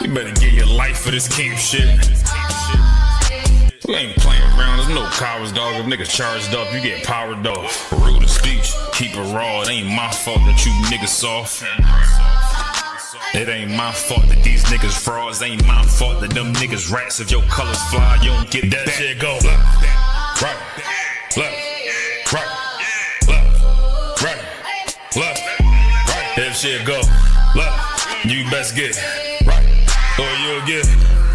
You better get your life for this camp shit. We ain't playing around, there's no cowards, dog. If niggas charged up, you get powered off. Rude of speech, keep it raw. It ain't my fault that you niggas soft. It ain't my fault that these niggas frauds. It ain't my fault that them niggas rats. If your colors fly, you don't get that shit go. Left, right, left, right, left, right, left, right. If shit go left, you best get right, or you'll get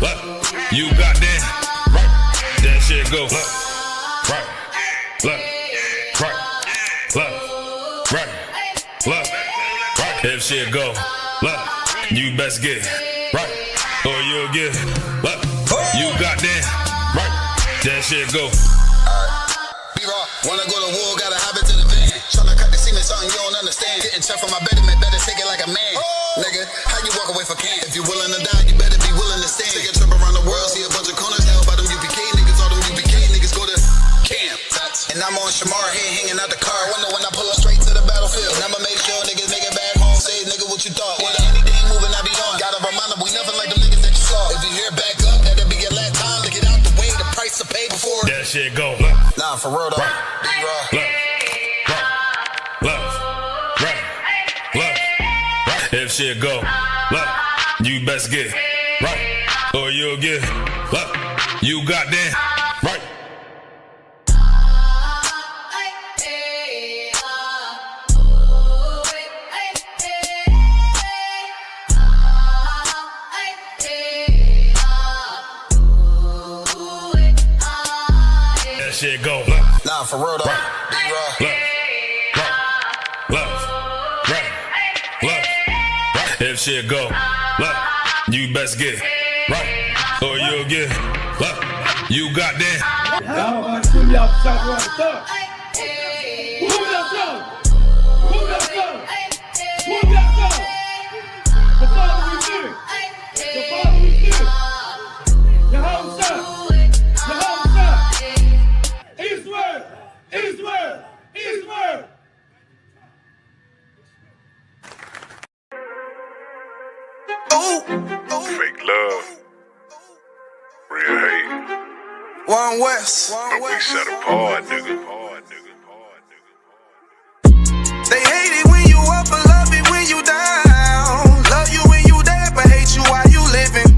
left. You goddamn right. That shit go left, right, left, right, left, right, left, right. If shit go left, you best get right, or you'll get left. You goddamn right. That shit go. B-Raw, wanna go to war, gotta hop into the van. Tryna cut the semen, something you don't understand. Getting tough from my betterment, better take it like a man. Nigga, how you walk away for camp? If you willing to die, you better be willing to stand. Take a trip around the world, see a bunch of corners held by them UPK niggas. All them UPK niggas go to camp. And I'm on Shamar, head hanging out the car. Wonder when I pull up straight to the battlefield. And I'ma make sure niggas make it back home. Say, nigga, what you thought? Whether anything moving, I be on. Gotta remind them, we nothing like the niggas that you saw. If you hear back up, that'll be your last time to get out the way. The price to pay before that shit go left. Nah, for real though. Right. B-Raw. Left, right, left, right. If shit go left, you best get right, or you'll get left. You goddamn right. That shit go left. Nah, for real though. Right. B-Raw. Left, right, left, right. If shit go left, you best get right, or you'll get left. You goddamn. Fake love, real hate. One West. But we set apart, nigga. They hate it when you up, but love it when you down. Love you when you there, but hate you while you living.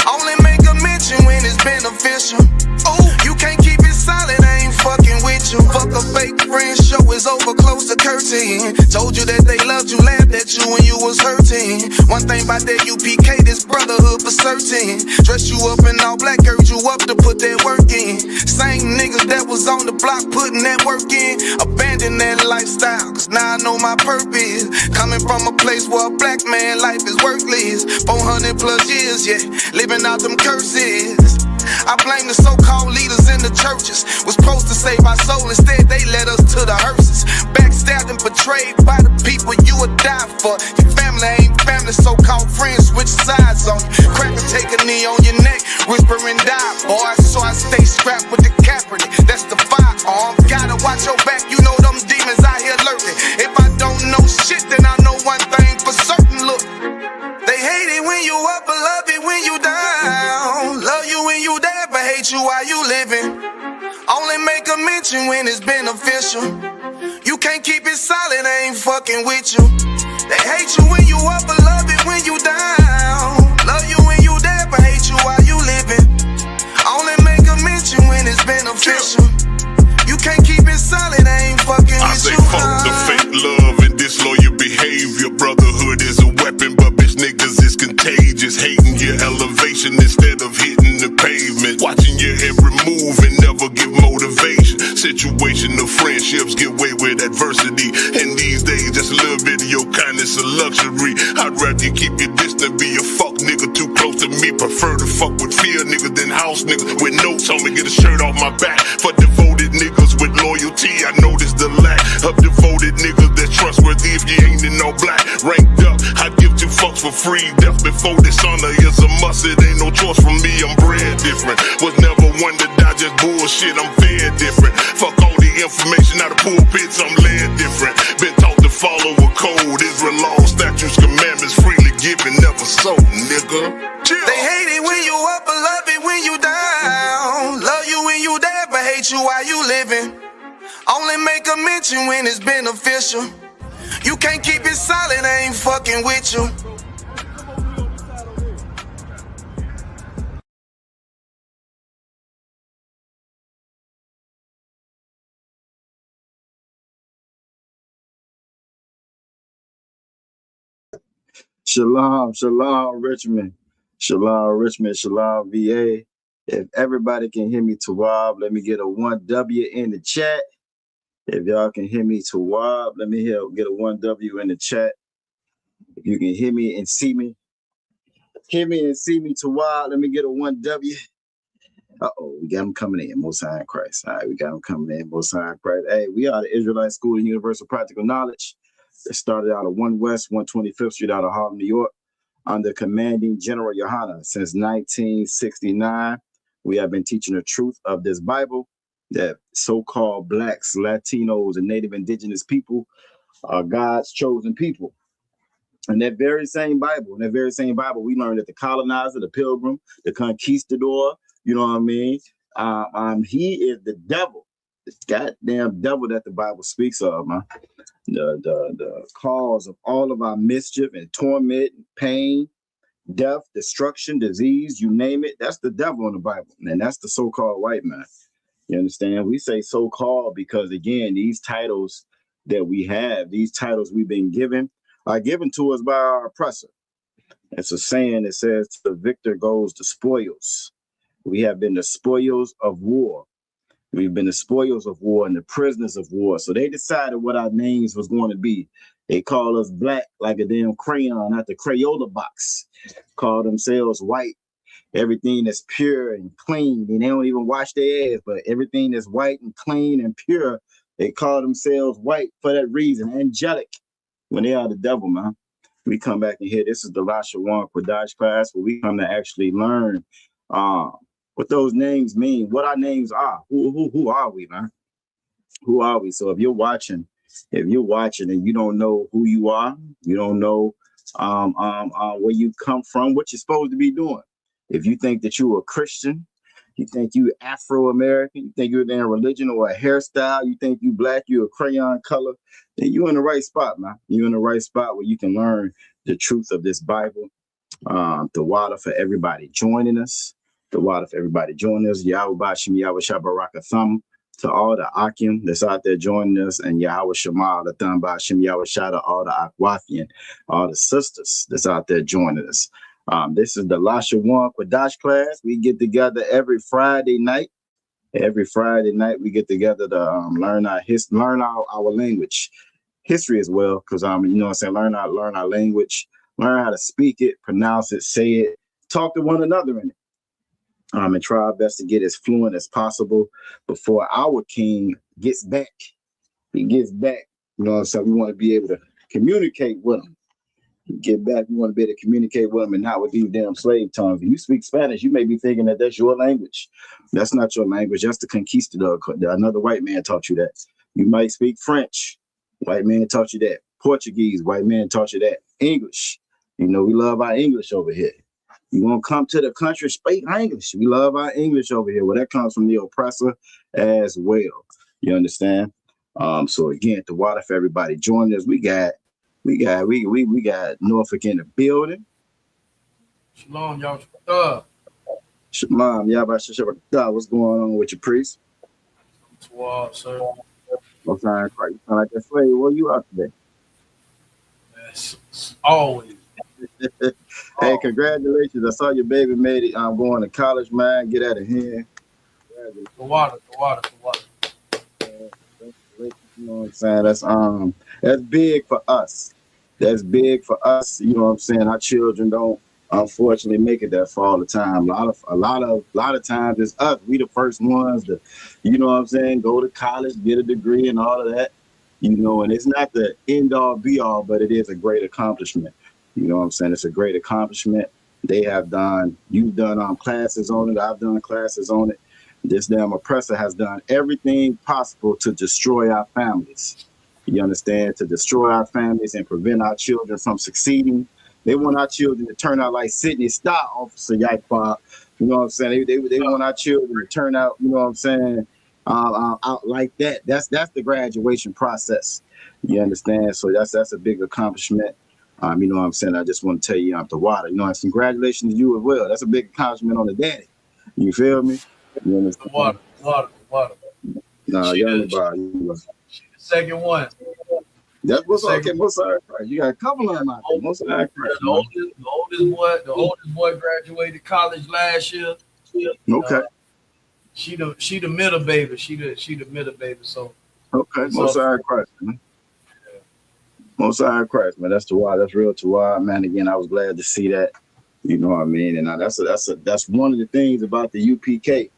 Only make a mention when it's beneficial. Oh, you can't keep it solid, I ain't fucking with you. Fuck a fake friend, show is over, close the curtain. Told you that they loved you, laughed at you when you was hurting. One thing about that UPK, this brotherhood for certain. Dress you up in all black, urge you up to put that work in. Same niggas that was on the block putting that work in. Abandon that lifestyle, cause now I know my purpose. Coming from a place where a black man life is worthless. 400 plus years, yeah, living out them curses. I blame the so-called leaders in the churches. Was supposed to save our soul, instead they led us to the hearses. Backstabbed and betrayed by the people you would die for. Your family ain't family, so-called friends switch sides on you. Cracker take a knee on your neck, whisper and die, boy. So I stay strapped with the Kaepernick, that's the firearm. Gotta watch your back, you know them demons out here lurking. If I don't know shit, then I know one thing for certain, look. They hate it when you up, but love it when you down. Love you when you there, but hate you while you living. Only make a mention when it's beneficial. You can't keep it solid, I ain't fucking with you. They hate you when you up, but love it when you down. Love you when you there, but hate you while you living. Only make a mention when it's beneficial. You can't keep it solid, I ain't fucking with you. I say fuck the fake love and disloyal behavior. Brotherhood is a weapon, but bitch niggas is contagious. Hating your elevation instead of hitting the pavement. Watching your every move and never give motivation. Situational friendships get away with adversity. And these days just a little bit of your kindness a luxury. I'd rather you keep your distance, be a fuck nigga too close to me. Prefer to fuck with fear niggas than house niggas with notes on me. Get a shirt off my back for devoted niggas with loyalty. I noticed the lack of devoted niggas that's trustworthy. If you ain't in no black, ranked up, I'd give 2 fucks for free. Death before dishonor is a must. It ain't no choice from me. I'm bred different. Was never one to die, just bullshit. I'm fed different. Fuck all the information out of pulpits. I'm led different. Been taught to follow a code. Israel law, statutes, commandments freely given, never sold, nigga. you living? Only make a mention when it's beneficial. You can't keep it silent, I ain't fucking with you. Shalom, shalom, Richmond. Shalom, Richmond, shalom, VA. If everybody can hear me, Tawab, let me get a 1W in the chat. If y'all can hear me, Tawab, let me get a 1W in the chat. If you can hear me and see me, Tawab, let me get a 1W. Uh-oh, we got them coming in, Most High in Christ. All right, we got them coming in, Most High in Christ. Hey, we are the Israelite School of Universal Practical Knowledge. It started out of 1 West, 125th Street out of Harlem, New York, under commanding General Yohana. Since 1969, we have been teaching the truth of this Bible, that so-called blacks, Latinos, and Native Indigenous people are God's chosen people. And that very same Bible, we learned that the colonizer, the pilgrim, the conquistador, you know what I mean? He is the devil, the goddamn devil that the Bible speaks of, man. The cause of all of our mischief and torment, and pain, death, destruction, disease, you name it. That's the devil in the Bible, and that's the so-called white man. You understand? We say so-called because, again, these titles that we have, these titles we've been given, are given to us by our oppressor. It's a saying that says, the victor goes the spoils. We have been the spoils of war. We've been the spoils of war and the prisoners of war. So they decided what our names was going to be. They call us black like a damn crayon at the Crayola box. Call themselves white. Everything that's pure and clean. And they don't even wash their ass, but everything that's white and clean and pure, they call themselves white for that reason. Angelic, when they are the devil, man. We come back in here. This is the Lashawan Qadash class where we come to actually learn what those names mean, what our names are. Who are we, man? Who are we? So if you're watching and you don't know who you are, you don't know where you come from, what you're supposed to be doing. If you think that you're a Christian, you think you Afro-American, you think you're in a religion or a hairstyle, you think you black, you're a crayon color, then you're in the right spot, man. You're in the right spot where you can learn the truth of this Bible. The water for everybody joining us. Yahweh Bashim, Yahweh Shabarakatham, to all the Akim that's out there joining us, and Yahweh Shema, the Thumb Bashim, Yahweh Shada, all the Akwafian, all the sisters that's out there joining us. This is the Lashawan Qadash class. We get together every Friday night. Every Friday night we get together to learn our language, history as well, because you know what I'm saying, learn our language, learn how to speak it, pronounce it, say it, talk to one another in it. And try our best to get as fluent as possible before our king gets back. He gets back. You know what I'm saying? We want to be able to communicate with him. Get back, we want to be able to communicate with them and not with these damn slave tongues. If you speak Spanish, you may be thinking that that's your language. That's not your language. That's the conquistador. Another white man taught you that. You might speak French. White man taught you that. Portuguese. White man taught you that. English. You know, we love our English over here. You want to come to the country, speak English. We love our English over here. Well, that comes from the oppressor as well. You understand? So again, the water for everybody joining us. We got Norfolk in the building. Shalom, y'all. Shalom, y'all. What's going on with your priest? What's sir? What's on Christ? You sound like that slave. Where you out today? Yes, always. Hey, congratulations. I saw your baby made it. I'm going to college, man. Get out of here. The water. You know what I'm saying? That's big for us. That's big for us. You know what I'm saying? Our children don't unfortunately make it that far all the time. A lot of times it's us. We the first ones to, you know what I'm saying, go to college, get a degree and all of that. You know, and it's not the end all be all, but it is a great accomplishment. You know what I'm saying? It's a great accomplishment. You've done classes on it. I've done classes on it. This damn oppressor has done everything possible to destroy our families. You understand? To destroy our families and prevent our children from succeeding. They want our children to turn out like Sidney Starr, Officer Yakpa. You know what I'm saying? They want our children to turn out, you know what I'm saying, out like that. That's the graduation process. You understand? So that's a big accomplishment. You know what I'm saying? I just want to tell you, the water. You know, and congratulations to you as well. That's a big accomplishment on the daddy. You feel me? You The understand? water. No, She young the, about she the second one. that's what's Second okay. Most of you got a couple of them out there. Most of them, The oldest boy graduated college last year. okay, She the middle baby. She the middle baby. So okay. it's Most up. of Christ, man. Most High Christ, man. That's the why. That's real to why, man. Again, I was glad to see that. You know what I mean? And that's one of the things about the UPK.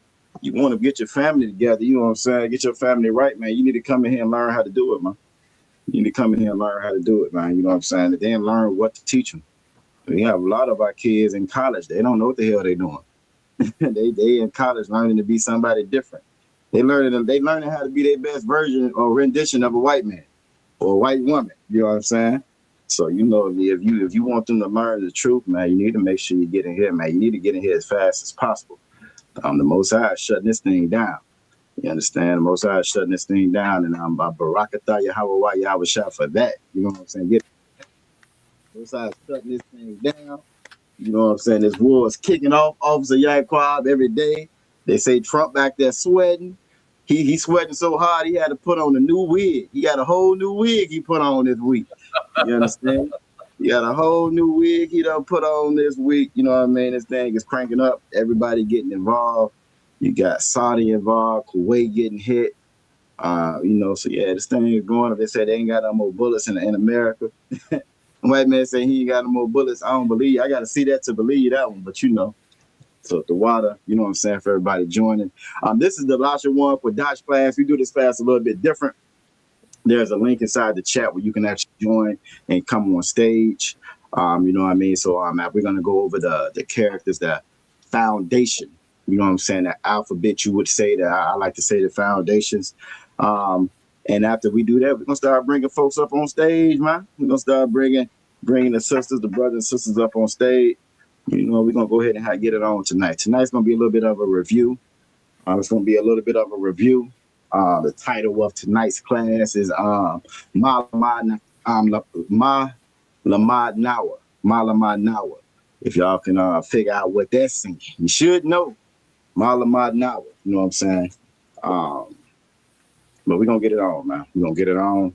You want to get your family together. You know what I'm saying? Get your family right, man. You need to come in here and learn how to do it, man. You need to come in here and learn how to do it, man. You know what I'm saying? And then learn what to teach them. We have a lot of our kids in college. They don't know what the hell they're doing. they in college learning to be somebody different. They learning how to be their best version or rendition of a white man or a white woman. You know what I'm saying? So you know, if you want them to learn the truth, man, you need to make sure you get in here, man. You need to get in here as fast as possible. The Most High is shutting this thing down. You understand? The Most High is shutting this thing down, and I'm Barakatah Yahweh Yahweh Shah for that. You know what I'm saying? The Most High is shutting this thing down. You know what I'm saying? This war is kicking off. Officer Yaquab every day. They say Trump back there sweating. He's sweating so hard he had to put on a new wig. He got a whole new wig he put on this week. You understand? He got a whole new wig he done put on this week. You know what I mean? This thing is cranking up. Everybody getting involved. You got Saudi involved, Kuwait getting hit. You know, so yeah, this thing is going up. They said they ain't got no more bullets in America. White man say he ain't got no more bullets. I don't believe. I got to see that to believe that one. But you know, so the water, you know what I'm saying, for everybody joining. This is the Lashawan Qadash class. We do this class a little bit different. There's a link inside the chat where you can actually join and come on stage. You know what I mean? So we're gonna go over the characters, the foundation. You know what I'm saying? The alphabet, you would say that. I like to say the foundations. And after we do that, we're gonna start bringing folks up on stage, man. We're gonna start bringing the sisters, the brothers and sisters up on stage. You know, we're gonna go ahead and get it on tonight. Tonight's gonna be a little bit of a review. It's gonna be a little bit of a review. The title of tonight's class is Ma Lamad Nawa. If y'all can figure out what that's saying, you should know Ma Lamad Nawa. You know what I'm saying? But we're gonna get it on, man. We're gonna get it on.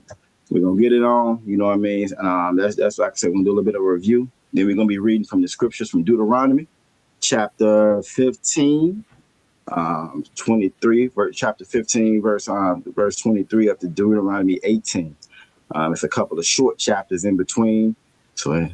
You know what I mean? That's like I said, we're gonna do a little bit of a review. Then we're gonna be reading from the scriptures from Deuteronomy, chapter 15, 23, chapter 15, verse 23 up to Deuteronomy 18. It's a couple of short chapters in between. So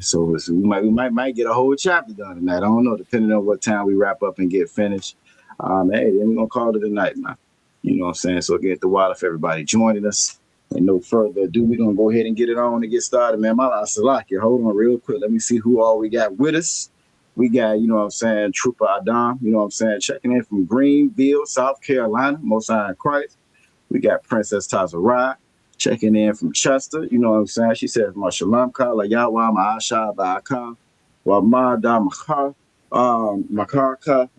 we might get a whole chapter done tonight. I don't know, depending on what time we wrap up and get finished. Then we're gonna call it a night, man. You know what I'm saying? So again, the water for everybody joining us. And no further ado, we're gonna go ahead and get it on and get started, man. Salaki, hold on real quick. Let me see who all we got with us. We got, you know what I'm saying, Trooper Adam, you know what I'm saying, checking in from Greenville, South Carolina, Most High in Christ. We got Princess Tazarai checking in from Chester, you know what I'm saying. She says, Mashalam Kala Yahweh Ma'asha Ba'akam Wa Ma'da Makarka,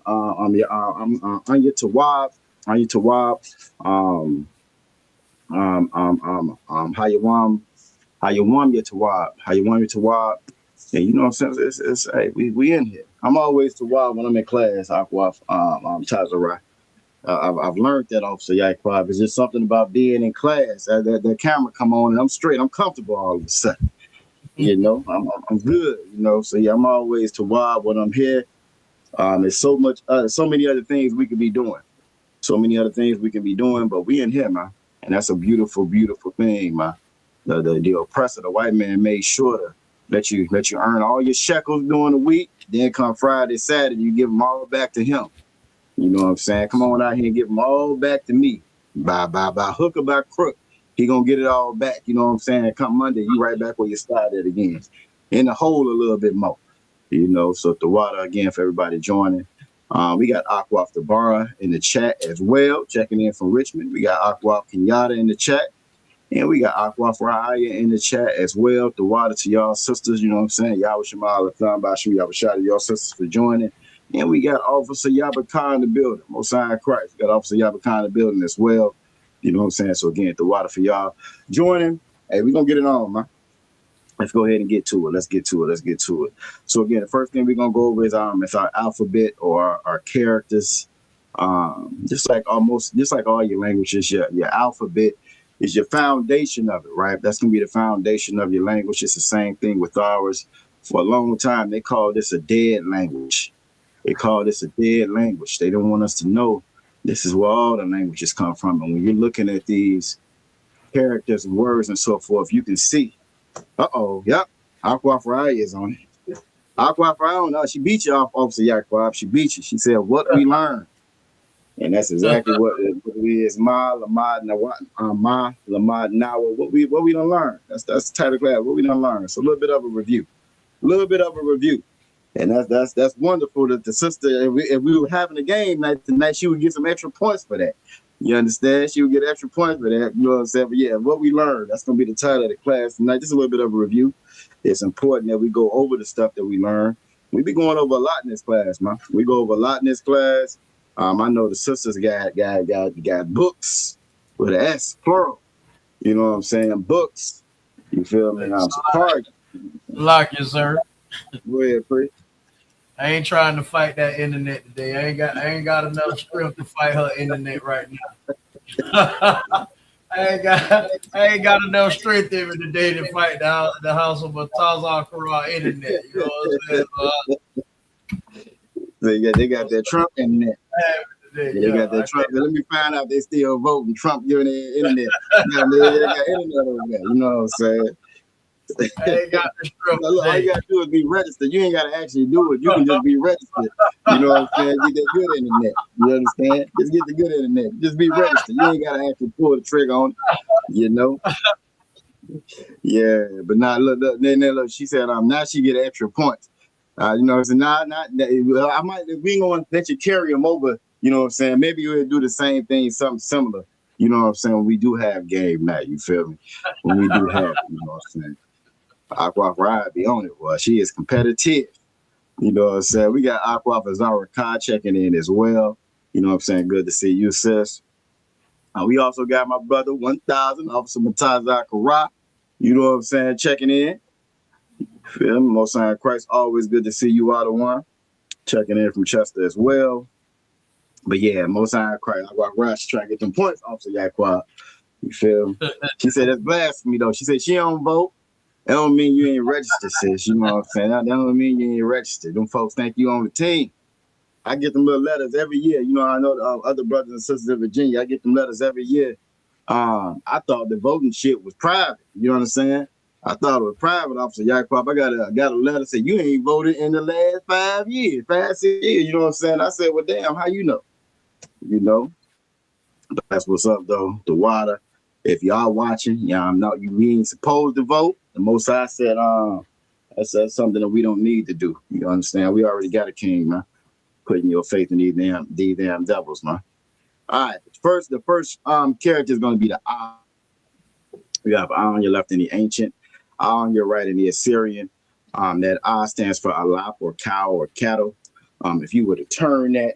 Anya Tawab, Hayawam Yatawab. And you know what I'm saying? It's hey, we in here. I'm always Tawab when I'm in class, Aquaf, Tazarai. I've learned that, Officer Yaquab. It's just something about being in class. The camera come on and I'm straight. I'm comfortable all of a sudden. You know, I'm good. You know, so yeah, I'm always Tawab when I'm here. There's so many other things we could be doing. But we in here, man. And that's a beautiful, beautiful thing, man. The oppressor, the white man, made sure to let you earn all your shekels during the week. Then come Friday, Saturday, you give them all back to him. You know what I'm saying? Come on out here and give them all back to me. By hook or by crook, he gonna get it all back. You know what I'm saying? Come Monday, you right back where you started again. In the hole a little bit more. You know, so the water again for everybody joining. We got Aquaf Tabara in the chat as well, checking in from Richmond. We got Aquaf Kenyatta in the chat. And we got Aquaf Raya in the chat as well. The water to y'all sisters, you know what I'm saying? Y'all Shamal Lathan Bashu, y'all shout out to y'all sisters for joining. And we got Officer Yabaka in the building. Most High Christ. We got Officer Yabaka in the building as well. You know what I'm saying? So again, the water for y'all joining. Hey, we're gonna get it on, man. Let's go ahead and get to it. Let's get to it. So again, the first thing we're gonna go over is our alphabet or our characters. Just like all your languages, your alphabet is your foundation of it, right? That's gonna be the foundation of your language. It's the same thing with ours. For a long time, they call this a dead language. They don't want us to know this is where all the languages come from. And when you're looking at these characters and words and so forth, you can see. Yep. Aqua Farai is on it. Aqua Farai, I don't know. She beat you off, Officer Yaquab. She beat you. She said, "What we learned," and that's exactly what it is. Ma Lamad Nawa. What we done learn. That's the title class. What we done learn. So a little bit of a review. And that's wonderful that the sister, if we were having a game night tonight, she would get some extra points for that. You understand? She would get extra points for that. You know what I'm saying? But yeah, what we learned, that's going to be the title of the class tonight. Just a little bit of a review. It's important that we go over the stuff that we learn. We be going over a lot in this class, man. We go over a lot in this class. I know the sisters got books with an S, plural. You know what I'm saying? Books. You feel me? Hard. Lock you, sir. Go ahead, Pre. I ain't trying to fight that internet today. I ain't got enough strength to fight her internet right now. I ain't got enough strength even today to fight the house of a Tazar Kara internet. You know what I'm saying? They got that Trump internet. They got that Trump. Let me find out they still voting Trump giving the internet. They got internet over there. You know what I'm saying? I ain't got the strength. All you gotta do is be registered. You ain't gotta actually do it. You can just be registered. You know what I'm saying? Get that good internet. You understand? Just get the good internet. Just be registered. You ain't gotta actually pull the trigger on it. You know? Yeah, but now look. She said, now she get extra points. You know, so I might. We ain't gonna let you carry them over. You know what I'm saying? Maybe we'll do the same thing, something similar. You know what I'm saying? When we do have game night, you feel me? When we do have, you know what I'm saying? Aqua Ride be on it, boy. She is competitive. You know what I'm saying? We got Aqua Zara Khan checking in as well. You know what I'm saying? Good to see you, sis. We also got my brother 1000, Officer Matazar Kara. You know what I'm saying? Checking in. Feel me? Most High Christ, always good to see you, out of one. Checking in from Chester as well. But yeah, Most High Christ, Aqua Ride, she trying to get them points, Officer Yaqua. You feel me? She said that's blasphemy, though. She said she don't vote. That don't mean you ain't registered, sis. You know what I'm saying? That don't mean you ain't registered. Them folks think you on the team. I get them little letters every year. You know, I know the other brothers and sisters in Virginia. I get them letters every year. I thought the voting shit was private. You know what I'm saying? I thought it was private, Officer Yaqua. I got a letter saying you ain't voted in the last 5 years, 5, 6 years. You know what I'm saying? I said, well, damn, how you know? You know? But that's what's up, though. The water. If y'all watching, we ain't supposed to vote. The Most High said, that's something that we don't need to do. You understand? We already got a king, man. Putting your faith in these damn devils, man. All right. The first character is going to be the Ah. You have Ah on your left in the ancient, Ah on your right in the Assyrian. That Ah stands for alap or cow or cattle. If you were to turn that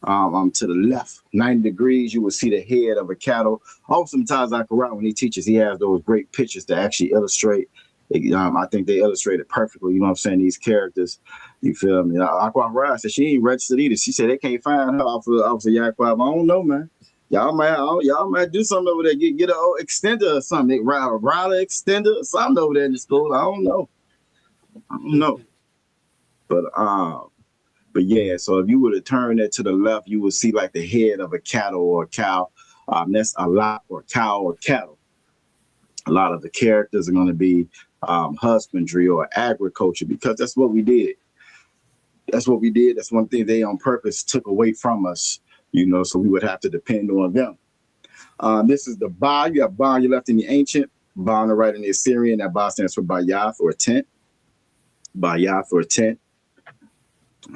to the left 90 degrees, you will see the head of a cattle. Sometimes when he teaches, he has those great pictures to actually illustrate. I think they illustrate it perfectly. You know what I'm saying? These characters, you feel me? Aqua Ride said she ain't registered either. She said they can't find her off of Yaqua. I don't know, man. Y'all might do something over there. Get an old extender or something. Router extender or something over there in the school. I don't know. But yeah, so if you were to turn it to the left, you would see like the head of a cattle or a cow. That's a lot or cow or cattle. A lot of the characters are going to be husbandry or agriculture because that's what we did. That's one thing they on purpose took away from us, you know, so we would have to depend on them. This is the Ba. You have Ba on your left in the ancient, Ba on the right in the Assyrian. That Ba stands for Bayath or tent. Bayath or tent.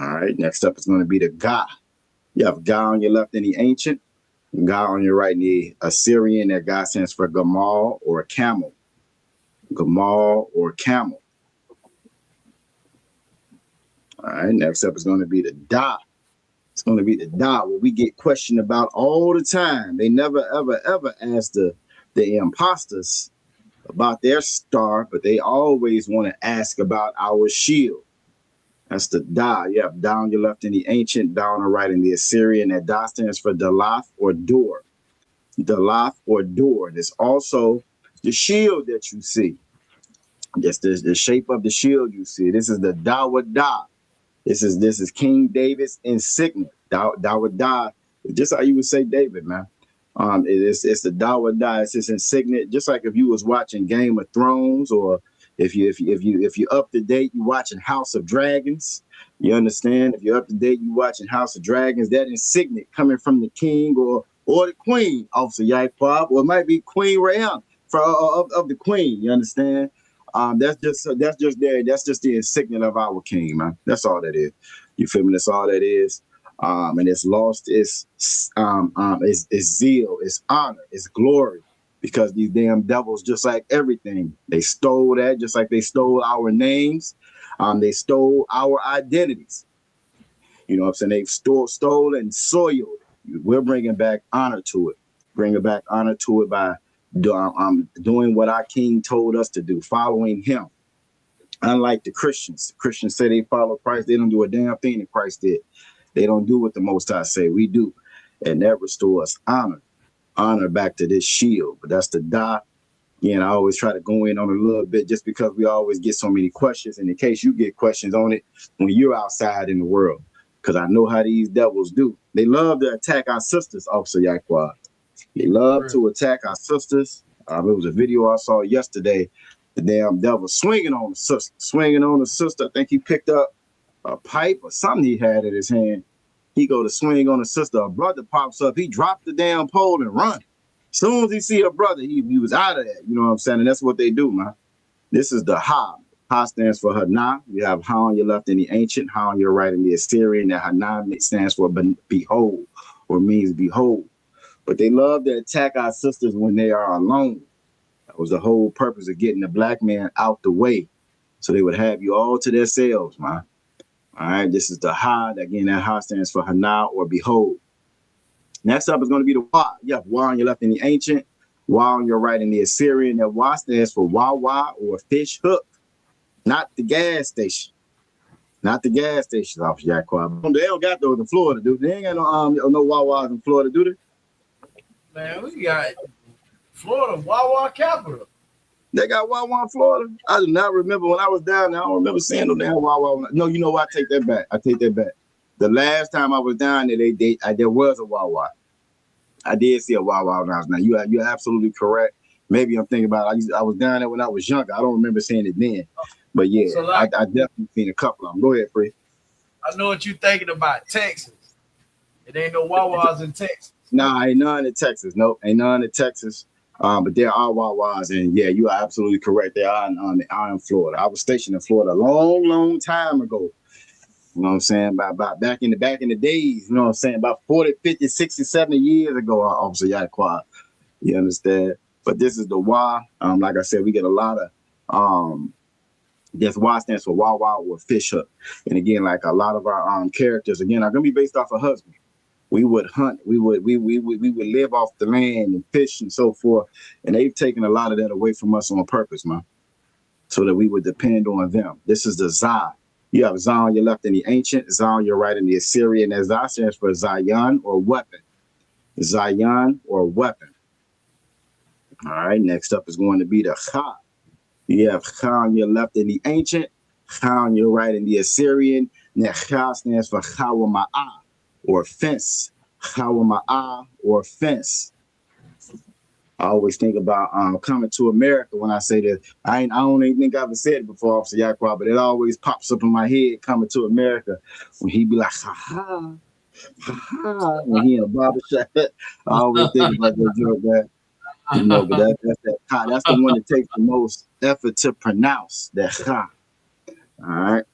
All right, next up is going to be the Ga. You have Ga on your left in the ancient, Ga on your right in the Assyrian. That Ga stands for Gamal or camel. Gamal or camel. All right, next up is going to be the dot. It's going to be the dot, what we get questioned about all the time. They never, ever, ever ask the imposters about their star, but they always want to ask about our shield. That's the da. You have da on your left in the ancient, da on the right in the Assyrian. That da stands for Dalath or door. Dalath or door. There's also the shield that you see. This the shape of the shield you see. This is the Dawah Da. This is King David's insignia. Dawah Da, just how you would say David, man. It's the Dawah Da. It's his insignia. Just like if you was watching Game of Thrones, or if you up to date, you watching House of Dragons. You understand? If you're up to date, you watching House of Dragons. That insignia coming from the king or the queen, Officer Yaquab, or it might be Queen Rayan of the queen. You understand? That's just the insignia of our king, man. That's all that is. You feel me? That's all that is. And it's lost its zeal, its honor, its glory, because these damn devils, just like everything, they stole that, just like they stole our names. They stole our identities. You know what I'm saying? They've stole and soiled it. We're bringing back honor to it. Bringing back honor to it by doing what our king told us to do, following him. Unlike the Christians say they follow Christ. They don't do a damn thing that Christ did. They don't do what the Most High say. We do. And that restores honor back to this shield. But that's the dot. Yeah, and I always try to go in on it a little bit just because we always get so many questions. And in case you get questions on it when you're outside in the world, because I know how these devils do. They love to attack our sisters, Officer Yaquab. They love to attack our sisters. It was a video I saw yesterday. The damn devil swinging on the sister. I think he picked up a pipe or something he had in his hand. He go to swing on the sister. A brother pops up. He dropped the damn pole and run. As soon as he see a brother, he was out of that. You know what I'm saying? And that's what they do, man. This is the Ha. Ha stands for Hana. You have Ha on your left in the ancient, Ha on your right in the Assyrian. That Hana stands for behold, or means behold. But they love to attack our sisters when they are alone. That was the whole purpose of getting the black man out the way. So they would have you all to themselves, man. All right, this is the Ha. Again, that Ha stands for Hana or behold. Next up is going to be the Wa. You have Wa on your left in the ancient, Wa on your right in the Assyrian. That Wa stands for Wawa or fish hook, not the gas station. Not the gas stations, Officer Yaquab. They don't got those in Florida, dude. They ain't got no Wawas in Florida, do they? Man, we got Florida Wawa capital. They got Wawa in Florida. I do not remember when I was down there. I don't remember seeing no damn Wawa. No, you know what? I take that back. The last time I was down there, there was a Wawa. I did see a Wawa when I was down. You're absolutely correct. Maybe I'm thinking about it. I was down there when I was younger. I don't remember seeing it then. But yeah, so I definitely seen a couple of them. Go ahead, Free. I know what you're thinking about. Texas. It ain't no Wawas in Texas. Nah, ain't none in Texas. Nope, ain't none in Texas. But there are Wawas, and yeah, you are absolutely correct. They are in Florida. I was stationed in Florida a long, long time ago. You know what I'm saying? About back in the days, you know what I'm saying? About 40, 50, 60, 70 years ago, Officer Yaquab. You understand? But this is the Wa. Like I said, we get a lot of this Wa stands for Wawa or fish hook. And again, like a lot of our characters, again, are gonna be based off of husband. We would hunt, we would live off the land and fish and so forth. And they've taken a lot of that away from us on purpose, man. So that we would depend on them. This is the Zah. You have Zah on your left in the ancient, Zah on your right in the Assyrian. That Zah stands for Zion or weapon. Zion or weapon. All right, next up is going to be the Cha. You have Cha on your left in the ancient, Cha on your right in the Assyrian. And that Cha stands for Chawama'ah or fence. Chawama'ah or fence. I always think about coming to America when I say that. I don't even think I've ever said it before, Officer Yaquab, but it always pops up in my head coming to America when he be like, ha ha, ha ha, when he in a barbershop. I always think about that joke, man. You know, but that's the one that takes the most effort to pronounce, that ha. All right.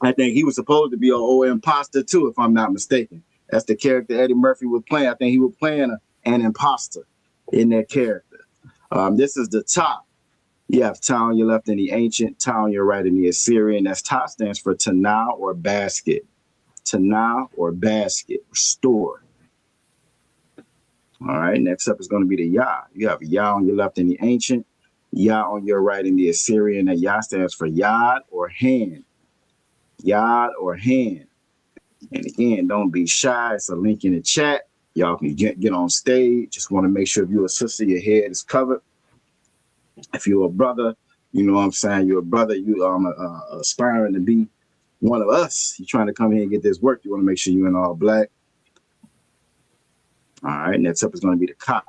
I think he was supposed to be an old imposter too, if I'm not mistaken. That's the character Eddie Murphy was playing. I think he was playing an imposter in that character. This is the top. You have Ta on your left in the ancient, Ta on your right in the Assyrian. That's Ta stands for Tana or basket. Tana or basket, store. All right, next up is going to be the Ya. You have Ya on your left in the ancient, Ya on your right in the Assyrian. That Ya stands for Yad or hand. Yad or hand. And again, don't be shy. It's a link in the chat. Y'all can get on stage. Just want to make sure if you're a sister, your head is covered. If you're a brother, you know what I'm saying, you're a brother, you aspiring to be one of us. You're trying to come here and get this work. You want to make sure you're in all black. All right, next up is going to be the Ka.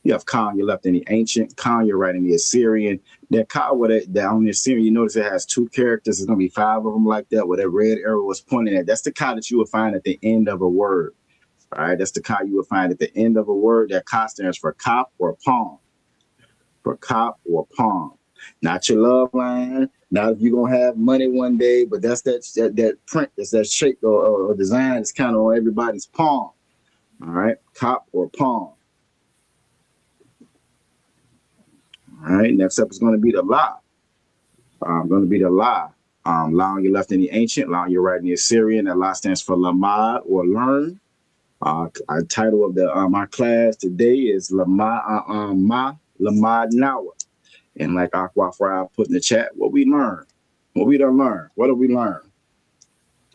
You have Ka on your left in the ancient, Ka on your right in the Assyrian. That Ka that on the Assyrian, you notice it has two characters. There's going to be 5 of them like that, where that red arrow was pointing at. That's the Ka that you will find at the end of a word. All right, that's the Ka you will find at the end of a word. That Ka stands for cop or palm. For cop or palm. Not your love line, not if you're going to have money one day, but that's that print, that's that shape or design that's kind of on everybody's palm. All right, cop or palm. All right, next up is going to be the La. La on your left in the ancient, La on your right in the Assyrian. That La stands for Lamad or learn. Our title of my class today is Lamad Nawa. And like Aqua Fry put in the chat, what we learn. What we done learn. What do we learn?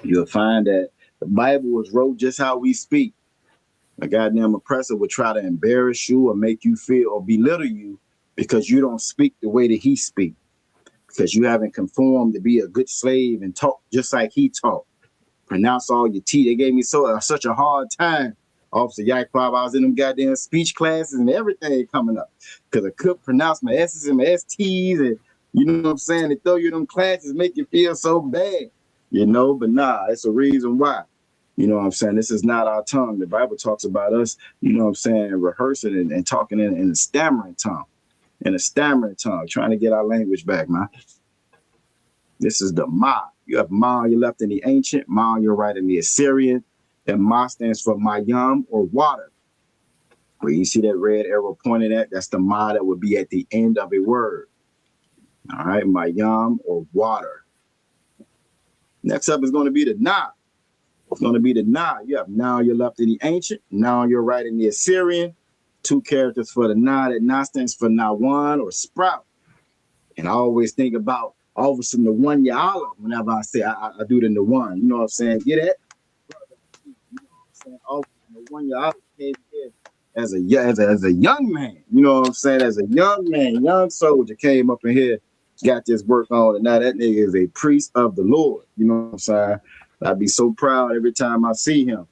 You'll find that the Bible was wrote just how we speak. A goddamn oppressor would try to embarrass you or make you feel or belittle you because you don't speak the way that he speaks. Because you haven't conformed to be a good slave and talk just like he talked. Pronounce all your T. They gave me such a hard time. Officer Yakub, I was in them goddamn speech classes and everything coming up. Because I couldn't pronounce my S's and my STs. And you know what I'm saying? They throw you in them classes, make you feel so bad. You know, but nah, it's a reason why. You know what I'm saying? This is not our tongue. The Bible talks about us, you know what I'm saying, rehearsing and talking in a stammering tongue. In a stammering tongue, trying to get our language back, man. This is the Ma. You have Ma on your left in the ancient, Ma on your right in the Assyrian. And Ma stands for Mayam or water. Where you see that red arrow pointed at, that's the Ma that would be at the end of a word. All right, Mayam or water. Next up is going to be the Na. It's going to be the Na. You have Na on your left in the ancient, Na on your right in the Assyrian. 2 characters for the Na. That Na stands for Nawan or sprout. And I always think about all of a sudden the one Ya'ala whenever I say I do the Nawan. You know what I'm saying? Get it? You know what I'm saying? All of a sudden the one Ya'ala came here as a young man. You know what I'm saying? As a young man, young soldier came up in here, got this work on, and now that nigga is a priest of the Lord. You know what I'm saying? I'd be so proud every time I see him.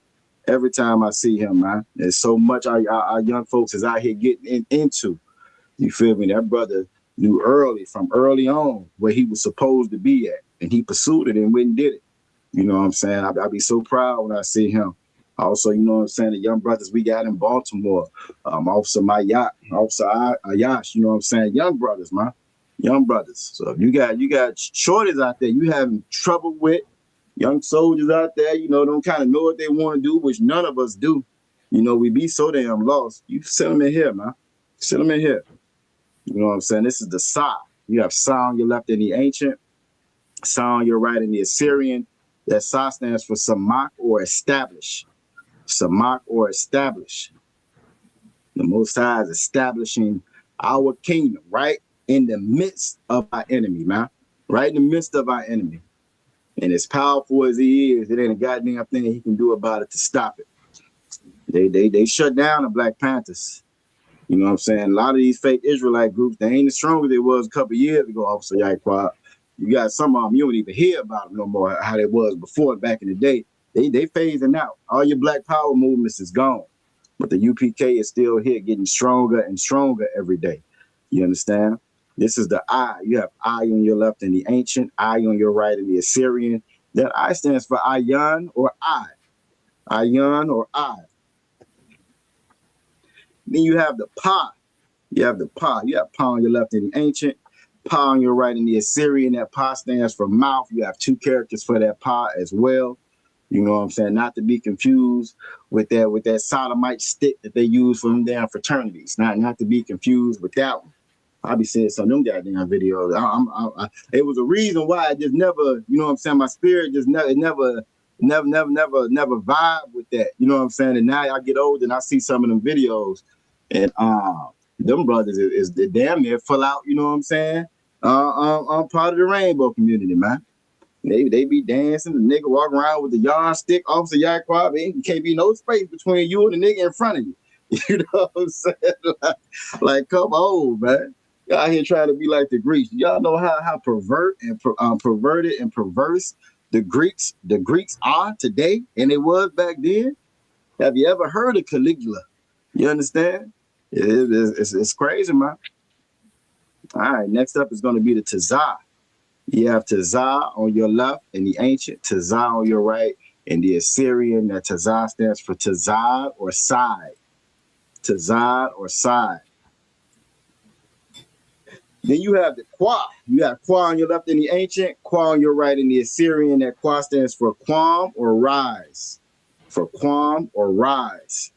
Every time I see him, man. There's so much our young folks is out here getting into. You feel me? That brother knew from early on where he was supposed to be at. And he pursued it and went and did it. You know what I'm saying? I'd be so proud when I see him. Also, you know what I'm saying? The young brothers we got in Baltimore, Officer Mayat, Officer Ayash, you know what I'm saying? Young brothers, man. Young brothers. So if you got shorties out there you having trouble with, young soldiers out there, you know, don't kind of know what they want to do, which none of us do. You know, we be so damn lost. You send them in here, man. Send them in here. You know what I'm saying? This is the Sa. You have Sa on your left in the ancient, Sa on your right in the Assyrian. That Sa stands for Samak or establish. Samak or establish. The Most High is establishing our kingdom right in the midst of our enemy, man. Right in the midst of our enemy. And as powerful as he is, it ain't a goddamn thing he can do about it to stop it. They shut down the Black Panthers. You know what I'm saying? A lot of these fake Israelite groups, they ain't as strong as they was a couple of years ago, Officer Yaquab. You got some of them, you don't even hear about them no more, how they was before back in the day. They phasing out. All your Black Power movements is gone. But the UPK is still here getting stronger and stronger every day. You understand? This is the I. You have I on your left in the ancient, I on your right in the Assyrian. That I stands for Ayan or I. Ayan or I. Then you have the Pa. You have the Pa. You have Pa on your left in the ancient, Pa on your right in the Assyrian. That Pa stands for mouth. You have 2 characters for that Pa as well. You know what I'm saying? Not to be confused with that sodomite stick that they use for them damn fraternities. Not to be confused with that one. I be seeing some of them goddamn videos. It was a reason why I just never, you know what I'm saying? My spirit just never vibe with that. You know what I'm saying? And now I get old and I see some of them videos, and them brothers is damn near full out. You know what I'm saying? I'm part of the rainbow community, man. They be dancing. The nigga walking around with the yardstick, Officer Yaquab. It can't be no space between you and the nigga in front of you. You know what I'm saying? Like come on, man. Y'all out here trying to be like the Greeks. Y'all know how perverted and perverse the Greeks are today, and it was back then. Have you ever heard of Caligula? You understand? It's crazy, man. All right, next up is going to be the Tazah. You have Tazah on your left and the ancient, Tazah on your right, and the Assyrian. That Tazah stands for Tazad or side. Tazad or side. Then you have the Kwa. You have Kwa on your left in the ancient, Kwa on your right in the Assyrian. That Kwa stands for Quam or rise. For Quam or rise.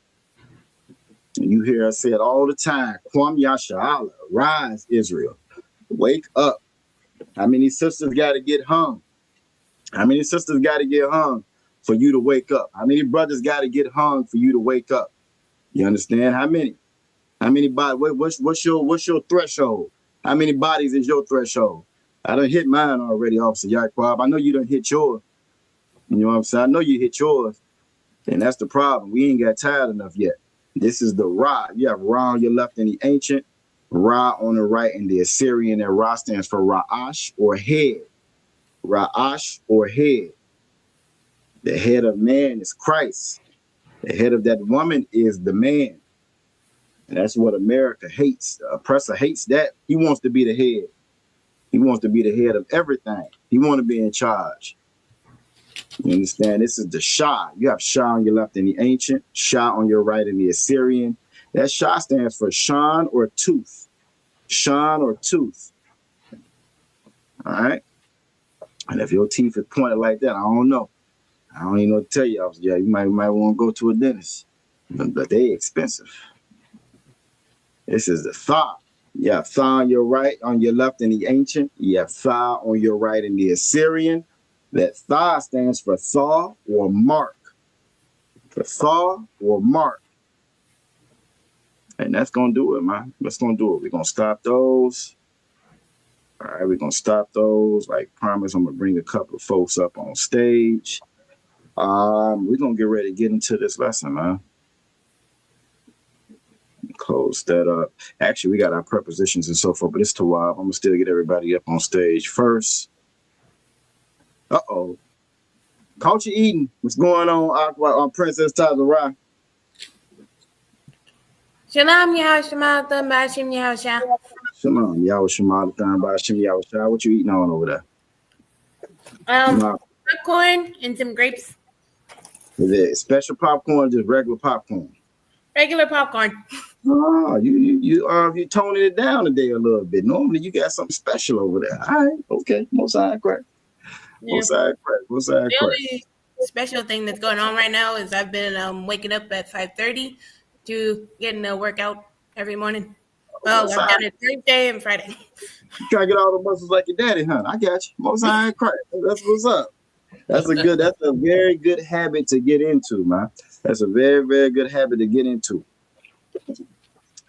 And you hear us say it all the time. Quam Yasha'Allah. Rise, Israel. Wake up. How many sisters got to get hung? How many sisters got to get hung for you to wake up? How many brothers got to get hung for you to wake up? You understand? How many? How many bodies? What's your threshold? How many bodies is your threshold? I done hit mine already, Officer Yaquab. I know you done hit yours. You know what I'm saying? I know you hit yours. And that's the problem. We ain't got tired enough yet. This is the Ra. You have Ra on your left in the ancient, Ra on the right in the Assyrian. And Ra stands for Ra'ash or head. Ra'ash or head. The head of man is Christ. The head of that woman is the man. And that's what America hates. The oppressor hates that. He wants to be the head. He wants to be the head of everything. He wants to be in charge. You understand? This is the Shah. You have Shah on your left in the ancient, Shah on your right in the Assyrian. That Shah stands for Shan or tooth. Shan or tooth. All right? And if your teeth is pointed like that, I don't know. I don't even know what to tell you. Yeah, you might want to go to a dentist. But they expensive. This is the Tha. You have Tha on your right, on your left in the ancient. You have Tha on your right in the Assyrian. That Tha stands for Thaw or mark. For Thaw or mark. And that's going to do it, man. That's going to do it. We're going to stop those. All right, we're going to stop those. Like promise, I'm going to bring a couple of folks up on stage. We're going to get ready to get into this lesson, man. Close that up. Actually, we got our prepositions and so forth, but it's Tawab. I'm going to still get everybody up on stage first. Uh-oh. Culture Eden. What's going on, Princess Tazara? Shalom, Yahushua, Bashim Yahushua. Shalom, Yahushua, Bashim Yahushua. What you eating on over there? Popcorn and some grapes. Is it special popcorn or just regular popcorn? Regular popcorn. Oh, you toning it down today a little bit. Normally you got something special over there. All right, okay. Most side crack. Most side crack. The only special thing that's going on right now is I've been waking up at 5:30 to getting a workout every morning. Well, I've done it Thursday and Friday. You trying to get all the muscles like your daddy, huh? I got you. Most side crack. That's what's up. That's a very good habit to get into, man. That's a very, very good habit to get into.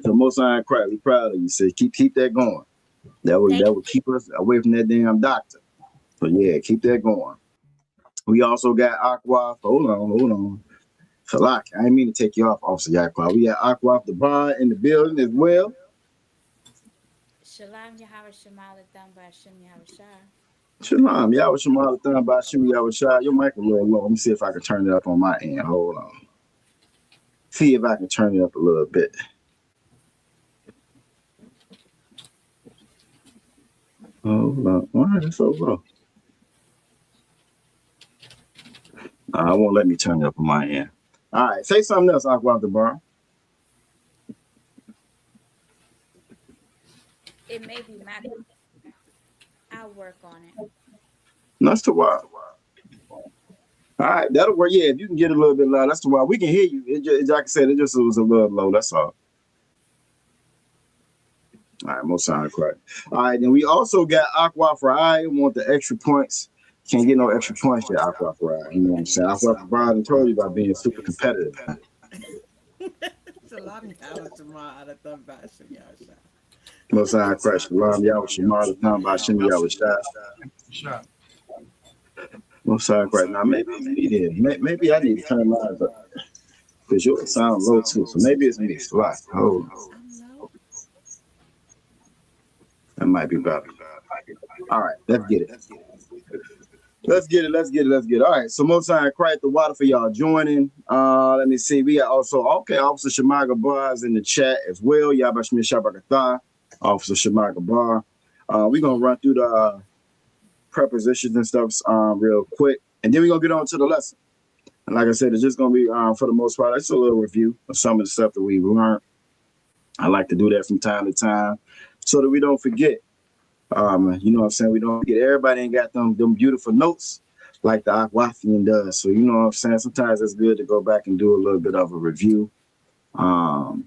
So most I ain't cry. We proud of you. So keep that going. That would keep us away from that damn doctor. So yeah, keep that going. We also got Aqua. Hold on. Falak, I didn't mean to take you off, Officer Aqua. We got Aqua the bar in the building as well. Shalom Yahweh Shemalatham Bashim Yahushua. Shalom Yahweh Shemalatham Bashim Yahushua. Your mic a little low. Let me see if I can turn it up on my end. Hold on. See if I can turn it up a little bit. Hold on. Why is it so low? I won't let me turn it up on my end. All right. Say something else, Aqua the bar. It may be my I'll work on it. That's the why. All right, that'll work. Yeah, if you can get a little bit loud, that's the why. We can hear you. Like I said, it just was a little low. That's all. All right, most sound correct. All right, then we also got Aqua for I want the extra points. Can't get no extra points for Aqua for I. You know what I'm saying? Aqua for I told you about being super competitive. Most sound correct. Shalom, y'all. Shamar, the time by Shimmy, y'all was shot. Sure. Most sound correct. Now, maybe it's me then. Maybe I need to turn mine up because yours sound low too. So maybe it's me. Slide. Hold on. That might be better. All right, let's get it. Let's get it. All right, so most time, crack the water for y'all joining. Let me see. We got also, Officer Shamaga Bar is in the chat as well. Yabashmi Shabakatha, Officer Shamaga Bar. We're going to run through the prepositions and stuff real quick, and then we're going to get on to the lesson. And like I said, it's just going to be, for the most part, it's a little review of some of the stuff that we've learned. I like to do that from time to time so that we don't forget. You know what I'm saying? We don't forget. Everybody ain't got them beautiful notes like the Aquafian does. So you know what I'm saying? Sometimes it's good to go back and do a little bit of a review. And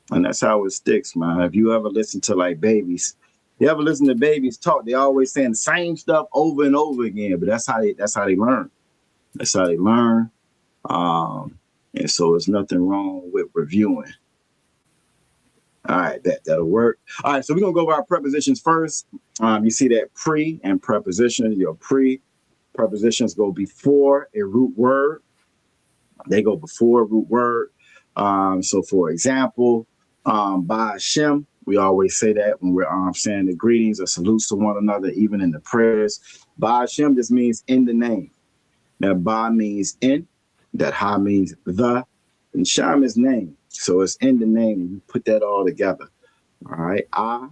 that's how it sticks, man. If you ever listen to like babies, you ever listen to babies talk, they always saying the same stuff over and over again, but that's how they learn. That's how they learn. And so there's nothing wrong with reviewing. All right, that'll work. All right, so we're going to go over our prepositions first. You see that pre and preposition. Your prepositions go before a root word. They go before a root word. So, for example, by Hashem, we always say that when we're saying the greetings or salutes to one another, even in the prayers. By Hashem just means in the name. Now, ba means in. That ha means the. And Sham is name. So it's in the name, and you put that all together. All right. I,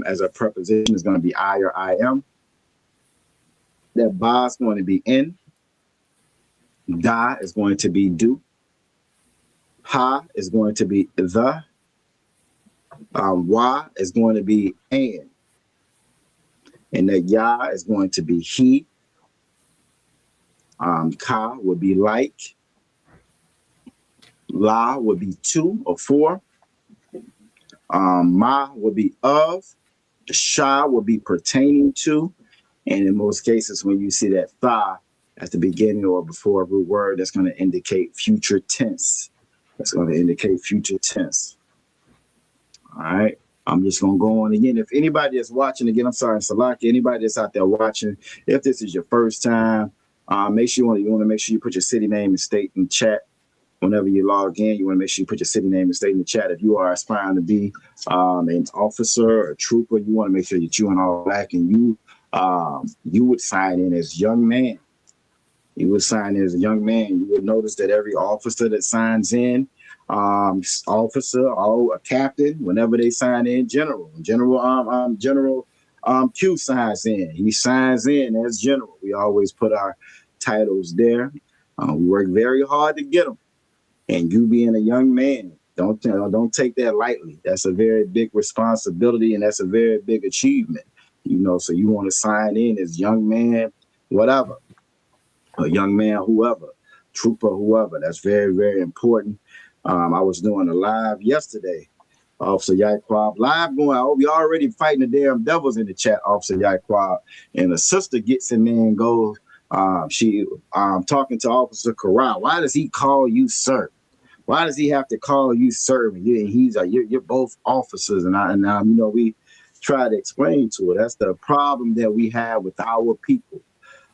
as a preposition, is going to be I or I am. That ba is going to be in. Da is going to be do. Ha is going to be the. Wa is going to be and. And that ya is going to be he. Ka would be like. La would be to or for. Ma would be of. Sha would be pertaining to. And in most cases, when you see that tha at the beginning or before a root word, that's going to indicate future tense. That's going to indicate future tense. All right. I'm just going to go on again. If anybody is watching, again, I'm sorry, Salaki, anybody that's out there watching, if this is your first time, make sure you want to make sure you put your city name and state in chat. Whenever you log in, you want to make sure you put your city name and state in the chat. If you are aspiring to be an officer or a trooper, you want to make sure that you in all black and you would sign in as young man. You would sign in as a young man. You would notice that every officer that signs in, officer or a captain, whenever they sign in, General Q signs in. He signs in as general. We always put our titles there. We work very hard to get them. And you being a young man, don't take that lightly. That's a very big responsibility, and that's a very big achievement. You know, so you want to sign in as young man, whatever, a young man, whoever, trooper, whoever. That's very, very important. I was doing a live yesterday, Officer Yaquab, live going. Oh, we already fighting the damn devils in the chat, Officer Yaquab, and the sister gets in there and goes. She talking to Officer Corral. Why does he call you sir? Why does he have to call you sir? You're both officers, and you know, we try to explain to her that's the problem that we have with our people.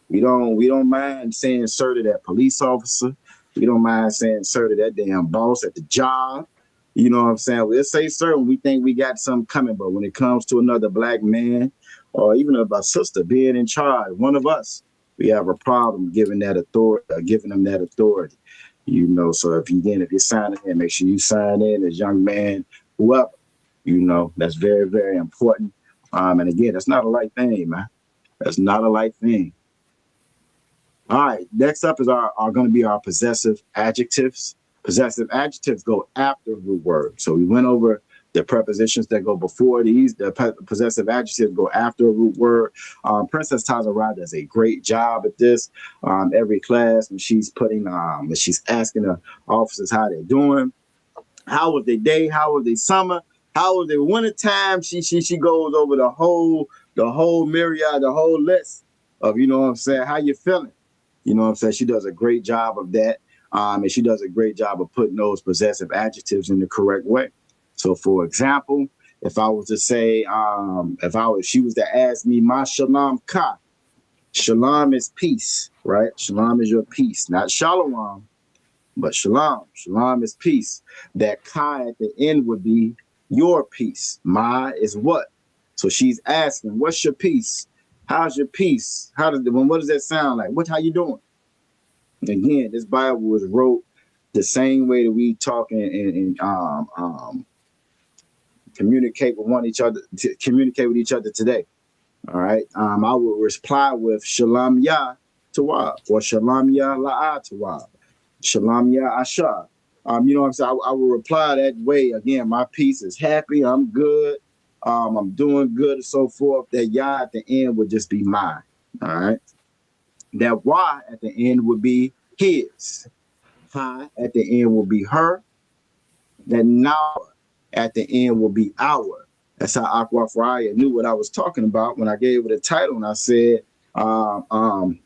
We don't mind saying sir to that police officer. We don't mind saying sir to that damn boss at the job. You know what I'm saying? We'll say sir when we think we got something coming, but when it comes to another black man or even a sister being in charge, one of us, we have a problem giving them that authority. You know, so if you're signing in, make sure you sign in as young man, whoever. You know, that's very, very important. And again, that's not a light thing, man. That's not a light thing. All right, next up is are going to be our possessive adjectives. Possessive adjectives go after root words. So we went over the prepositions that go before these. The possessive adjectives go after a root word. Princess Tazarah does a great job at this. Every class when she's asking the officers how they're doing. How was their day? How was their summer? How is it? Wintertime, she goes over the whole myriad, the whole list of, you know what I'm saying, how you feeling. You know what I'm saying? She does a great job of that. And she does a great job of putting those possessive adjectives in the correct way. So for example, if I was to say, she was to ask me, Ma Shalom Ka. Shalom is peace, right? Shalom is your peace, not shalom, but shalom. Shalom is peace. That Ka at the end would be your peace. Ma is what? So she's asking, what's your peace? How's your peace? What does that sound like? How you doing? Again, this Bible was wrote the same way that we talk and communicate with each other today. All right. I will reply with Shalom Ya Tawab or Shalom Ya La'a Tawab. Shalom Ya Asha. You know what I'm saying? I will reply that way. Again, my peace is happy. I'm good. I'm doing good and so forth. That Ya at the end would just be mine. All right. That Y at the end would be his. Ha at the end will be her. That Now at the end will be our. That's how Aqua Frya knew what I was talking about when I gave it a title and I said, Salak,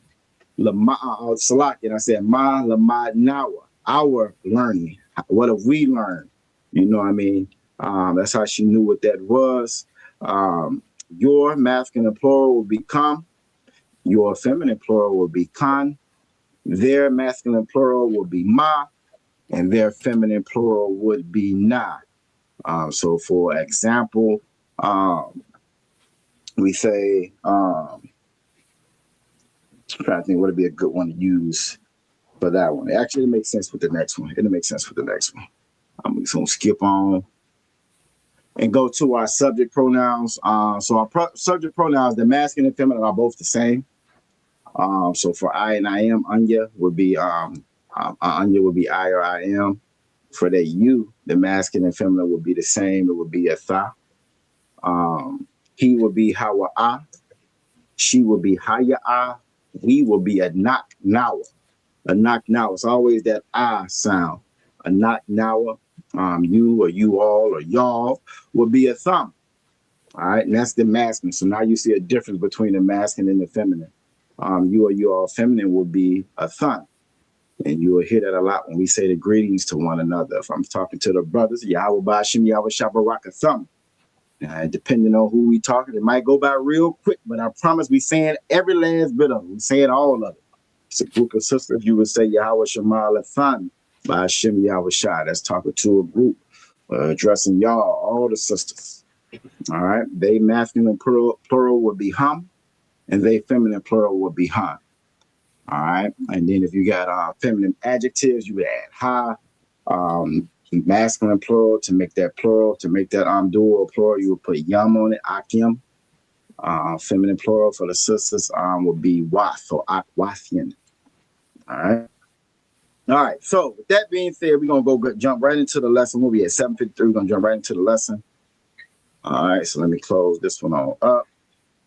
and I said, Ma Lamad Nawa, our learning. What have we learned? You know what I mean? That's how she knew what that was. Your masculine plural will be come. Your feminine plural will be kan. Their masculine plural will be ma. And their feminine plural would be na. So for example, we say, I'm trying to think what would be a good one to use for that one. Actually, it makes sense with the next one. It'll make sense with the next one. I'm just gonna skip on and go to our subject pronouns. So our subject pronouns, the masculine and feminine are both the same. So for I and I am, Anya would be Anya would be I or I am. For that you, the masculine and feminine would be the same. It would be a tha. He would be hawa. She would be haya. We will be a knock nawa. A knock nawa. It's always that I sound. A knock nawa. You or you all or y'all will be a thumb. All right, and that's the masculine. So now you see a difference between the masculine and the feminine. You or you all feminine will be a thumb. And you will hear that a lot when we say the greetings to one another. If I'm talking to the brothers, Yahweh Bashim, Yahweh Shabaraka Thumb. Depending on who we talking, it might go by real quick, but I promise we saying every last bit of it. We saying all of it. It's a group of sisters. You would say Yahweh Shemal Thumb Bashim Yahweh Shah. That's talking to a group, addressing y'all, all the sisters. All right. They masculine plural would be hum, and they feminine plural would be han. All right. And then if you got feminine adjectives, you would add ha. Masculine plural to make that dual plural, you would put yum on it, akim. Feminine plural for the sisters would be wath or akwathian. All right. All right. So with that being said, we're gonna jump right into the lesson. We'll be at 7:53. We're gonna jump right into the lesson. All right. So let me close this one on up.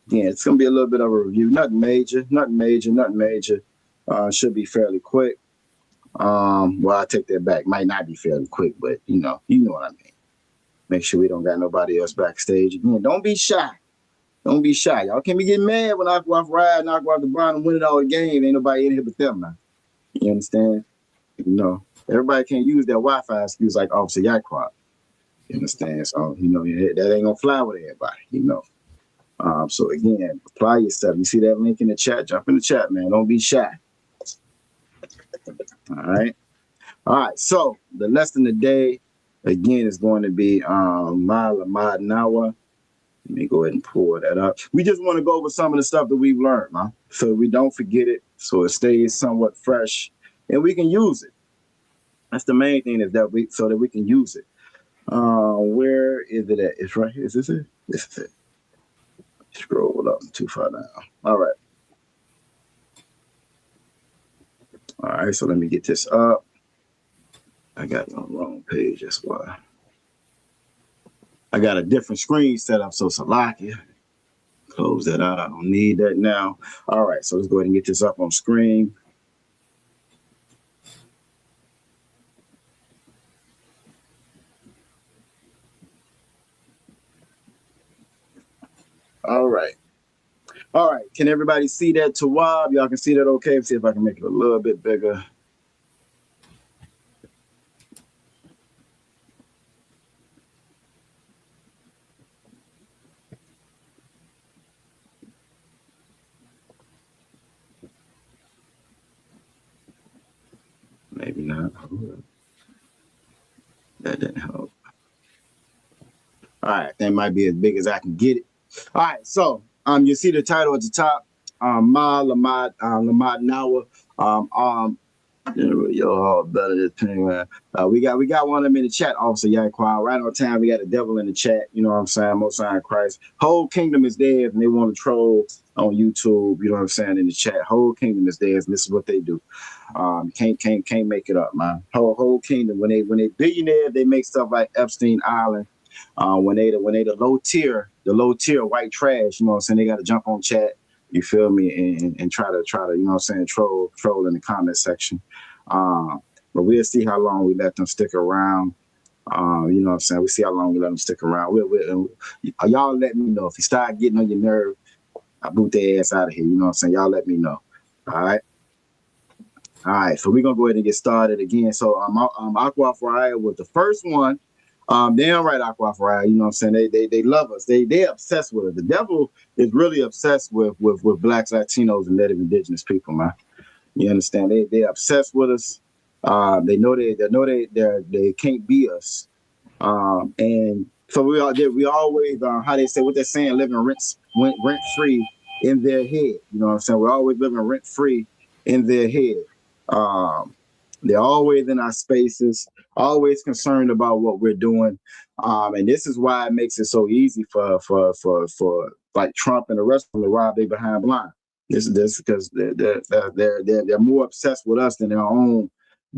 Yeah, it's gonna be a little bit of a review. Nothing major. Should be fairly quick. Well, I take that back. Might not be fairly quick, but you know what I mean. Make sure we don't got nobody else backstage. Again, don't be shy. Don't be shy. Y'all can't be getting mad when I go off ride and I go off the ground and win it all the game. Ain't nobody in here but them now. You understand? You know, everybody can't use that Wi-Fi excuse like Officer Yaquat. You understand? So, that ain't gonna fly with everybody, So again, apply yourself. You see that link in the chat? Jump in the chat, man. Don't be shy. All right. So the lesson today, again, is going to be Ma'ala Nawa. Let me go ahead and pull that up. We just want to go over some of the stuff that we've learned, huh? So we don't forget it, so it stays somewhat fresh, and we can use it. That's the main thing, is that we can use it. Where is it at? It's right here. Is this it? This is it. Scroll up too far down. All right. All right, so let me get this up. I got it on the wrong page, that's why. I got a different screen set up, so Salakia. Close that out, I don't need that now. All right, so let's go ahead and get this up on screen. All right. All right. Can everybody see that Tawab? Y'all can see that okay? Let's see if I can make it a little bit bigger. Maybe not. That didn't help. All right, that might be as big as I can get it. All right, so you see the title at the top, Ma Lamad Nawa. Yo, better this thing, man. We got one of them in the chat, Officer Yaquan. Right on time. We got the devil in the chat. You know what I'm saying? Most High Christ. Whole kingdom is theirs, and they want to troll on YouTube. You know what I'm saying? In the chat, whole kingdom is theirs, and this is what they do. Can't make it up, man. Whole kingdom. When they billionaires, they make stuff like Epstein Island. When they the low tier white trash, you know what I'm saying? They got to jump on chat. You feel me? And try to, you know what I'm saying, troll in the comment section. But we'll see how long we let them stick around. You know what I'm saying? We see how long we let them stick around. Y'all let me know. If you start getting on your nerve, I boot their ass out of here. You know what I'm saying? Y'all let me know. All right. All right. So we're going to go ahead and get started again. So Aqua Faraya was the first one. Damn right, Aqua Faraya. You know what I'm saying? They love us. They obsessed with us. The devil is really obsessed with blacks, Latinos, and Native Indigenous people, man. You understand? They obsessed with us. They know they can't be us. And so we always how they say what they're saying, living rent free in their head. You know what I'm saying? We're always living rent free in their head. They're always in our spaces, always concerned about what we're doing. And this is why it makes it so easy for like Trump and the rest of them to rob they behind blind. This is because they're more obsessed with us than their own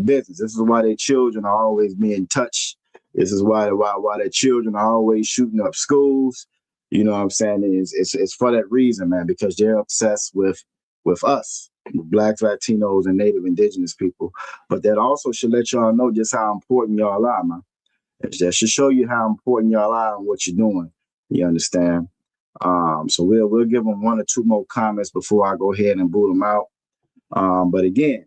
business. This is why their children are always being touched. This is why their children are always shooting up schools. You know what I'm saying? It's for that reason, man, because they're obsessed with us, blacks, Latinos, and Native Indigenous people. But that also should let y'all know just how important y'all are, man. That should show you how important y'all are and what you're doing. You understand? So we'll give them one or two more comments before I go ahead and boot them out. But again,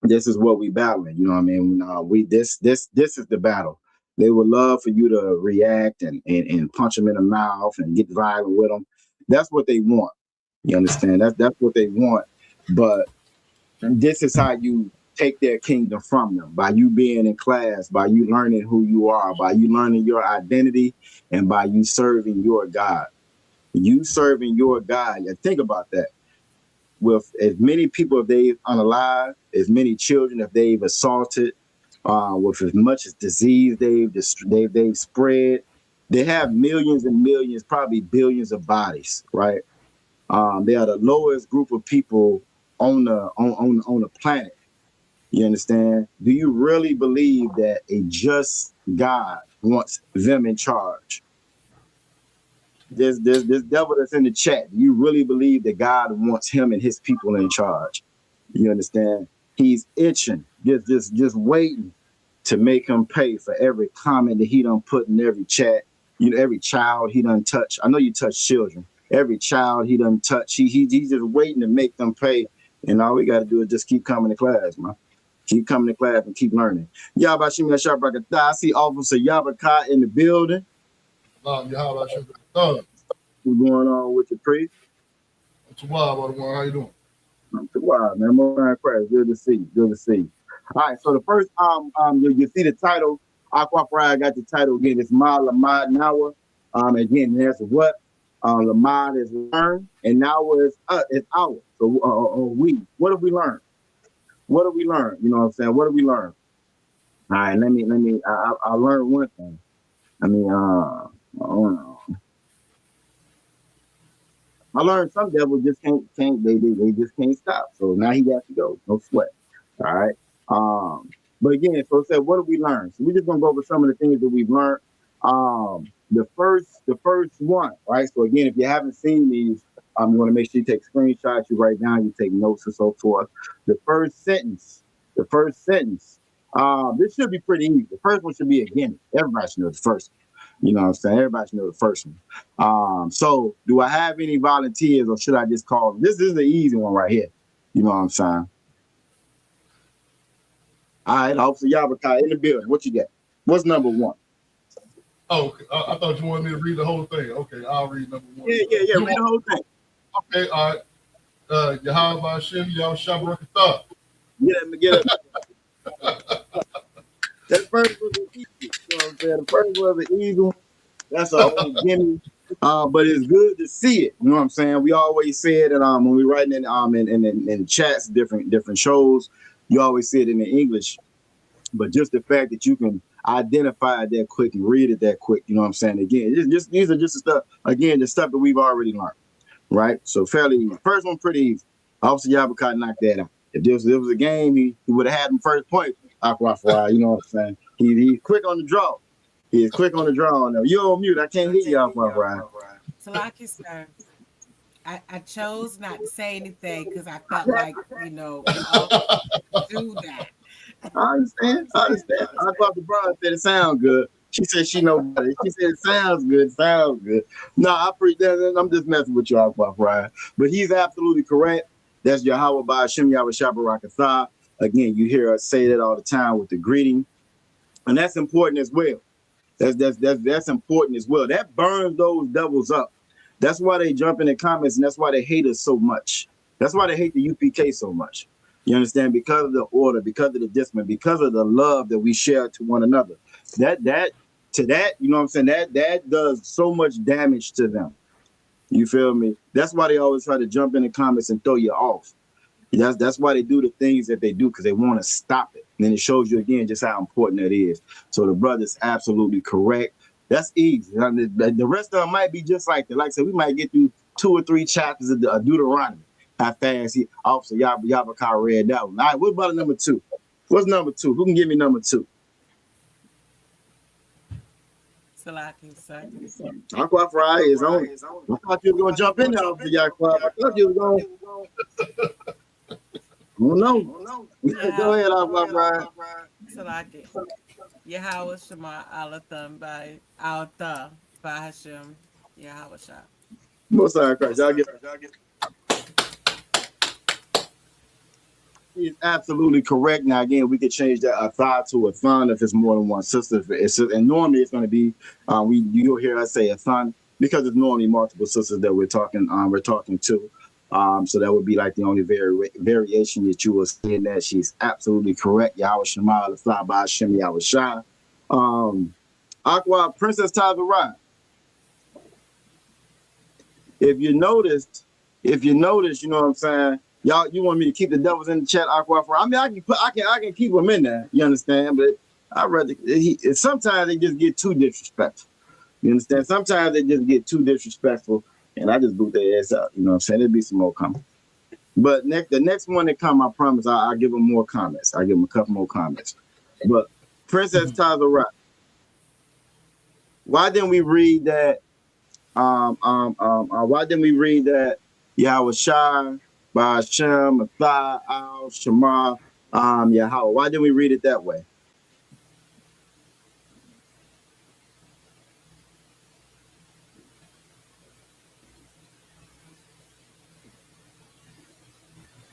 this is what we battling. You know what I mean? This is the battle. They would love for you to react and punch them in the mouth and get violent with them. That's what they want. You understand? That's what they want. But this is how you take their kingdom from them, by you being in class, by you learning who you are, by you learning your identity, and by you serving your God. You serving your God. And think about that. With as many people if they've unalive, as many children if they've assaulted, with as much as disease they've spread, they have millions and millions, probably billions of bodies, right? They are the lowest group of people on the planet. You understand? Do you really believe that a just God wants them in charge? This devil that's in the chat, do you really believe that God wants him and his people in charge? You understand? He's itching, just waiting to make him pay for every comment that he done put in every chat. You know, every child he done touch. I know you touch children. Every child he done touch, he's just waiting to make them pay. And all we got to do is just keep coming to class, man. Keep coming to class and keep learning. Yabashim Yashabrakata. I see Officer Yabaka in the building. What's going on with the priest? What's wild, how you doing? I'm too wild, man. More crash. Good to see you. Good to see you. All right. So the first you see the title. Aqua Pride got the title again. It's Ma Lamad Nawa. Again, that's what Lamad is learned, and Nawa is our. So we. What have we learned? What have we learned? You know what I'm saying? What have we learned? All right. Let me. I learned one thing. I mean, I don't know. I learned some devils just can't they just can't stop. So now he has to go. No sweat. All right. But again, so it said, what have we learned? So we're just gonna go over some of the things that we've learned. The first one, right? So again, if you haven't seen these, you want to make sure you take screenshots, you write down, you take notes and so forth. The first sentence. This should be pretty easy. The first one should be a gimme. Everybody should know the first one. You know what I'm saying? Everybody should know the first one. So do I have any volunteers or should I just call them? This is the easy one right here. You know what I'm saying? All right, Officer Yabakai in the building. What you got? What's number one? Oh, I thought you wanted me to read the whole thing. Okay, I'll read number one. Yeah. Read the whole thing. Okay, all right. Yahweh Hashem, Yahweh Shabbat. Get it. That first was an easy. You know what I'm saying? The first was an easy one. That's a old gimme. But it's good to see it. You know what I'm saying? We always say it when we writing in chats, different shows, you always see it in the English. But just the fact that you can identify it that quick and read it that quick, you know what I'm saying? Again, these are just the stuff that we've already learned, right? So fairly, first one pretty easy. Officer Yabaka knocked that out. If this was a game, he would have had him first point. Aquafry, you know what I'm saying? He's quick on the draw. He's quick on the draw. Now you're on mute. I can't hear you, Aquafry. Salaki, sir. I chose not to say anything because I felt like, we all do that. I understand. I thought the bride said it sounds good. She said she know better. She said it sounds good. No, I appreciate that. I'm just messing with you, Aquafry. But he's absolutely correct. That's Yahweh by Hashem Yahweh Shabbat. Again, you hear us say that all the time with the greeting. And that's important as well. That's important as well. That burns those devils up. That's why they jump in the comments, and that's why they hate us so much. That's why they hate the UPK so much. You understand? Because of the order, because of the discipline, because of the love that we share to one another. That you know what I'm saying? That does so much damage to them. You feel me? That's why they always try to jump in the comments and throw you off. That's why they do the things that they do, because they want to stop it. And then it shows you again just how important that is. So the brother's absolutely correct. That's easy. The rest of them might be just like that. Like I said, we might get through 2 or 3 chapters of Deuteronomy. How fast Officer Yabaka read that one. All right, what about number 2? What's number 2? Who can give me number 2? Salaki, sir. Aquafry is on. I thought you were going to jump in there, Officer Yabaka. I thought you were going to. Oh, no. Go ahead, Aquafry. Salaki. Yahweh Shema Alatham by Alta by Hashem Yahweh Shah. Most of Christ. Y'all get. He's absolutely correct. Now, again, we could change that Atha to a thon if it's more than one sister. And normally it's going to be, you'll hear us say a thon because it's normally multiple sisters that we're talking to. So that would be like the only variation that you will see in that. She's absolutely correct. Yahweh Shema Atha by Hashem Yahweh Shah. Aqua Princess Tazarai. If you notice, you know what I'm saying. Y'all, you want me to keep the devils in the chat, Aqua? I mean, I can keep them in there. You understand? But I rather sometimes they just get too disrespectful. You understand? Sometimes they just get too disrespectful, and I just boot their ass out. You know what I'm saying? There'll be some more coming. But the next one that come, I promise, I'll give them more comments. I'll give them a couple more comments. But Princess Tazarai, why didn't we read that? Why didn't we read that Yahweh Shai by Hashem, Athai, Al, Shema, Yahweh? Why didn't we read it that way?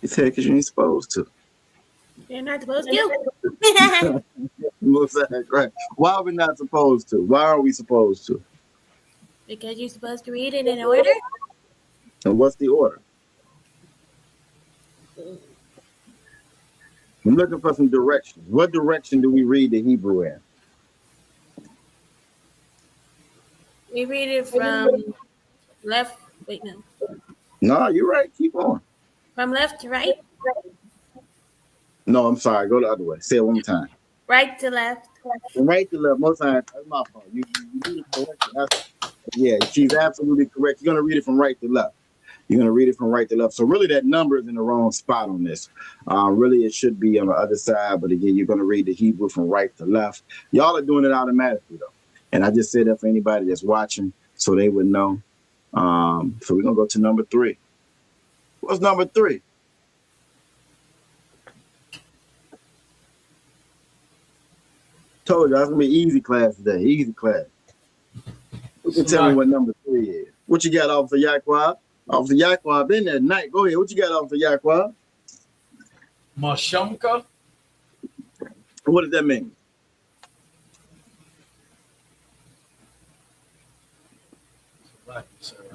You said because you ain't supposed to. You're not supposed to. Right. Why are we not supposed to? Why are we supposed to? Because you're supposed to read it in order. And what's the order? I'm looking for some directions. What direction do we read the Hebrew in? We read it from left. Wait, no. No, you're right. Keep on. From left to right. No, I'm sorry. Go the other way. Say it one more time. Right to left. From right to left. Most times, that's my fault. You read it correctly. Yeah, she's absolutely correct. You're going to read it from right to left. You're going to read it from right to left. So really that number is in the wrong spot on this. Really, it should be on the other side. But again, you're going to read the Hebrew from right to left. Y'all are doing it automatically, though. And I just said that for anybody that's watching so they would know. So we're going to go to number 3. What's number 3? Told you, that's going to be easy class today. Easy class. Who can tell me what number 3 is? What you got, Officer Yaquab? Officer Yaquab been there tonight. Go ahead. What you got, Officer Yaquab? Mashamka. What does that mean? I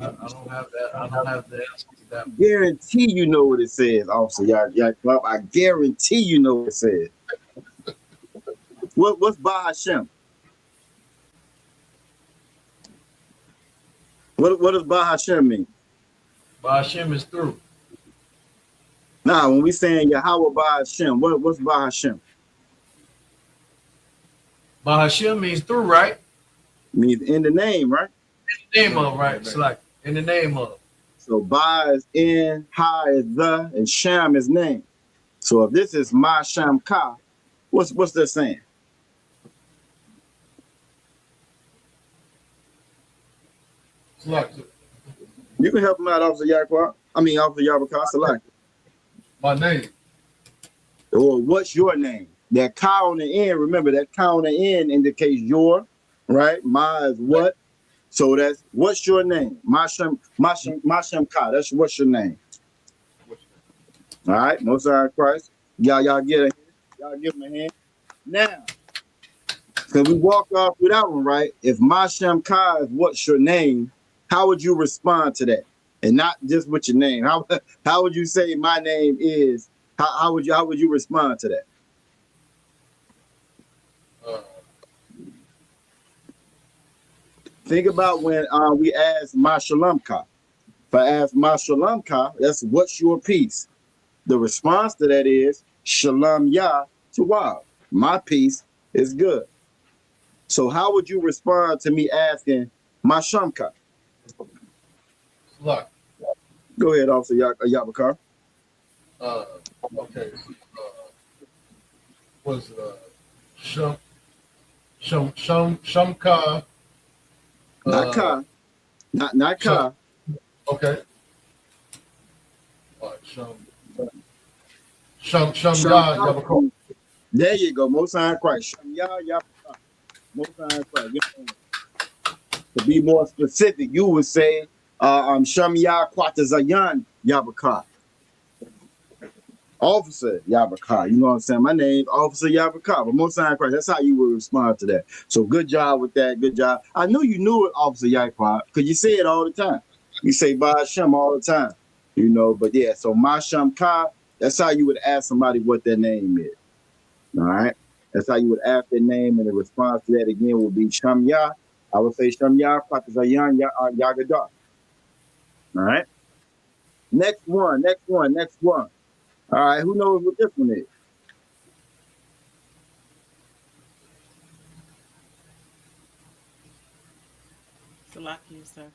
don't have that. I don't have the answer to that. Guarantee you know what it says, Officer Yaquab. I guarantee you know what it says. What's Bahashem? What does Bahashem mean? Bahashem is through. Nah, when we saying Yahweh Bahashem, what's Bahashem? Bahashem means through, right? Means in the name, right? In the name of, right? It's like in the name of. So Ba is in, Ha is the, and Sham is name. So if this is Ma Sham Ka, what's that saying? Select. You can help him out, Officer Yaquab. Officer Yabaka, select. My name. Or what's your name? That ka on the end, remember that ka on the end indicates your, right? Ma is what? So that's what's your name? Mashem Ka. That's what's your name. All right, Most High Christ. Y'all get a hand. Y'all give him a hand. Now, because we walked off with that one, right? If Mashem Ka is what's your name, how would you respond to that? And not just with your name. How would you say my name is? How would you respond to that? Think about when we asked Mashalamka. If I ask Mashalamka, that's what's your peace? The response to that is Shalom Yah Tawab. My peace is good. So how would you respond to me asking Mashamka? Select. Go ahead, Officer Yabakar. Okay. Was Shamka? Not Ka. Not Ka. Okay. All right. Sham Yabakar. There you go. Most High Christ. Sham Yah Yabakar. Most High Christ. To be more specific, you would say Sham Yah Kwatazayan Yabakar. Officer Yabakar. You know what I'm saying? My name's Officer Yabakar, but Most High Christ. That's how you would respond to that. So good job with that. Good job. I knew you knew it, Officer Yabakar, because you say it all the time. You say Ba Hashem all the time. You know, but yeah, so Masham Ka, that's how you would ask somebody what their name is. All right? That's how you would ask their name, and the response to that again would be Sham Yah. I would say Sham Yah Kwatazayan Yagadar. All right? Next one. All right, who knows what this one is? Salakia, sir.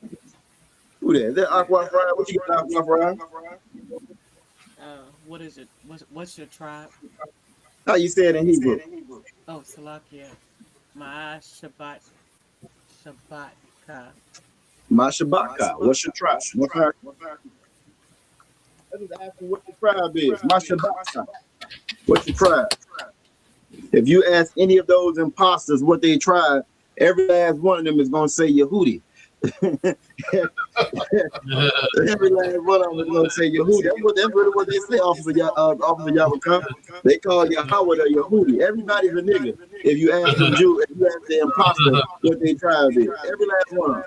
Who that? Is that Aqua Fry? What you got, Aqua Fry? What is it? What's your tribe? How you say it in Hebrew? Oh, Salakia. My Shabbat Ka. My Shabaka. What's your tribe? I just asking what your tribe is. My Shabaka. What's your tribe? If you ask any of those imposters what they tribe, every last one of them is going to say Yehudi. Every last one of them is going to say Yehudi. That's really what they say, Officer Yabakar. They call Yahweh the Yehudi. Everybody's a nigga. If you ask the Jew, if you ask the imposter what they tribe is, every last one of them.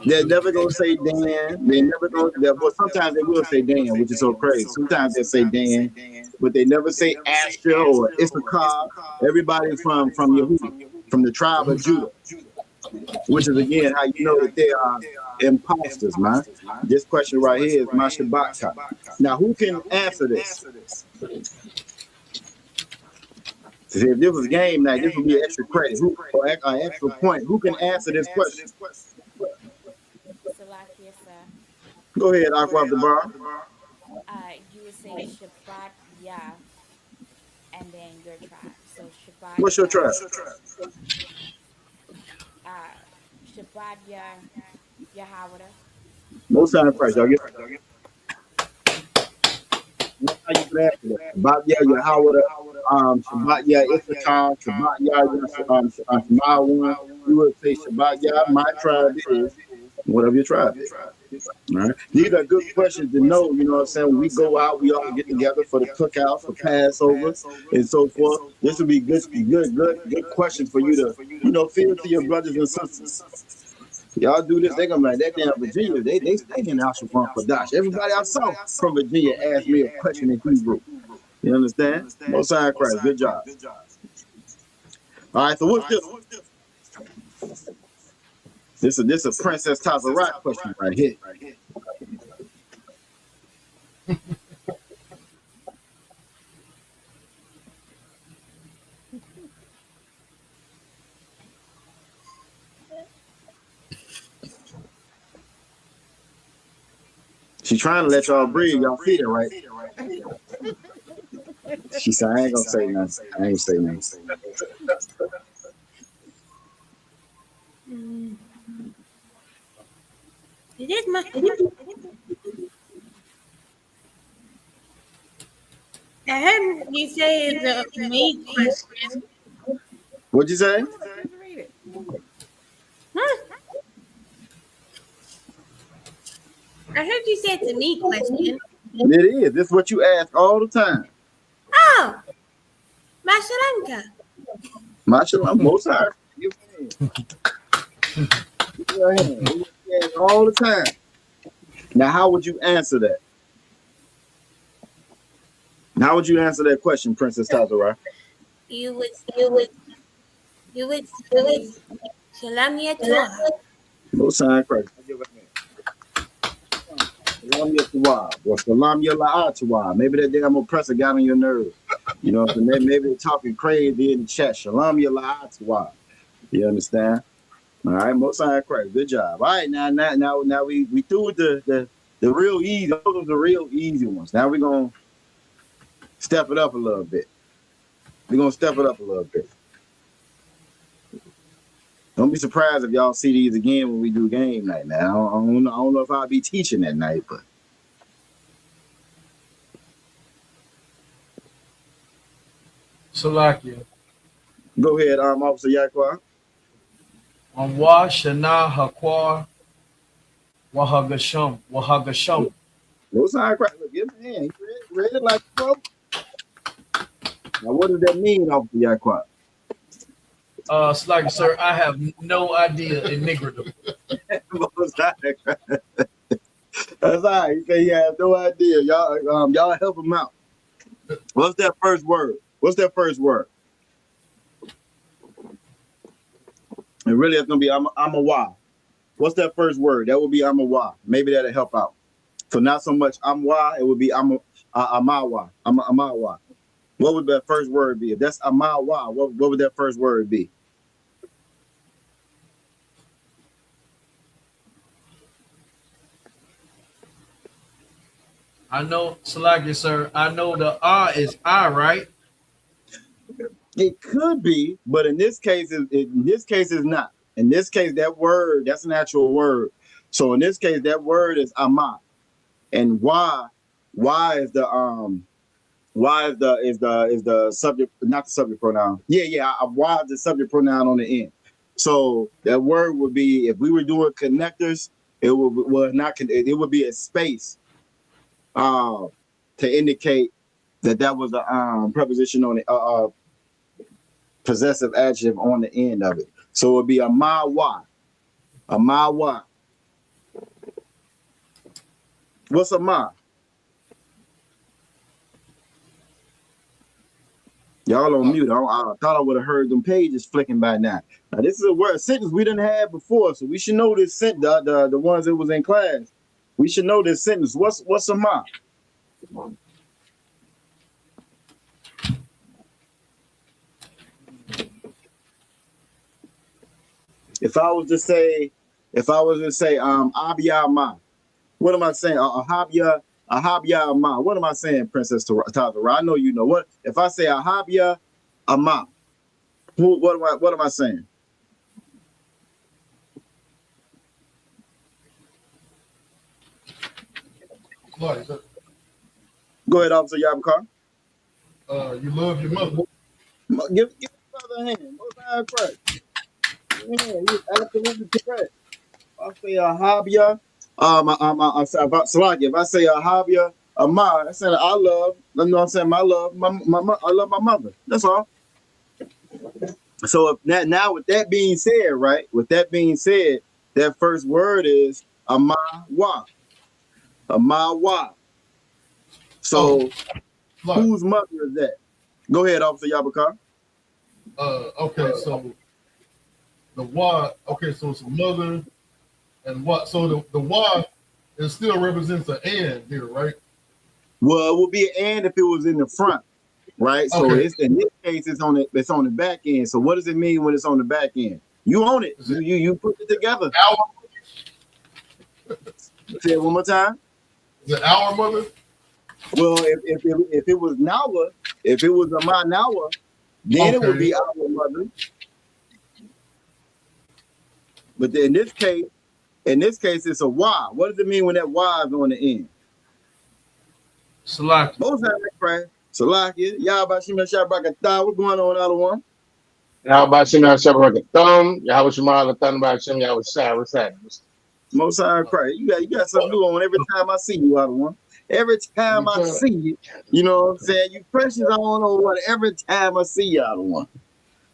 They're never gonna say Dan. They never gonna. Well, sometimes they will say Dan, which is so crazy. Sometimes they say Dan, but they never say Asher or Issachar. Everybody's from Yehudi, from the tribe of Judah, which is again how you know that they are imposters, man. This question right here is my Shabbat. Now, who can answer this? If this was game night, this would be extra credit or an extra point. Who can answer this question? Go ahead, Aqua the bar. You would say Shabbat Yah, and then your tribe. So Shabbat. What's your tribe? Shabbat Yah, Yahweh. Most time price, y'all get. That's how you can answer that. Shabbat Yah, Yahweh. Shabbat Yah Issachar, Shabbat Yah Shemawan. You would say Shabbat Yah, my tribe is, whatever your tribe is. All right. These are good questions to know. You know what I'm saying? When we go out, we all get together for the cookouts, for Passover, and so forth. This would be good questions for you to, feel to your brothers and sisters. Y'all do this, they gonna be like that damn Virginia. They stay in Lashawan Qadash. Everybody I saw from Virginia asked me a question in Hebrew. You understand? Most High Christ. Good job. All right. So what's this? This a Princess Tazarat question right here. She's trying to let y'all breathe. Y'all see it, right? She said, I ain't gonna say nothing. I ain't say nothing. It is my. I heard you say it's a me question. What'd you say? Read it. Huh? I heard you say it's a me question. It is. This is what you ask all the time. Oh, Mashalanka. Mashallah, most High. All the time. Now, how would you answer that? How would you answer that question, Princess Tazara? You would Shalom Yatua. Most High Christ. Salam Yatawah, or Salam Yala'atawah. Maybe that damn oppressor got on your nerves. You know what I'm saying? Maybe they're talking crazy in the chat. Salam Yala'atawah. You understand? All right, Most High Christ. Good job. All right, now we threw with the real easy. Those are the real easy ones. Now we're gonna step it up a little bit. We're gonna step it up a little bit. Don't be surprised if y'all see these again when we do game night. Now I don't know if I'll be teaching that night, but. Salakia. Go ahead, Officer Yakwa. On Wa Shana Hakwa Wahagasham. Most High Christ. Look, give me a hand. He read it like bro. Now, what does that mean, Officer Yakwa? Salakia, sir, I have no idea in Negro. Most High Christ. That's all right. He said he has no idea. Y'all help him out. What's that first word? And really, it's gonna be I'm a wa. What's that first word? That would be I'm a wa. Maybe that'll help out. So not so much I'm wa. It would be I'm a wa. I'm a wa. What would that first word be? If that's ama wa, what would that first word be? I know, Salakia, sir. I know the R is I, right? It could be, but in this case, it's not. In this case, that word, that's an actual word. So in this case, that word is ama, and why is the subject, not the subject pronoun. Why is the subject pronoun on the end? So that word would be, if we were doing connectors, it would be a space to indicate that was a preposition on the possessive adjective on the end of it. So it would be a ma-wa. A ma-wa. What's a ma? Y'all on mute. I thought I would have heard them pages flicking by now. Now this is a sentence we didn't have before, so we should know this sentence. The ones that was in class, we should know this sentence. What's a ma? If I was to say, Abya ma, what am I saying? Ahabya ma. What am I saying, Princess Tazara? I know you know. What if I say Ahabya ama? What am I saying? Go Go ahead, Officer Yabakar. You love your mother. Give brother a hand. Most High Christ. Yeah, you're absolutely correct. I say a habia, if I say a habia, ma, I said I love. You know what I'm saying? I love I love my mother. That's all. So if now with that being said, right? With that being said, that first word is amawa. Amawa. So whose mother is that? Go ahead, Officer Yabakar. Okay, so the wa. Okay, so it's a mother and what? So the wa, it still represents an and here, right? Well, it would be an and if it was in the front, right? So Okay. it's in this case, it's on the back end. So what does it mean when it's on the back end? You own it. You put it together. Say it one more time. Is it our mother? Well, if it was Nawa, if it was a my Nawa, then it would be our mother. But in this case, it's a Y. What does it mean when that Y is on the end? Salaki. Most of that right. Salaki. Yabashim Shabrakatah. What's going on, other one? Yabashim Shabrakatah. Yahweh Tanbashim Yahweh. What's that? Most High Christ. You got something new on every time I see you, other one. Every time I see you, you know what I'm saying? You precious, I don't know what. Every time I see you, other one.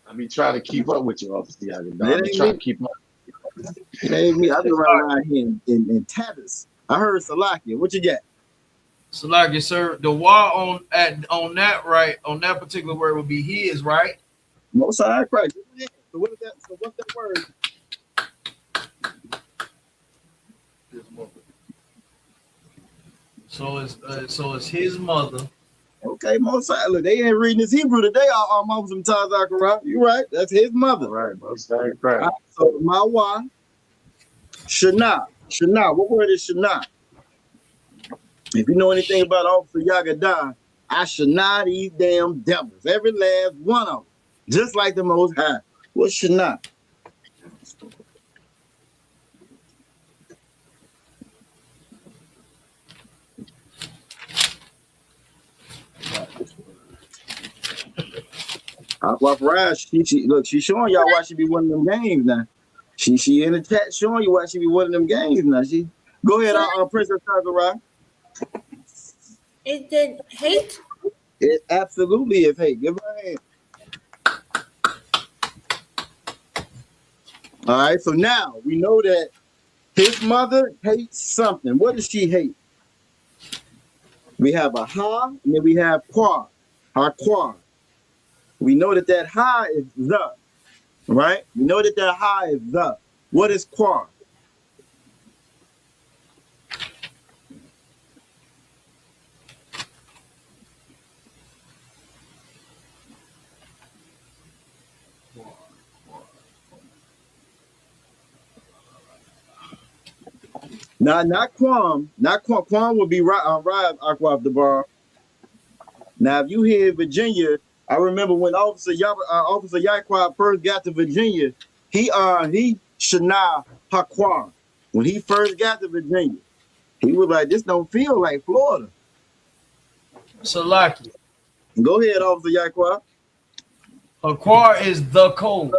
I be trying to keep up with you, Officer. I be trying to keep up. It ain't me. I be running around here in tatters. I heard Salakia. What you got? Salakia, sir. The wa on that right, on that particular word would be his, right? Most High Christ. So what is that? So what's that word? So it's his mother. Okay, Most High. Look, they ain't reading this Hebrew today. I'm some Tazakara. You right? That's his mother. Right, Most High Christ. Right, so my wa, Shana. Shana. What word is Shana? If you know anything about Officer Yagadah, I Shana these damn devils. Every last one of them. Just like the Most High. What's Shana? Look, she's showing y'all why she be winning them games now. She in the chat showing you why she be winning them games now. Go ahead, Princess Tazara. Is it hate? It absolutely is hate. Give her a hand. All right, so now we know that his mother hates something. What does she hate? We have a ha, and then we have qua. Ha-qua. We know that ha is the, right? We know that ha is the. What is qua? Now, not Quam. Not Quam. Quam would be Rise Aquaf the bar. Now, if you hear Virginia, I remember when Officer Yaquab first got to Virginia, he Shana Haquan. When he first got to Virginia, he was like, "This don't feel like Florida." Salaki. Go ahead, Officer Yaquab. Haquar is the code.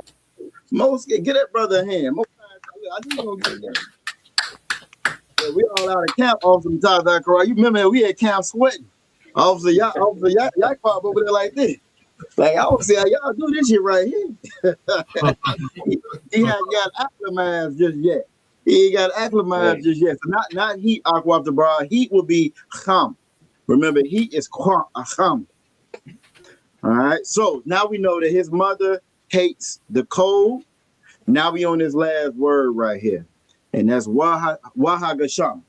Most get that brother a hand. Most I just gonna get that. Yeah, we all out of camp, Officer Yaquab. You remember we had camp sweating. Officer Yaquab over there like this. Like, I don't see how y'all do this shit right here. he hasn't got acclimatized just yet. He ain't got acclimatized just yet. So not heat, Aquaf the bra. Heat will be kham. Remember, heat is kham. All right. So now we know that his mother hates the cold. Now we on this last word right here. And that's Wahagasham.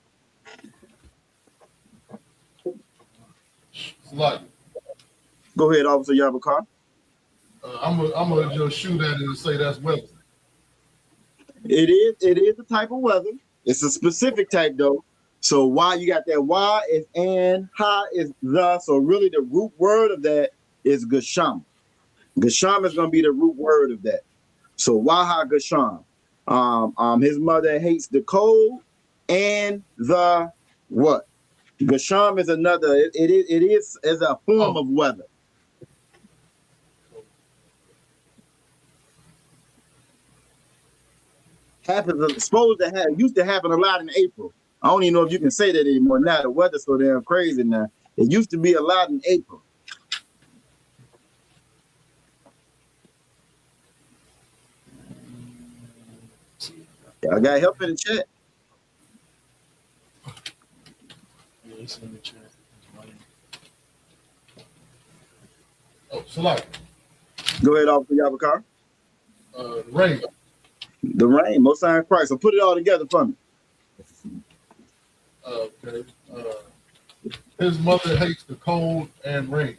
Go ahead, Officer Yabakar. I'm gonna just shoot at it and say that's weather. It is a type of weather. It's a specific type though. So why you got that Y is and, ha is the. So really the root word of that is Gasham. Gasham is gonna be the root word of that. So Waha Gasham. His mother hates the cold and the what? Gasham is another. It is as a form of weather. happens supposed to happen. Used to happen a lot in April. I don't even know if you can say that anymore now. The weather's so damn crazy now. It used to be a lot in April. I got help in the chat. Yeah, it's in the chat. Oh, Salak. Go ahead, Officer Yabakar. Rain. The rain, Most High Christ. So put it all together for me. Okay. His mother hates the cold and rain.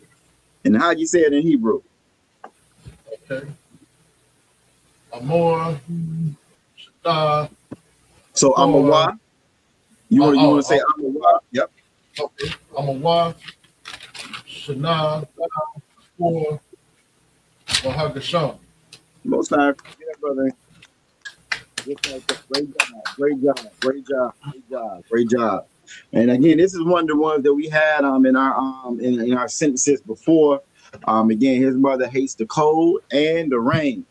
And how you say it in Hebrew? Okay. Amor, Shada. So Amawa. You want to say Amawa? Yep. Okay. Amawa, Shana, or Hagasham. Most High, yeah, brother. Great job. And again, this is one of the ones that we had in our sentences before. Again, his mother hates the cold and the rain.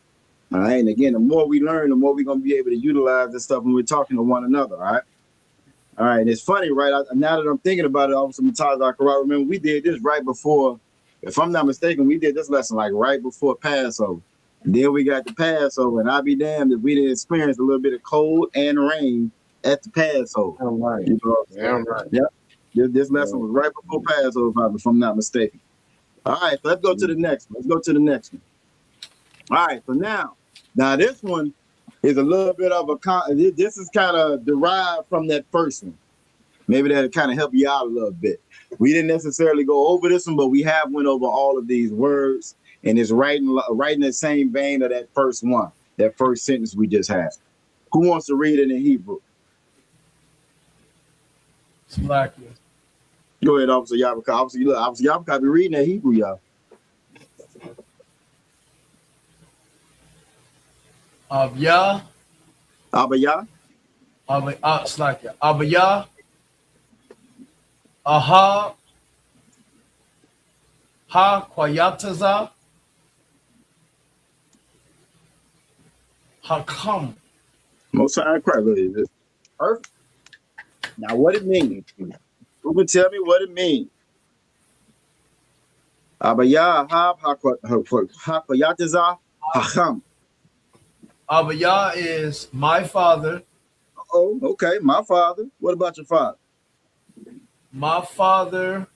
All right. And again, the more we learn, the more we're gonna be able to utilize this stuff when we're talking to one another. All right. All right. And it's funny, right? Now that I'm thinking about it, Officer Mataz, I remember we did this right before, if I'm not mistaken, we did this lesson like right before Passover. And then we got the Passover, and I'll be damned if we didn't experience a little bit of cold and rain at the Passover. All right. You know Damn right. Yep. This lesson was right before Passover, if I'm not mistaken. All right, so let's go to the next one. All right, so now this one is a little bit of this is kind of derived from that first one. Maybe that'll kind of help you out a little bit. We didn't necessarily go over this one, but we have went over all of these words, and it's right in the same vein of that first one, that first sentence we just had. Who wants to read it in Hebrew? Slovakia. Go ahead, Officer Yabaka. Officer Yabaka be reading that Hebrew, y'all. Abya. Slovakia. Abya. Aha. Ha Kwayataza. Hakam. Most High Christ. Perfect. Now, what it means? Who can tell me what it means? Abaya Hakwayataza Hakam. Abaya is my father. Oh, okay. My father. What about your father? My father.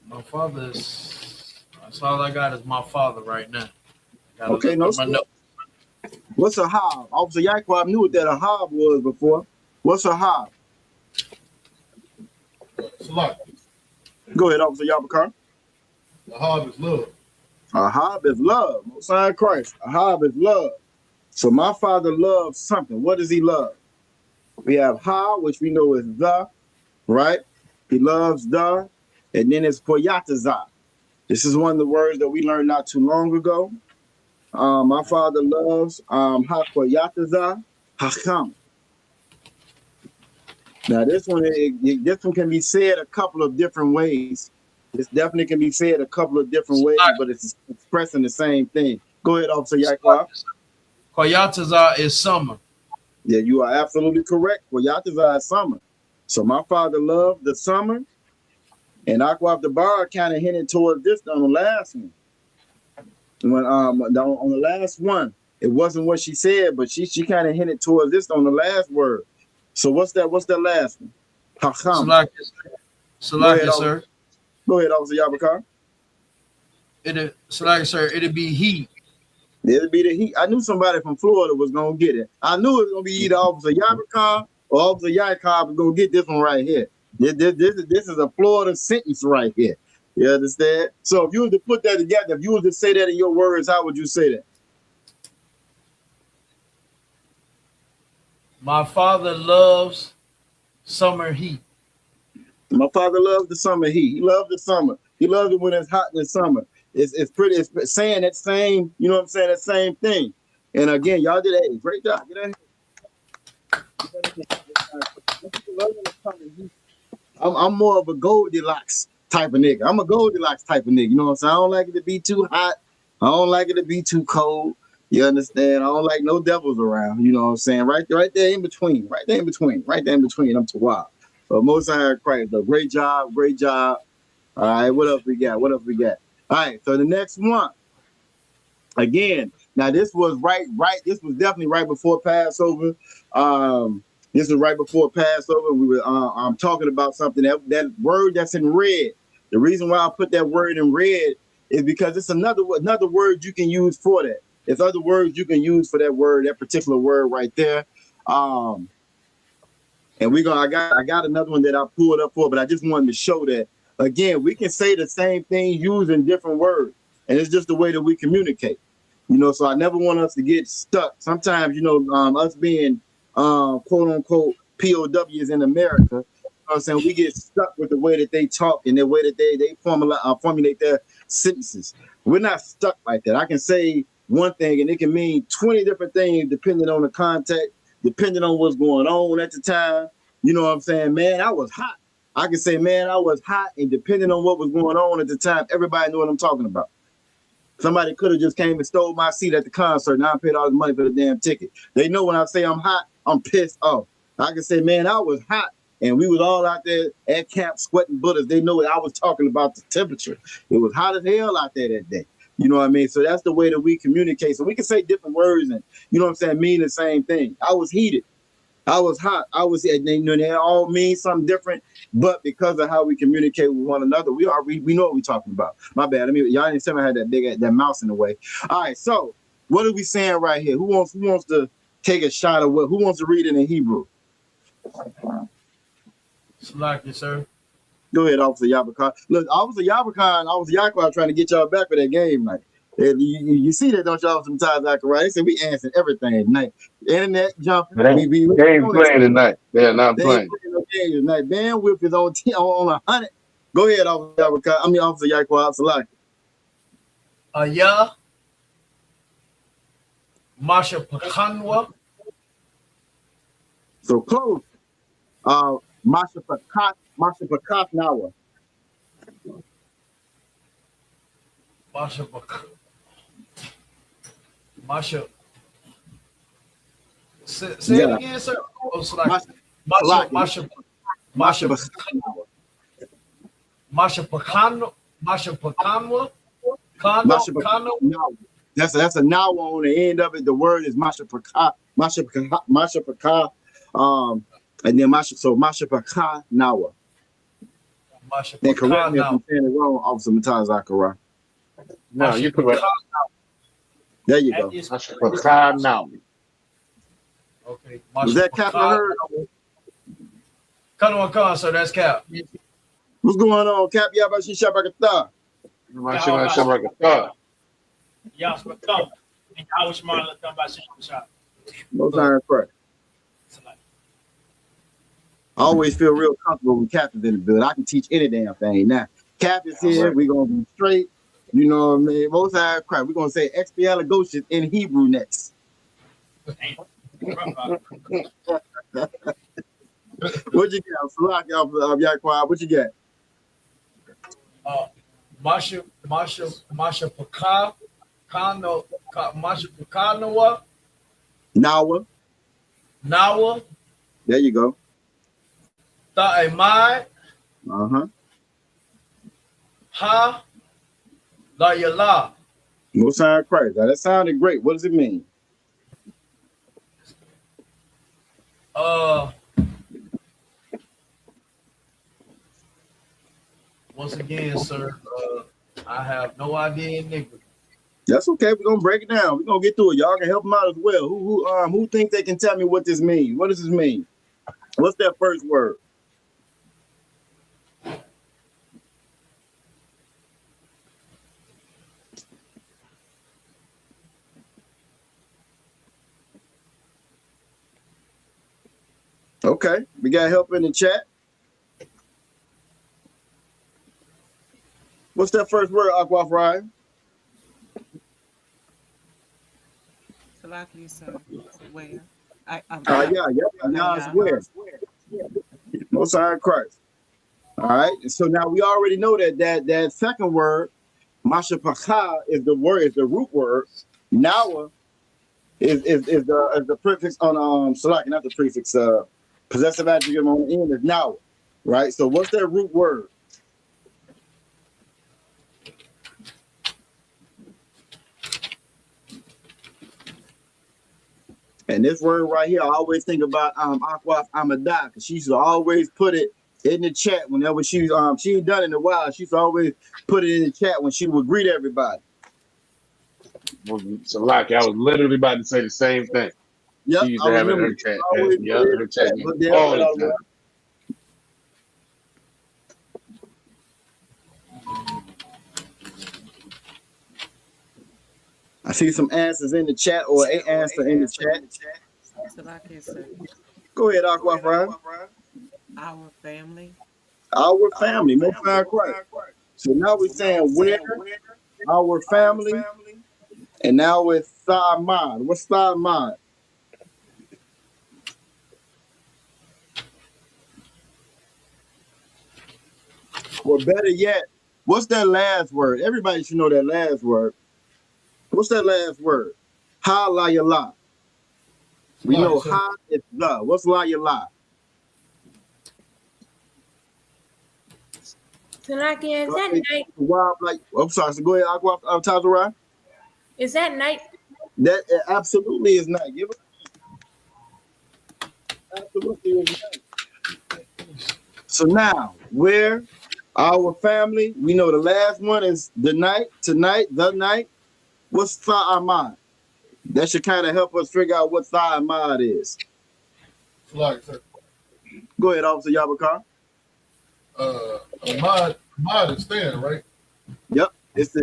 My father's. That's all I got is my father right now. Okay, no. What's a hob? Officer Yaquab knew what that a hob was before. What's a hob? Salak. Go ahead, Officer Yabakar. A hob is love. A hob is love. Most High Christ. A hob is love. So my father loves something. What does he love? We have ha, which we know is the, right? He loves the, and then it's koyataza. This is one of the words that we learned not too long ago. My father loves ha koyataza hakam. Now this one can be said a couple of different ways. This definitely can be said a couple of different ways, but it's expressing the same thing. Go ahead, Officer Yaquab. Koyataza is summer. Yeah, you are absolutely correct. Koyataza is summer. So my father loved the summer, and Aquab the Bar kind of hinted towards this on the last one. When on the last one, it wasn't what she said, but she kind of hinted towards this on the last word. So what's that last one? Hakam. Salakia, sir. Go ahead, Officer Yabakar. Salakia, sir. It'd be heat. It'd be the heat. I knew somebody from Florida was gonna get it. I knew it was gonna be either Officer Yabakar or Officer Yaquab was gonna get this one right here. This is a Florida sentence right here. You understand? So if you were to put that together, if you were to say that in your words, how would you say that? My father loves summer heat. My father loves the summer heat. He loves the summer. He loves it when it's hot in the summer. It's pretty. It's saying that same. You know what I'm saying? That same thing. And again, y'all did a great job. Get out here. I'm more of a Goldilocks type of nigga. I'm a Goldilocks type of nigga. You know what I'm saying? I don't like it to be too hot. I don't like it to be too cold. You understand? I don't like no devils around. You know what I'm saying? Right there in between. Right there in between. I'm too wild. But Most High Christ, though. Great job. All right, what else we got? All right, so the next one. Again, now this was right. This was definitely right before Passover. This was right before Passover. We were talking about something that word that's in red. The reason why I put that word in red is because it's another word you can use for that. There's other words you can use for that word, that particular word right there. And I got another one that I pulled up for, but I just wanted to show that again, we can say the same thing using different words, and it's just the way that we communicate. You know, so I never want us to get stuck. Sometimes, us being quote unquote POWs in America, you know what I'm saying, we get stuck with the way that they talk and the way that they formulate their sentences. We're not stuck like that. I can say one thing and it can mean 20 different things depending on the context, depending on what's going on at the time. You know what I'm saying? Man, I was hot. I can say, man, I was hot, and depending on what was going on at the time, everybody knew what I'm talking about. Somebody could have just came and stole my seat at the concert, and I paid all the money for the damn ticket. They know when I say I'm hot, I'm pissed off. I can say, man, I was hot, and we was all out there at camp sweating bullets. They know that I was talking about the temperature. It was hot as hell out there that day. You know what I mean? So that's the way that we communicate. So we can say different words and, you know what I'm saying, mean the same thing. I was heated. I was hot. They all mean something different, but because of how we communicate with one another, we know what we're talking about. My bad. Y'all didn't say I had that mouse in the way. All right. So what are we saying right here? Who wants to take a shot of what? Who wants to read it in Hebrew? Salaki, sir. Go ahead, Officer Yabakan. Look, Officer Yabakan trying to get y'all back for that game night. You see that, don't y'all? Sometimes I can write. They say we answering everything tonight. Internet jumping. They ain't playing tonight. They're not playing. Tonight. Bandwidth is on 100. Go ahead, Officer Yabakan. Officer Yaquab Salaki. Yeah. Masha Pakanwa. So close. Masha Pakat Nawa. Masha. Say it again, sir. Masha Pakanwa. That's a nawa on the end of it. The word is Masha Pakah. And then Masha Pakah Nawa. And correct me if I'm saying it wrong, Officer Mataz Zachariah. No, you correct. There you go. Masha Pakah Nawa. Okay. Was that Cap heard? Come on, so that's Cap. What's going on, Cap? Yabashi Shabakata. Masha Pakah. Yaspakam. And I was Marla come by shop. Most Iron Christ. I always feel real comfortable when Cap is in the building. I can teach any damn thing. Now, Cap is here. We're going to be straight. You know what I mean? Most High Christ. We're going to say expialagoshes in Hebrew next. What you got? Salak, Yaquab, what you got? Masha Pakah. Masha Pakanoa. Nawa. There you go. Ta'emai. Ha. La Yala. Most High Christ. Now that sounded great. What does it mean? Once again, sir, I have no idea, nigga. That's okay. We're gonna break it down. We're gonna get through it. Y'all can help them out as well. Who think they can tell me what this means? What does this mean? What's that first word? Okay, we got help in the chat. What's that first word, Aqua Fry? Salaki, sir. Where? Yeah, swear. Most High in Christ. All right. And so now we already know that second word, Mashapaka, is the root word. Nawa is the prefix on Salaki, not the prefix, possessive adjective on the end is Nawa. Right. So what's that root word? And this word right here, I always think about Aquaf Amadah, because she used to always put it in the chat whenever she ain't done it in a while. She used to always put it in the chat when she would greet everybody. Salaki, I was literally about to say the same thing. Yep, She used to have it in her chat. Yep, her chat all the time. I see some answers in the chat or an answer in the chat. Go ahead, Aqua Ryan. Our family. Our family. Most High Christ. So now we're saying where our family, and now it's Thamad. What's Thamad? Or better yet, what's that last word? Everybody should know that last word. What's that last word? Ha la ya la. We know ha is the. What's la ya la? Salakia, is that night? Like, I'm sorry. So go ahead, Aqua Tazara. Is that night? That absolutely is not. Give it. Absolutely is not. So now, where our family, we know the last one is the night, tonight, the night. What's Sa'amad? That should kind of help us figure out what Sa'amad is. Like, sir. Go ahead, Officer Yabakar. Mod is stand, right? Yep. It's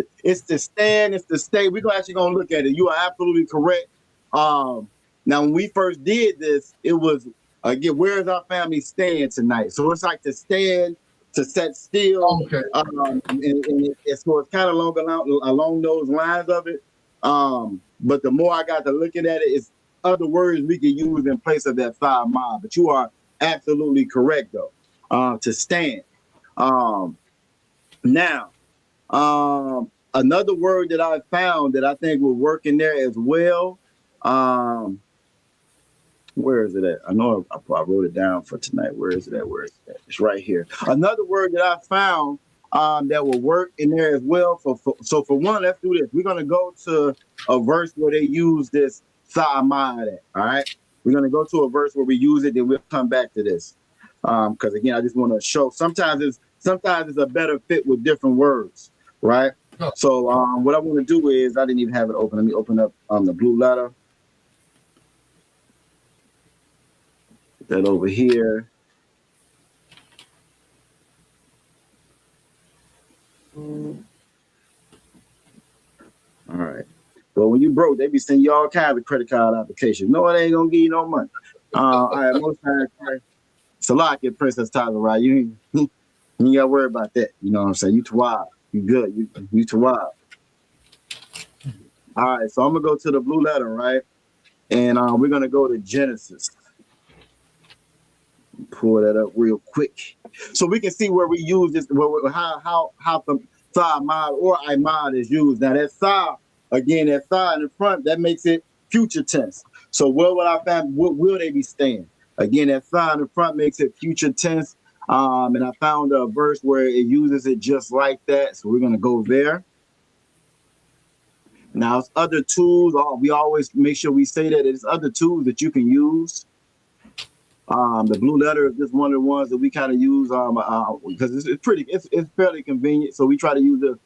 the stand, it's the stay. We're actually gonna look at it. You are absolutely correct. Now when we first did this, it was again, where is our family staying tonight? So it's like to stand, to set still. Okay. So it's kind of along those lines of it. But the more I got to looking at it, it's other words we can use in place of that five mob. But you are absolutely correct though. To stand. Now, another word that I found that I think will work in there as well. Where is it at? I know I wrote it down for tonight. Where is it at? Where is it at? It's right here. Another word that I found that will work in there as well. So for one, let's do this. We're gonna go to a verse where they use this sa'amad at. All right. We're gonna go to a verse where we use it, then we'll come back to this. Because again, I just want to show sometimes it's a better fit with different words, right? So what I want to do is I didn't even have it open. Let me open up the blue letter. Put that over here. All right. Well, when you broke, they be sending you all kinds of credit card applications. No, it ain't gonna give you no money. All right, most times. Salaki, Princess Tyler, right? You ain't gotta worry about that. You know what I'm saying? You Tawab. You good. You Tawab. All right, so I'm gonna go to the blue letter, right? And we're gonna go to Genesis. Pull that up real quick. So we can see where we use this, how the Sa'amad or Imad is used. Now that Sa, again, that Sa in the front, that makes it future tense. So where will our family, what will they be staying? Again, that sign in the front makes it future tense. And I found a verse where it uses it just like that. So we're going to go there. Now, it's other tools. We always make sure we say that there's other tools that you can use. The blue letter is just one of the ones that we kind of use because it's fairly convenient. So we try to use the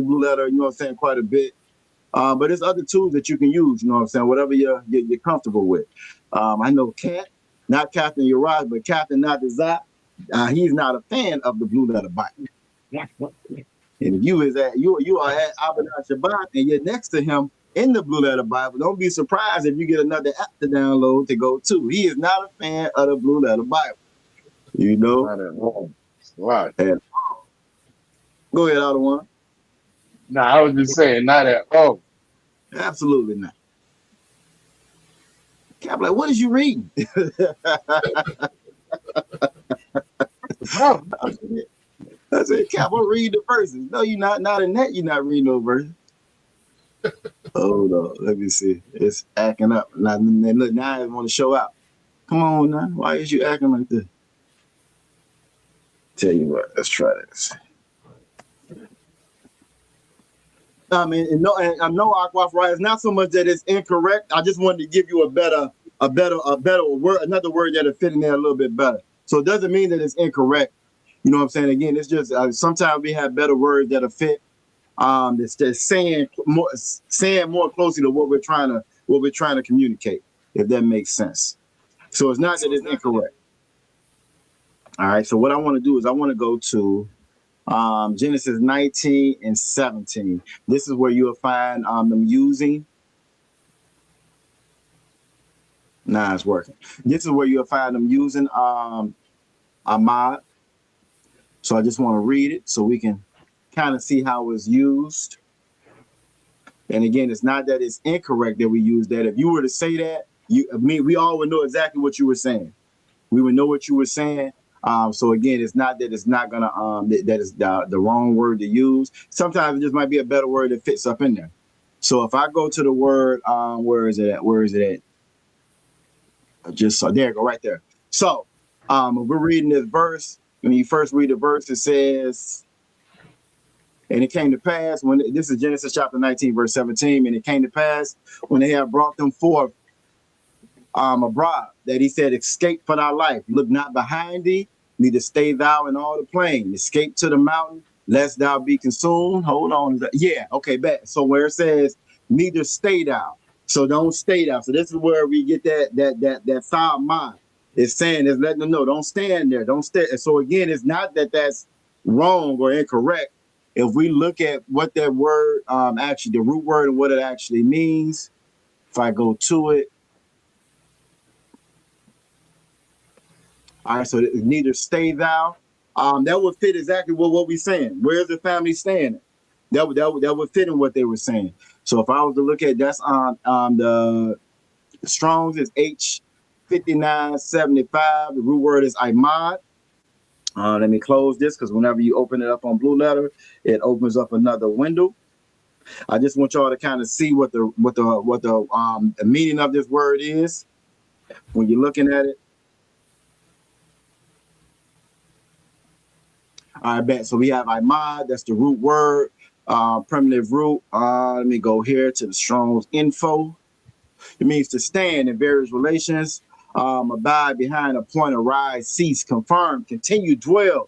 blue letter, you know what I'm saying, quite a bit. But there's other tools that you can use, you know what I'm saying, whatever you're comfortable with. I know not Captain Uriah, but Captain Natazat, he's not a fan of the blue letter Bible. And if you are at Abinah Shabbat and you're next to him in the blue letter Bible, don't be surprised if you get another app to download to go to. He is not a fan of the blue letter Bible. You know? Not at all. Right. And, go ahead, other one. No, I was just saying, not at all. Absolutely not. I'm like, what is you reading? Bro. I said, Cap, I'm reading the verses. No, you're not. Not in that. You're not reading no verses. Hold on. Let me see. It's acting up. Now, look, now I want to show out. Come on now. Why is you acting like this? Tell you what. Let's try this. I mean, and I know Aquaf, right? It's not so much that it's incorrect. I just wanted to give you a better word, another word that'll fit in there a little bit better. So it doesn't mean that it's incorrect. You know what I'm saying? Again, it's just sometimes we have better words that'll fit. That's saying more closely to what we're trying to communicate, if that makes sense. So it's not that it's incorrect. All right. So what I want to do is I want to go to Genesis 19 and 17. This is where you'll find them using. Nah, it's working. This is where you'll find them using Ahmad. So I just want to read it so we can kind of see how it's used. And again, it's not that it's incorrect that we use that. If you were to say that, we all would know exactly what you were saying. We would know what you were saying. So again, it's not that it's not gonna that is the wrong word to use. Sometimes it just might be a better word that fits up in there. So if I go to the word, where is it at? Where is it at? I just saw there, go right there. So we're reading this verse. When you first read the verse, it says, and it came to pass when this is Genesis chapter 19, verse 17, and it came to pass when they had brought them forth abroad, that he said, escape for thy life, look not behind thee, neither stay thou in all the plain, escape to the mountain, lest thou be consumed. Hold on. Yeah, okay, bet. So where it says, neither stay thou, so don't stay thou. So this is where we get that sound mind. It's saying, it's letting them know, don't stand there, don't stay. So again, it's not that that's wrong or incorrect. If we look at what that word, actually the root word and what it actually means, if I go to it, all right, so neither stay thou. That would fit exactly what we're saying. Where's the family staying? That would fit in what they were saying. So if I was to look at that's on the Strong's is H5975. The root word is Imad. Let me close this because whenever you open it up on Blue Letter, it opens up another window. I just want y'all to kind of see what the meaning of this word is when you're looking at it. All right, bet. So we have Imad, that's the root word, primitive root. Let me go here to the Strong's info. It means to stand in various relations, abide behind a point, arise, cease, confirm, continue, dwell,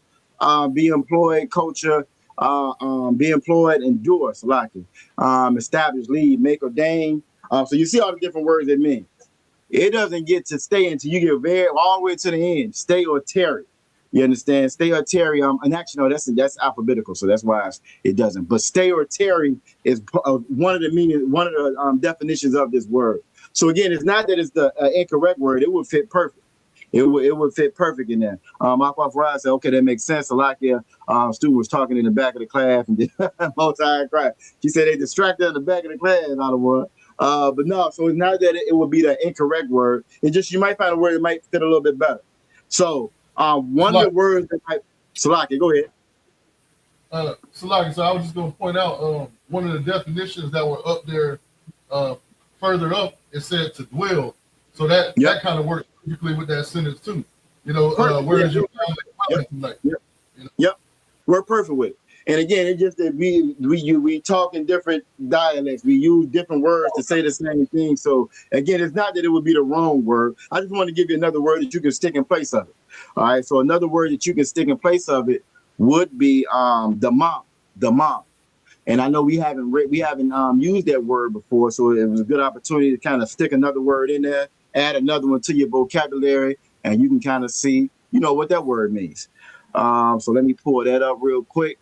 be employed, culture, be employed, endure, Salaki, establish, lead, make, ordain. So you see all the different words it means. It doesn't get to stay until you get all the way to the end, stay or tarry. You understand? Stay or tarry. And actually, no, that's alphabetical, so that's why it doesn't. But stay or tarry is one of the definitions of this word. So again, it's not that it's the incorrect word. It would fit perfect. It would fit perfect in there. Aquaf Rod said, okay, that makes sense. Salakia, student was talking in the back of the class and multi-cry. She said they distracted in the back of the class, out of one. But no, so it's not that it would be the incorrect word. It's just you might find a word that might fit a little bit better. So one of the words that might, Salaki, go ahead. Salaki, so I was just going to point out one of the definitions that were up there further up, it said to dwell. So that kind of works usually with that sentence too. You know, where is your family tonight? Yep, we're perfect with it. And again, it's just that we talk in different dialects. We use different words to say the same thing. So again, it's not that it would be the wrong word. I just want to give you another word that you can stick in place of it. All right. So another word that you can stick in place of it would be the mom. And I know we haven't used that word before, so it was a good opportunity to kind of stick another word in there, add another one to your vocabulary, and you can kind of see, what that word means. So let me pull that up real quick.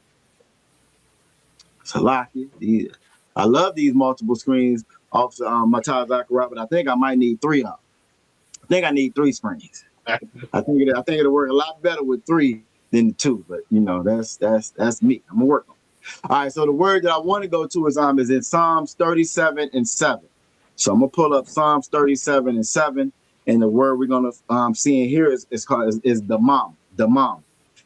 Salaki. I love these multiple screens off Mataz Zachariah, but I think I might need 3 of them. I think I need 3 screens. I think it'll work a lot better with 3 than 2, but that's me. I'm gonna work on it. All right, so the word that I want to go to is in Psalms 37 and 7. So I'm gonna pull up Psalms 37 and 7, and the word we're gonna see in here is the mom.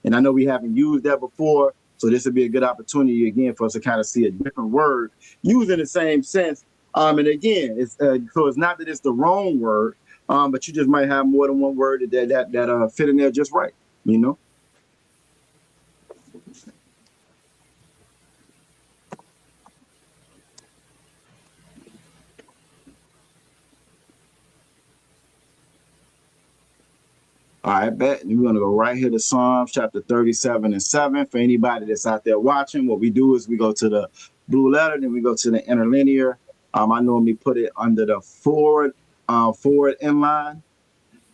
And I know we haven't used that before, so this would be a good opportunity again for us to kind of see a different word used in the same sense. And again, it's so it's not that it's the wrong word, but you just might have more than one word that fit in there just right, you know. All right, bet. We're going to go right here to Psalms chapter 37 and 7. For anybody that's out there watching, what we do is we go to the blue letter, then we go to the interlinear. I normally put it under the forward inline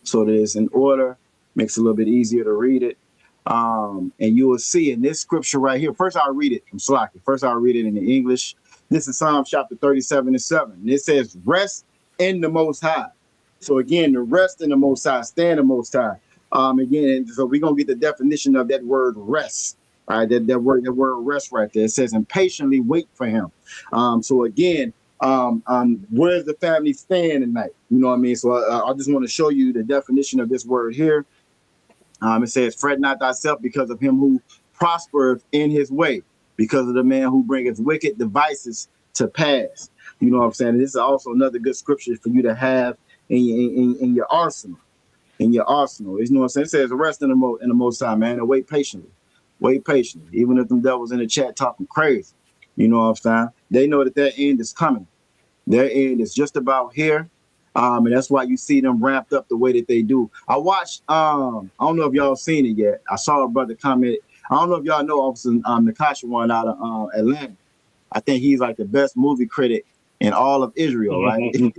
so that it's in order. Makes it a little bit easier to read it. And you will see in this scripture right here. First, I'll read it from Slocky. First, I'll read it in the English. This is Psalms chapter 37 and 7. And it says, rest in the Most High. So again, the rest in the Most High, stand the Most High. Again, so we're gonna get the definition of that word rest. All right, that word rest right there. It says, and patiently wait for him. So again, where's the family stand tonight? You know what I mean? So I just want to show you the definition of this word here. It says, fret not thyself because of him who prospereth in his way, because of the man who bringeth wicked devices to pass. You know what I'm saying? And this is also another good scripture for you to have in your arsenal. In your arsenal. You know what I'm saying? It says, rest in the Most High, man, and wait patiently. Wait patiently. Even if them devils in the chat talking crazy. You know what I'm saying? They know that their end is coming. Their end is just about here. And that's why you see them ramped up the way that they do. I watched, I don't know if y'all seen it yet. I saw a brother comment. I don't know if y'all know Officer Lashawan out of Atlanta. I think he's like the best movie critic in all of Israel, right? He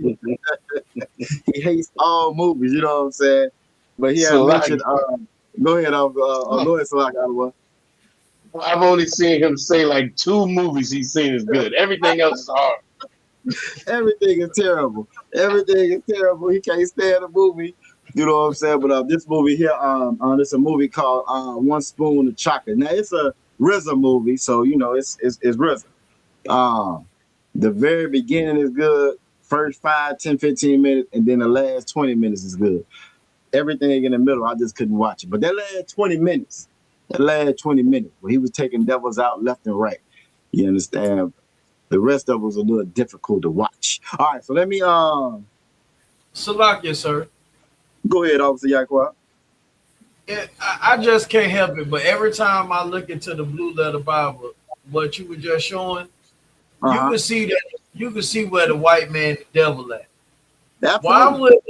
hates all movies, you know what I'm saying? But he had mentioned, go ahead, Salak. I've only seen him say like 2 movies he's seen is good. Everything else is hard. Everything is terrible. Everything is terrible. He can't stand a movie. You know what I'm saying? But this movie here, it's a movie called One Spoon of Chocolate. Now it's a RZA movie, so you know it's RZA. The very beginning is good. First 5, 10, 15 minutes, and then the last 20 minutes is good. Everything in the middle, I just couldn't watch it. But that last 20 minutes, where he was taking devils out left and right. You understand? The rest of it was a little difficult to watch. All right, so let me Salakia, sir. Go ahead, Officer Yakwa. Yeah, I just can't help it, but every time I look into the blue letter Bible, what you were just showing, you can see that you can see where the white man the devil at. Absolutely.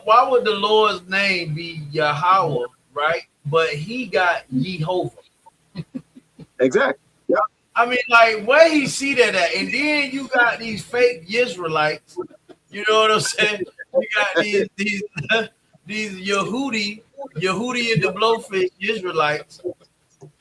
Why would the Lord's name be Yahweh, right? But he got Jehovah. Exactly. Yeah. I mean, like, where he see that at? And then you got these fake Israelites. You know what I'm saying? You got these Yehudi and the blowfish Israelites,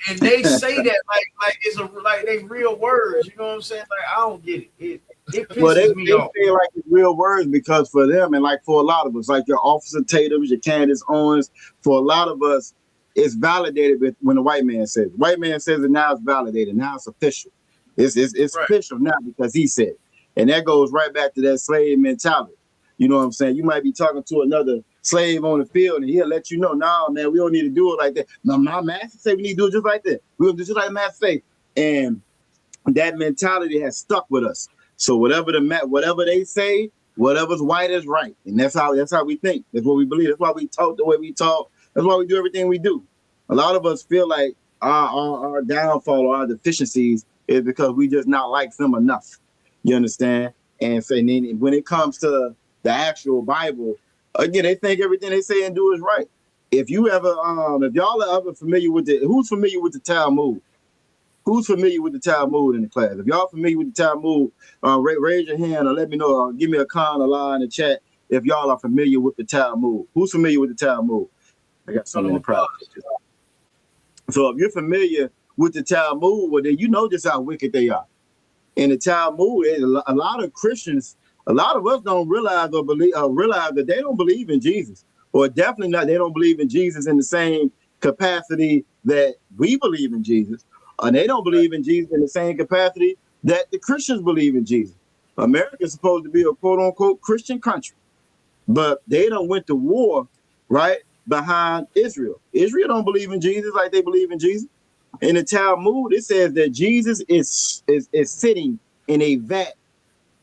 and they say that like it's like they real words. You know what I'm saying? Like, I don't get it. It pisses me off. They say like it's real words because for them and like for a lot of us, like your Officer Tatum's, your Candace Owens, for a lot of us, it's validated when the white man says it. White man says it, now it's validated. Now it's official. It's right. Official now because he said it. And that goes right back to that slave mentality. You know what I'm saying? You might be talking to another slave on the field and he'll let you know, nah, man, we don't need to do it like that. No, my master say we need to do it just like that. We'll do just like the master say. And that mentality has stuck with us. So whatever they say, whatever's white is right. And that's how we think. That's what we believe. That's why we talk the way we talk. That's why we do everything we do. A lot of us feel like our downfall or our deficiencies is because we just not like them enough. You understand? And so then when it comes to the actual Bible, again, they think everything they say and do is right. If you ever, if y'all are ever familiar with who's familiar with the Talmud? Who's familiar with the Talmud in the class? If y'all familiar with the Talmud, raise your hand or let me know. Give me a comment line in the chat if y'all are familiar with the Talmud. Who's familiar with the Talmud? I got something in the crowd. So if you're familiar with the Talmud, well, then you know just how wicked they are. In the Talmud, a lot of Christians, a lot of us don't realize that they don't believe in Jesus, or definitely not. They don't believe in Jesus in the same capacity that we believe in Jesus, and they don't believe in Jesus in the same capacity that the Christians believe in Jesus. America is supposed to be a quote unquote Christian country, but they don't went to war, right? behind Israel. Israel don't believe in Jesus like they believe in Jesus. In the Talmud, it says that Jesus is sitting in a vat,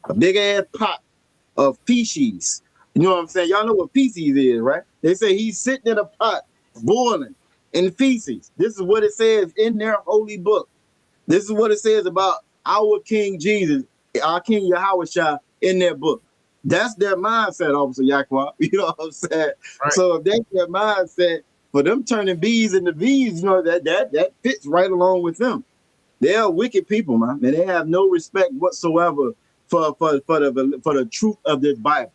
a big ass pot of feces. You know what I'm saying? Y'all know what feces is, right? They say he's sitting in a pot boiling in feces. This is what it says in their holy book. This is what it says about our King Jesus, our King Yahushua in their book. That's their mindset, Officer Yakwa. You know what I'm saying? Right. So if that's their mindset, for them turning B's into V's, you know, that fits right along with them. They are wicked people, man, and they have no respect whatsoever for the truth of this Bible.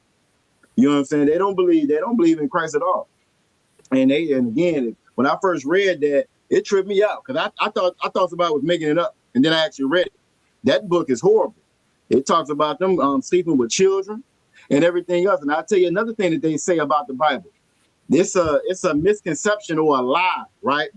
You know what I'm saying? They don't believe in Christ at all. And again, when I first read that, it tripped me out because I thought somebody was making it up, and then I actually read it. That book is horrible. It talks about them sleeping with children and everything else. And I'll tell you another thing that they say about the Bible. It's a misconception or a lie, right?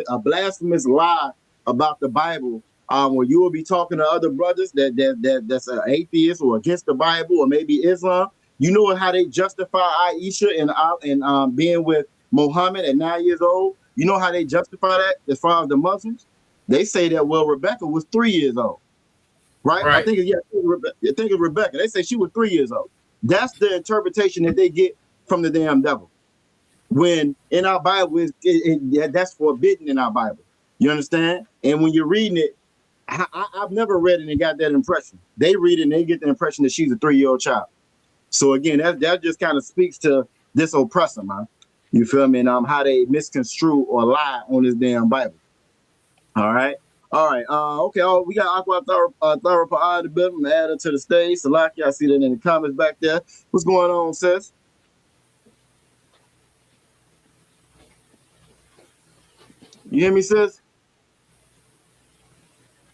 A blasphemous lie about the Bible. Where you will be talking to other brothers that's an atheist or against the Bible or maybe Islam. You know how they justify Aisha and being with Muhammad at 9 years old. You know how they justify that as far as the Muslims? They say that, well, Rebecca was 3 years old, right? I think it's Rebecca. They say she was 3 years old. That's the interpretation that they get from the damn devil. When in our Bible, that's forbidden in our Bible. You understand? And when you're reading it, I've never read it and got that impression. They read it and they get the impression that she's a 3-year-old child. So again, that just kind of speaks to this oppressor, man. You feel me? And how they misconstrue or lie on this damn Bible. All right. Okay. We got Aqua Tharapa the building, add her to the stage. Salaki, I see that in the comments back there. What's going on, sis? You hear me, sis?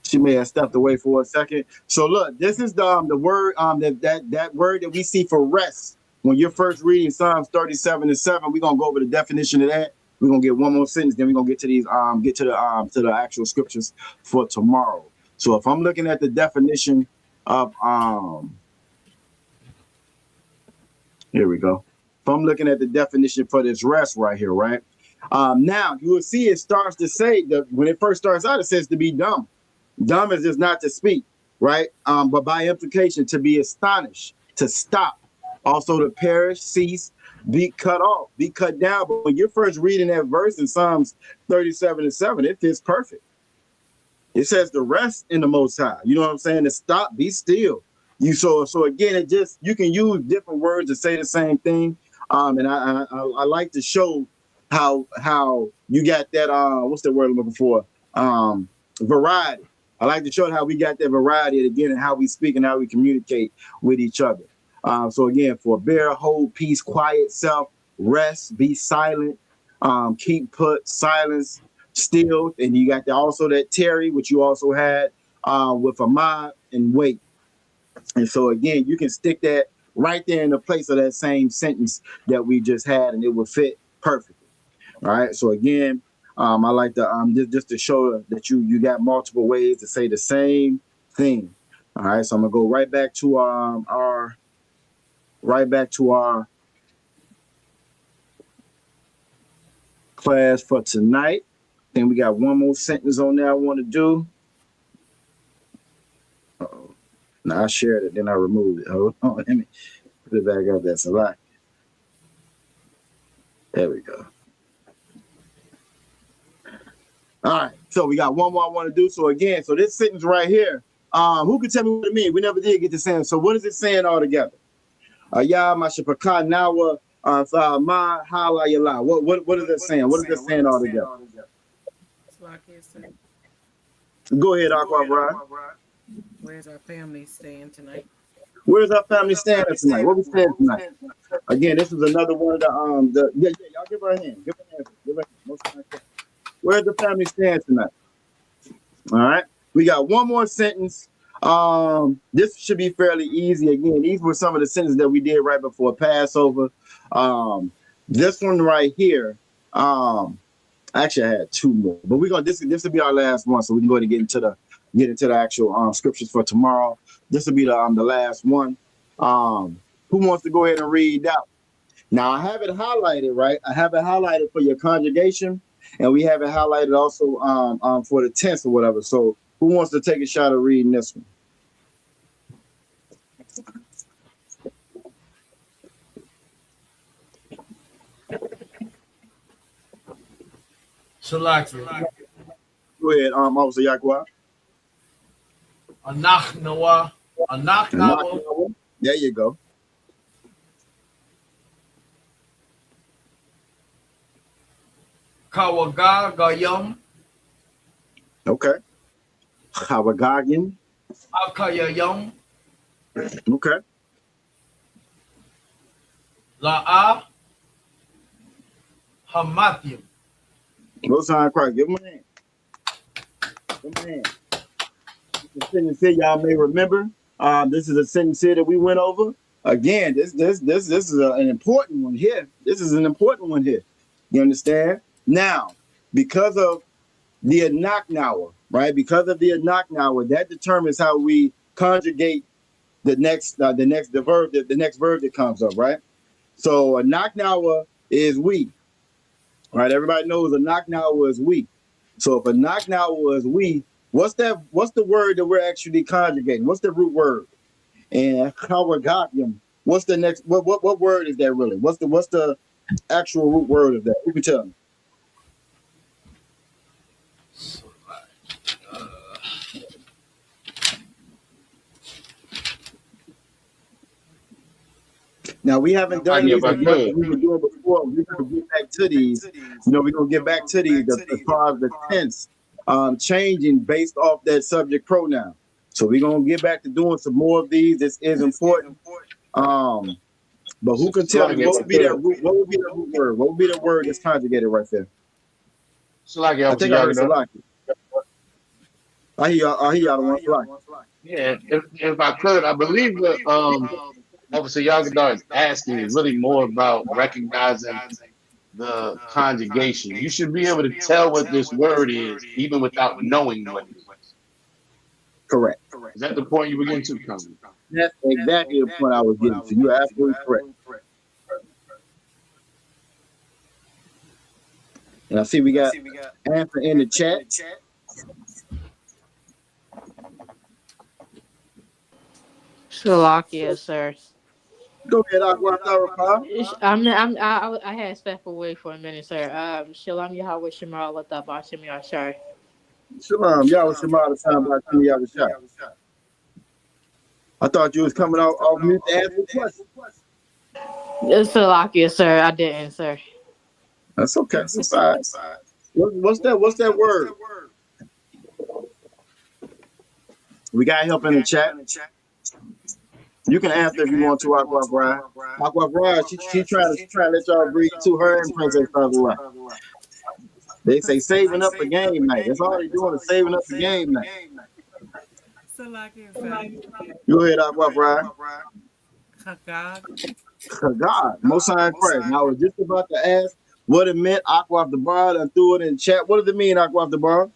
She may have stepped away for a second. So look, this is the word that word that we see for rest. When you're first reading Psalms 37:7, we're gonna go over the definition of that. We're gonna get one more sentence, then we're gonna get to these to the actual scriptures for tomorrow. So if I'm looking at the definition of here we go. If I'm looking at the definition for this rest right here, right? Now you will see it starts to say that when it first starts out, it says to be dumb. Dumb is just not to speak, right? But by implication, to be astonished, to stop, also to perish, cease, be cut off, be cut down. But when you're first reading that verse in Psalms 37:7, it fits perfect. It says to rest in the Most High. You know what I'm saying? To stop, be still. So again, it just you can use different words to say the same thing. And I like to show how you got that what's the word I'm looking for? Variety. I like to show how we got that variety again and how we speak and how we communicate with each other. So again, forbear, hold peace, quiet self, rest, be silent, keep put, silence, still. And you got also that Terry, which you also had with Ahmad and wait. And so again, you can stick that right there in the place of that same sentence that we just had, and it will fit perfectly. All right. So again, I like to just to show that you got multiple ways to say the same thing. All right. So I'm gonna go right back to our class for tonight. Then we got one more sentence on there I want to do. Uh-oh. Now I shared it, then I removed it. Hold on, let me put it back up. That's a lot. There we go. All right, so we got one more I want to do. So again, so this sentence right here, who can tell me what it means? We never did get to saying. So what is it saying all together? Ya mashapaka nawa ma hala yala. What is it saying? What is it saying all together? Go ahead, Aqua Brian. Where's our family staying tonight? Where's our family staying tonight? What we staying tonight? Again, this is another one of the y'all give her a hand. Give her a hand. Where's the family stand tonight? All right. We got one more sentence. This should be fairly easy. Again, these were some of the sentences that we did right before Passover. This one right here. Actually, I had two more, but we're gonna this will be our last one, so we can go ahead and get into the actual scriptures for tomorrow. This will be the last one. Who wants to go ahead and read out? Now I have it highlighted, right? I have it highlighted for your conjugation, and we have it highlighted also for the tense or whatever. So who wants to take a shot at reading this one? Salaki. Go ahead, Officer Yakwa. Anachnawa. Anachnawa. There you go. Kawaga Gayam. Okay. Hawagagian. Akayayam. Okay. La'a. Hamathim. Most High Christ. Give him a hand. Give him a hand. The sentence here y'all may remember. This is a sentence here that we went over. Again, this is an important one here. This is an important one here. You understand? Now, because of the Anaknawa, right? Because of the Anaknawa, that determines how we conjugate the next verb that comes up, right? So Anaknawa is we, right? Everybody knows Anaknawa is we. So if Anaknawa is we, what's the word that we're actually conjugating? What's the root word? And Hawagatyam, what's the next? What word is that really? What's the actual root word of that? Who can tell me? Now we haven't done these. We were doing before. We're gonna get back to these. We're gonna get back to these as far as the tense changing based off that subject pronoun. So we're gonna get back to doing some more of these. This is important. But who can tell me what would be that root? What would be the root word? What would be the word that's conjugated right there? Salaki, I think I heard Salaki. I hear y'all the one Salaki. Yeah, if I could, I believe that Officer Yagadar is asking is really more about recognizing the conjugation. You should be able to tell what this word is even without knowing what it is. Correct. Is that the point you were getting to, Congress? That's exactly the point I was getting to. You're absolutely correct. And I see we got answer in the chat. Slovakia, sir. Go ahead, Aqua. I had stepped away for a minute, sir. Shalom Yahweh Shema Allah Tabashim Yashar. Shalom, Yahweh Shema Allah Tabashim Yahweh. I thought you was coming off mute to answer the question. Slovakia, sir. I didn't, sir. That's okay. That's fine. What's that word? We got help in the chat. You can answer if you want to, Aqua Bride. Aqua Bride, she trying to let y'all breathe to her and Princess Fazula. They say saving up for game night. That's all they doing is saving up for game night. Go ahead, Aqua Bride. Chagad, Most High Christ. Now I was just about to ask what it meant. Aqua the Bar, I threw it in the chat. What does it mean, Aqua the Bar?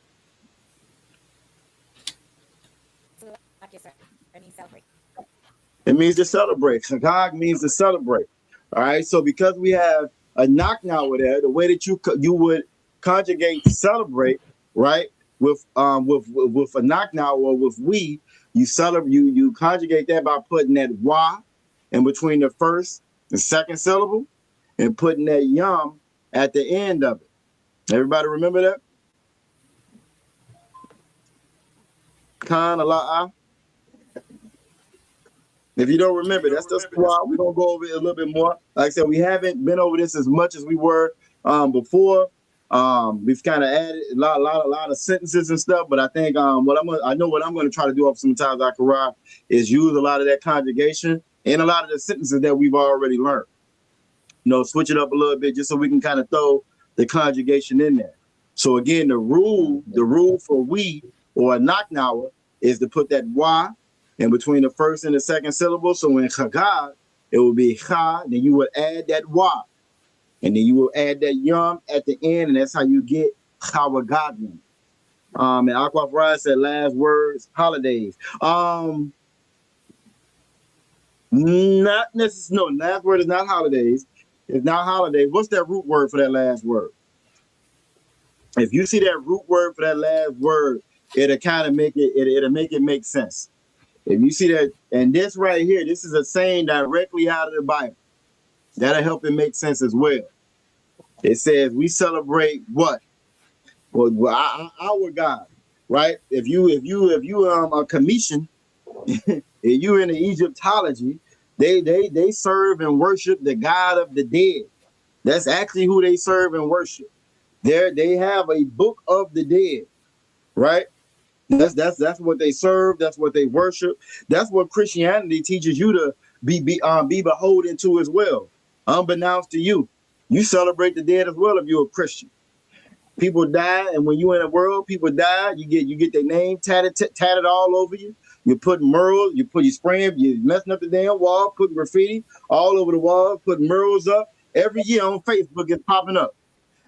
It means to celebrate. Chagag means to celebrate. All right. So because we have a knock now with there, the way that you would conjugate celebrate, right? With a knock now or with we, you celebrate. You conjugate that by putting that wa in between the first and second syllable, and putting that yum at the end of it. Everybody remember that? Khan ala'a. If you don't remember, that's just why we're gonna go over it a little bit more. Like I said, we haven't been over this as much as we were before. We've kind of added a lot of sentences and stuff, but I think I know what I'm gonna try to do sometimes I can is use a lot of that conjugation and a lot of the sentences that we've already learned. Switch it up a little bit just so we can kind of throw the conjugation in there. So again, the rule for we or a knock now is to put that wa in between the first and the second syllable. So in chagad, it will be cha, then you would add that wa. And then you will add that yum at the end, and that's how you get chawagadnim. And Aqua Fry said last words, holidays. Not necessarily, no, last word is not holidays. It's not holiday. What's that root word for that last word? If you see that root word for that last word, it'll kind of make it'll make it make sense. If you see that, and this right here, this is a saying directly out of the Bible. That'll help it make sense as well. It says we celebrate what? Well, our God, right? If you a Commission, if you in the Egyptology, they serve and worship the God of the dead. That's actually who they serve and worship. They have a book of the dead, right? That's what they serve. That's what they worship. That's what Christianity teaches you to be beholden to as well. Unbeknownst to you, you celebrate the dead as well if you're a Christian. People die, and when you're in the world, people die. You get their name tatted all over you. You put murals, you spraying, you messing up the damn wall, putting graffiti all over the wall, putting murals up. Every year on Facebook, it's popping up.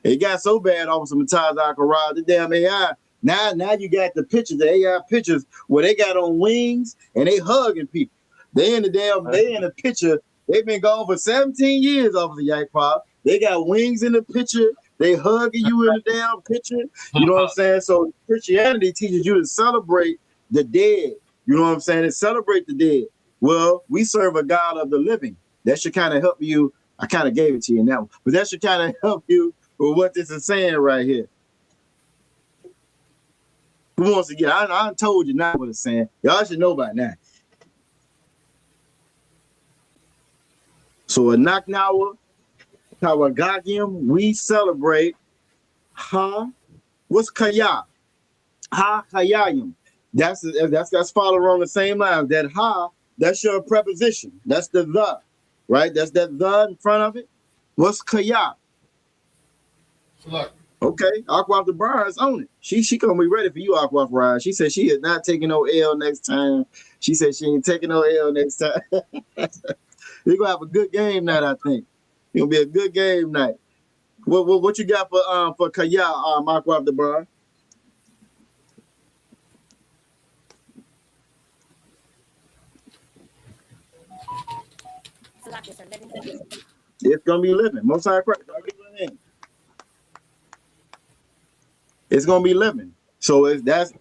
It got so bad, Officer Mataz Akara, the damn AI. Now you got the AI pictures where they got on wings and they hugging people. They in the picture. They've been gone for 17 years, Officer Yakpa. They got wings in the picture. They hugging you in the damn picture. You know what I'm saying? So Christianity teaches you to celebrate the dead. You know what I'm saying? To celebrate the dead. Well, we serve a God of the living. That should kind of help you. I kind of gave it to you in that one, but that should kind of help you with what this is saying right here. Who wants to get? I told you not what it's saying. Y'all should know by now. So a Naknawa, Kawagagium, we celebrate what's Kaya? Kayayim. That's following along the same line. That that's your preposition. That's the, right? That's that the in front of it. What's Kaya? Okay, Aqua the Bar is on it. She gonna be ready for you, Aqua Ride. She said she is not taking no L next time. She said she ain't taking no L next time. We're gonna have a good game night, I think. It's gonna be a good game night. What you got for Kaya, Aqua the Bar? It's gonna be living. Most high Christ. It's gonna be living. So that's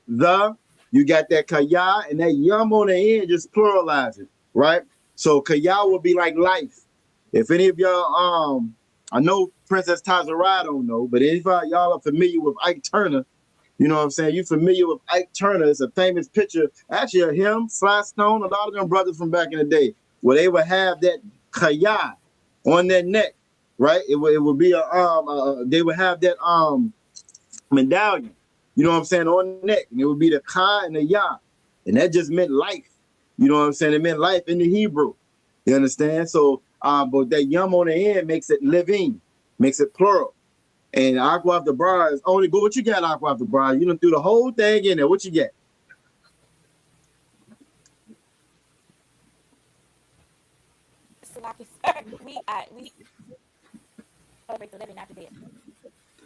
you got that kaya and that yum on the end, just pluralize it, right? So kaya will be like life. If any of y'all, I know Princess Tazarah don't know, but if y'all are familiar with Ike Turner, you know what I'm saying? You familiar with Ike Turner? It's a famous picture, actually of him, Sly Stone, a lot of them brothers from back in the day, where they would have that kaya on their neck, right? It would be they would have that medallion, you know what I'm saying, on the neck, and it would be the ka and the ya, and that just meant life. You know what I'm saying? It meant life in the Hebrew. You understand? So, but that yum on the end makes it living, makes it plural. And Aqua of the Bar is only go. What you got, Aqua of the Bar? You done threw the whole thing in there. What you get?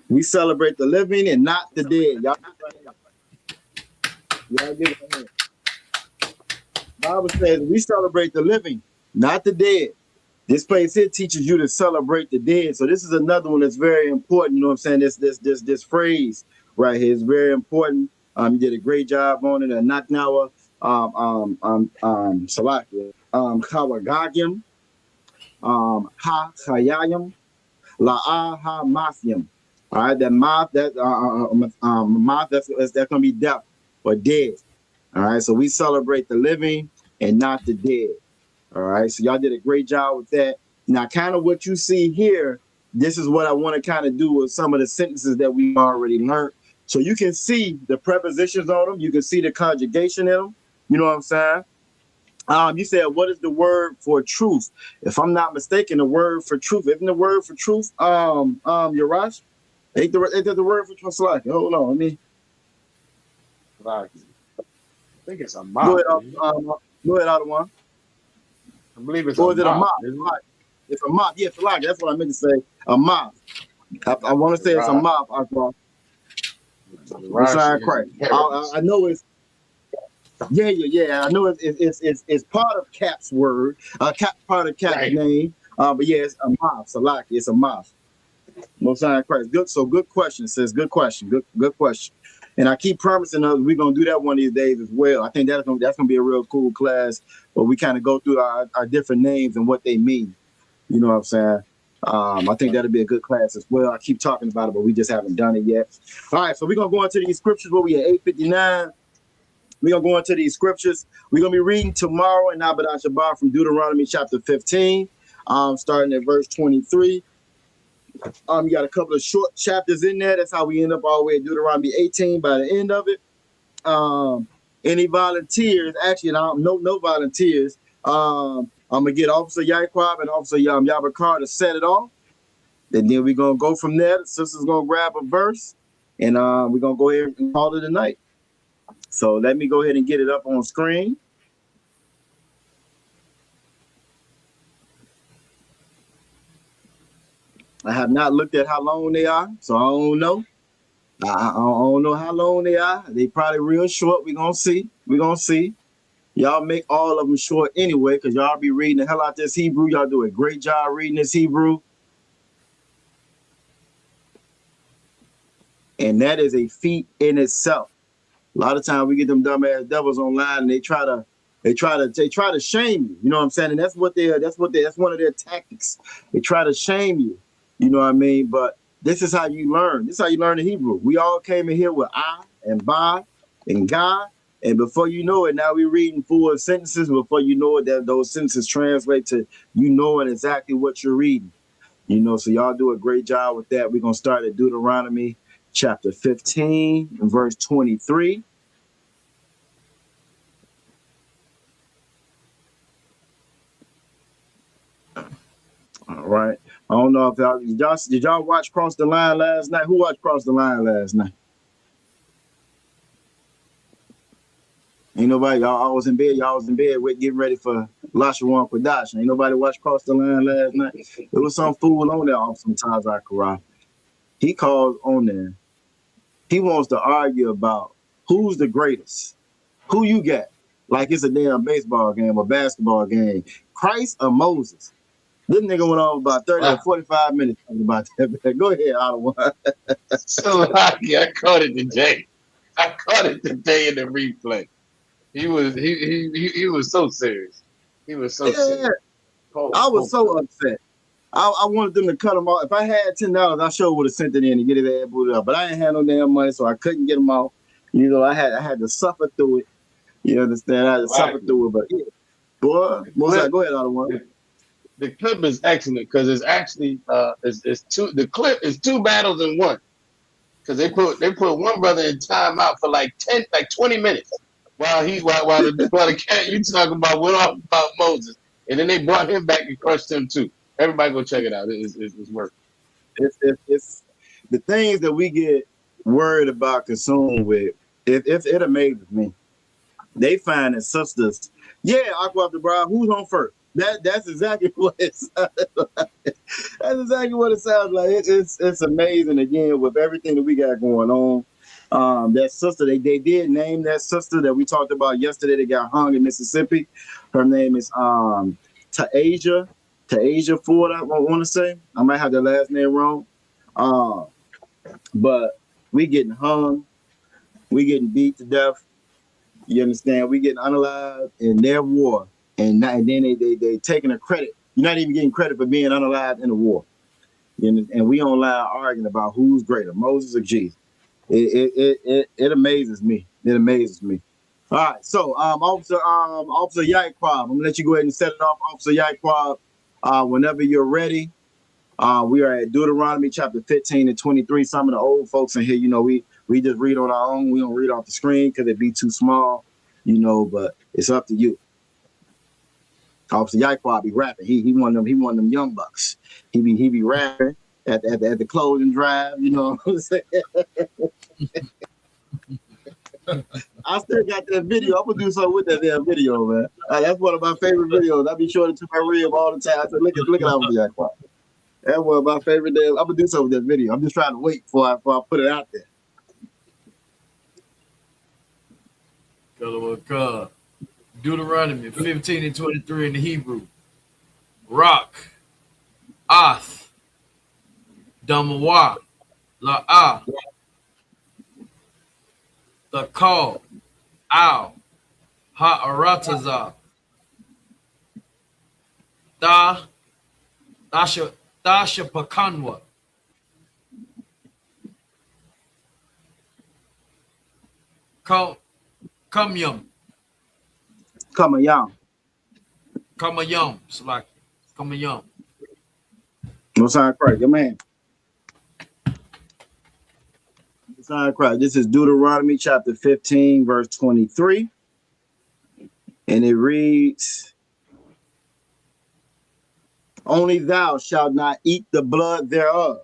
We celebrate the living and not the dead. Y'all give it a hand. Bible says we celebrate the living, not the dead. This place here teaches you to celebrate the dead. So this is another one that's very important. You know what I'm saying? This phrase right here is very important. You did a great job on it. Naknawa, Salakia, Kawagagium, Chayayim, La'aha Mathium. All right, that math, that's gonna be death or dead. All right, so we celebrate the living and not the dead. All right, so y'all did a great job with that. Now, kind of what you see here, this is what I want to kind of do with some of the sentences that we already learned. So you can see the prepositions on them. You can see the conjugation in them. You know what I'm saying? You said, what is the word for truth? If I'm not mistaken, the word for truth, isn't the word for truth, Yarash? Ain't the word for truth? Hold on, let me. I think it's a mob. Go ahead, other one. I believe it's or is it a mob? It's a mob. Yes, that's what I meant to say. A mob. I want to say it's a mob. I know it's. Yeah. I know it's part of Cap's word. Part of Cap's name. But yeah, it's a mouth. Salaki, it's a mouth. Most High in Christ. Good. So good question, sis. Good question. Good question. And I keep promising us we're gonna do that one of these days as well. I think that's gonna be a real cool class where we kind of go through our different names and what they mean. You know what I'm saying? I think that'll be a good class as well. I keep talking about it, but we just haven't done it yet. All right, so we're gonna go into these scriptures where we at 8:59. We're gonna go into these scriptures. We're gonna be reading tomorrow in Abadan Shabbat from Deuteronomy chapter 15, starting at verse 23. You got a couple of short chapters in there. That's how we end up all the way at Deuteronomy 18 by the end of it. Any volunteers? Actually, no volunteers. I'm gonna get Officer Yaquab and Officer Yabakar to set it off, and then we're gonna go from there. The sister's gonna grab a verse, and we're gonna go ahead and call it a night. So let me go ahead and get it up on screen. I have not looked at how long they are, so I don't know. I don't know how long they are. They probably real short. We're gonna see. Y'all make all of them short anyway, because y'all be reading the hell out this Hebrew. Y'all do a great job reading this Hebrew. And that is a feat in itself. A lot of times we get them dumbass devils online and they try to shame you. You know what I'm saying? And that's one of their tactics. They try to shame you. You know what I mean? But this is how you learn. This is how you learn the Hebrew. We all came in here with I and Ba and God. And before you know it, now we're reading full sentences. Before you know it, that those sentences translate to you knowing exactly what you're reading. You know, so y'all do a great job with that. We're going to start at Deuteronomy chapter 15, verse 23. All right. I don't know if did y'all watch Cross the Line last night? Who watched Cross the Line last night? Ain't nobody. Y'all was in bed. Y'all was in bed with getting ready for Lashawan Qadash. Ain't nobody watched Cross the Line last night. There was some fool on there off sometimes. He calls on there. He wants to argue about who's the greatest. Who you got? Like it's a damn baseball game or basketball game. Christ or Moses? This nigga went on about 30 or 45 minutes talking about that. Go ahead, Ottawa. So I caught it today. I caught it today in the replay. He was so serious. He was so serious. I was so upset. I wanted them to cut him off. If I had $10, I sure would have sent it in to get his ass booted up. But I ain't had no damn money, so I couldn't get him off. You know, I had to suffer through it. You understand? I had to suffer through it. But yeah, boy, go ahead, Ottawa. The clip is excellent because it's actually the clip is two battles in one. Because they put one brother in timeout for like 20 minutes while the cat you talking about went off about Moses, and then they brought him back and crushed him too. Everybody go check it out. It's worth it. It's the things that we get worried about, consumed with. It amazes me. They find that sisters, Aqua the Brown, who's on first? That's exactly what it sounds like. That's exactly what it sounds like. It's amazing again with everything that we got going on. That sister, they did name that sister that we talked about yesterday that got hung in Mississippi. Her name is Ta'asia Ford, I want to say. I might have the last name wrong. But we getting hung, we getting beat to death. You understand? We getting unalived in their war. And then they taking a credit. You're not even getting credit for being unalived in the war. And we online arguing about who's greater, Moses or Jesus. It amazes me. It amazes me. All right, so Officer Yaquab, I'm gonna let you go ahead and set it off, Officer Yaquab. Whenever you're ready. We are at Deuteronomy chapter 15 and 23. Some of the old folks in here, you know, we just read on our own. We don't read off the screen because it'd be too small, you know, but it's up to you. Officer Yaquab be rapping. He one of them young bucks. He be rapping at the clothing drive, you know what I'm saying? I still got that video. I'm gonna do something with that damn video, man. That's one of my favorite videos. I be showing it to my rib all the time. I said, look at Officer Yaquab. That's one of my favorite days. I'm gonna do something with that video. I'm just trying to wait before I put it out there. Deuteronomy 15 and 23 in the Hebrew. Rock, Ath, Damawa, La'a, the Call, Al, Ha'arataza, Da, Dasha Pakanwa, Kamyam, Kamayam. Kamayam, Salaki, Kamayam. Most High Christ, your man. Most High Christ. This is Deuteronomy chapter 15, verse 23. And it reads, only thou shalt not eat the blood thereof.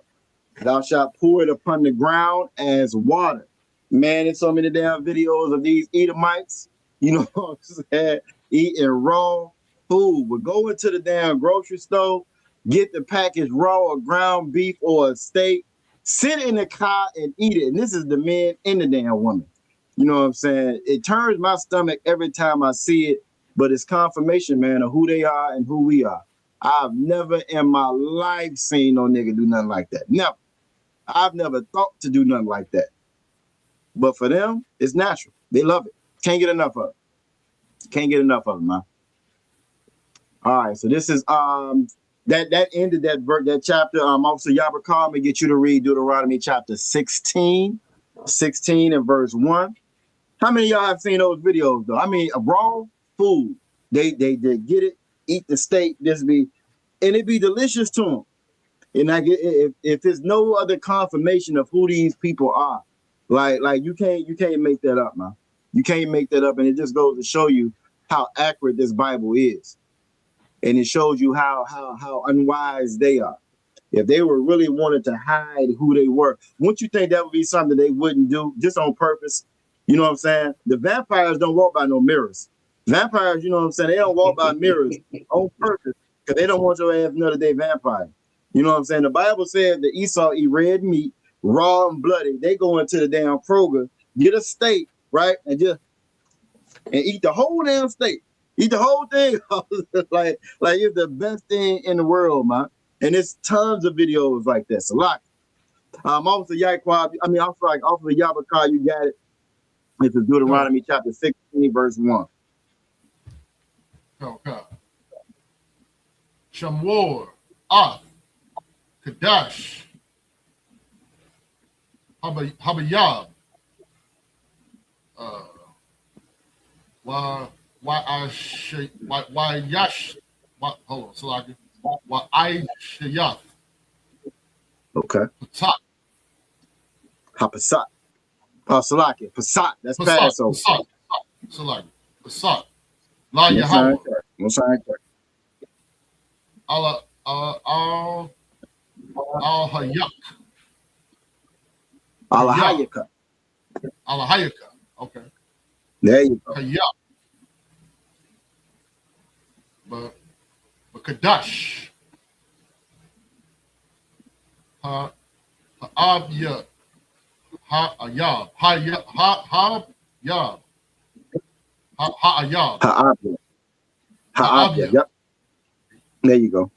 Thou shalt pour it upon the ground as water. Man, there's so many damn videos of these Edomites, you know what I'm saying, eating raw food. But go into the damn grocery store, get the packaged raw or ground beef or a steak, sit in the car and eat it. And this is the men and the damn woman. You know what I'm saying? It turns my stomach every time I see it, but it's confirmation, man, of who they are and who we are. I've never in my life seen no nigga do nothing like that. Never. I've never thought to do nothing like that. But for them, it's natural. They love it. Can't get enough of it. Can't get enough of it, man. All right, so this is that ended that chapter. Officer Yabakar, may get you to read Deuteronomy chapter 16 and verse 1. How many of y'all have seen those videos though? I mean, raw food. They get it, eat the steak, and it be delicious to them. And if there's no other confirmation of who these people are, like you can't make that up, man. You can't make that up, and it just goes to show you how accurate this Bible is, and it shows you how unwise they are. If they were really wanted to hide who they were, wouldn't you think that would be something they wouldn't do just on purpose? You know what I'm saying? The vampires don't walk by no mirrors. Vampires, you know what I'm saying? They don't walk by mirrors on purpose because they don't want your ass another day vampire. You know what I'm saying? The Bible says that Esau eat red meat, raw and bloody. They go into the damn Kroger, get a steak, right? And eat the whole damn steak. Eat the whole thing. like it's the best thing in the world, man. And there's tons of videos like this. A lot. Officer Yabakar, you got it. This is Deuteronomy chapter 16, verse 1. Okay. Shamwar, Ath, Qadash, Habayab, Wa'ayashayath. Okay. Patak. Hapasat. Salaki. Pasat. That's Passover. Salaki. Pasat. La Yahweh. Al-Hayak. Al-Hayaka. Al-Hayaka. Okay. There you go. Hayak. But Qadash. Ha'abya. Ha'ayab. Ha'ayab. Ha'ayab. Ha'abya. Yep. There you go.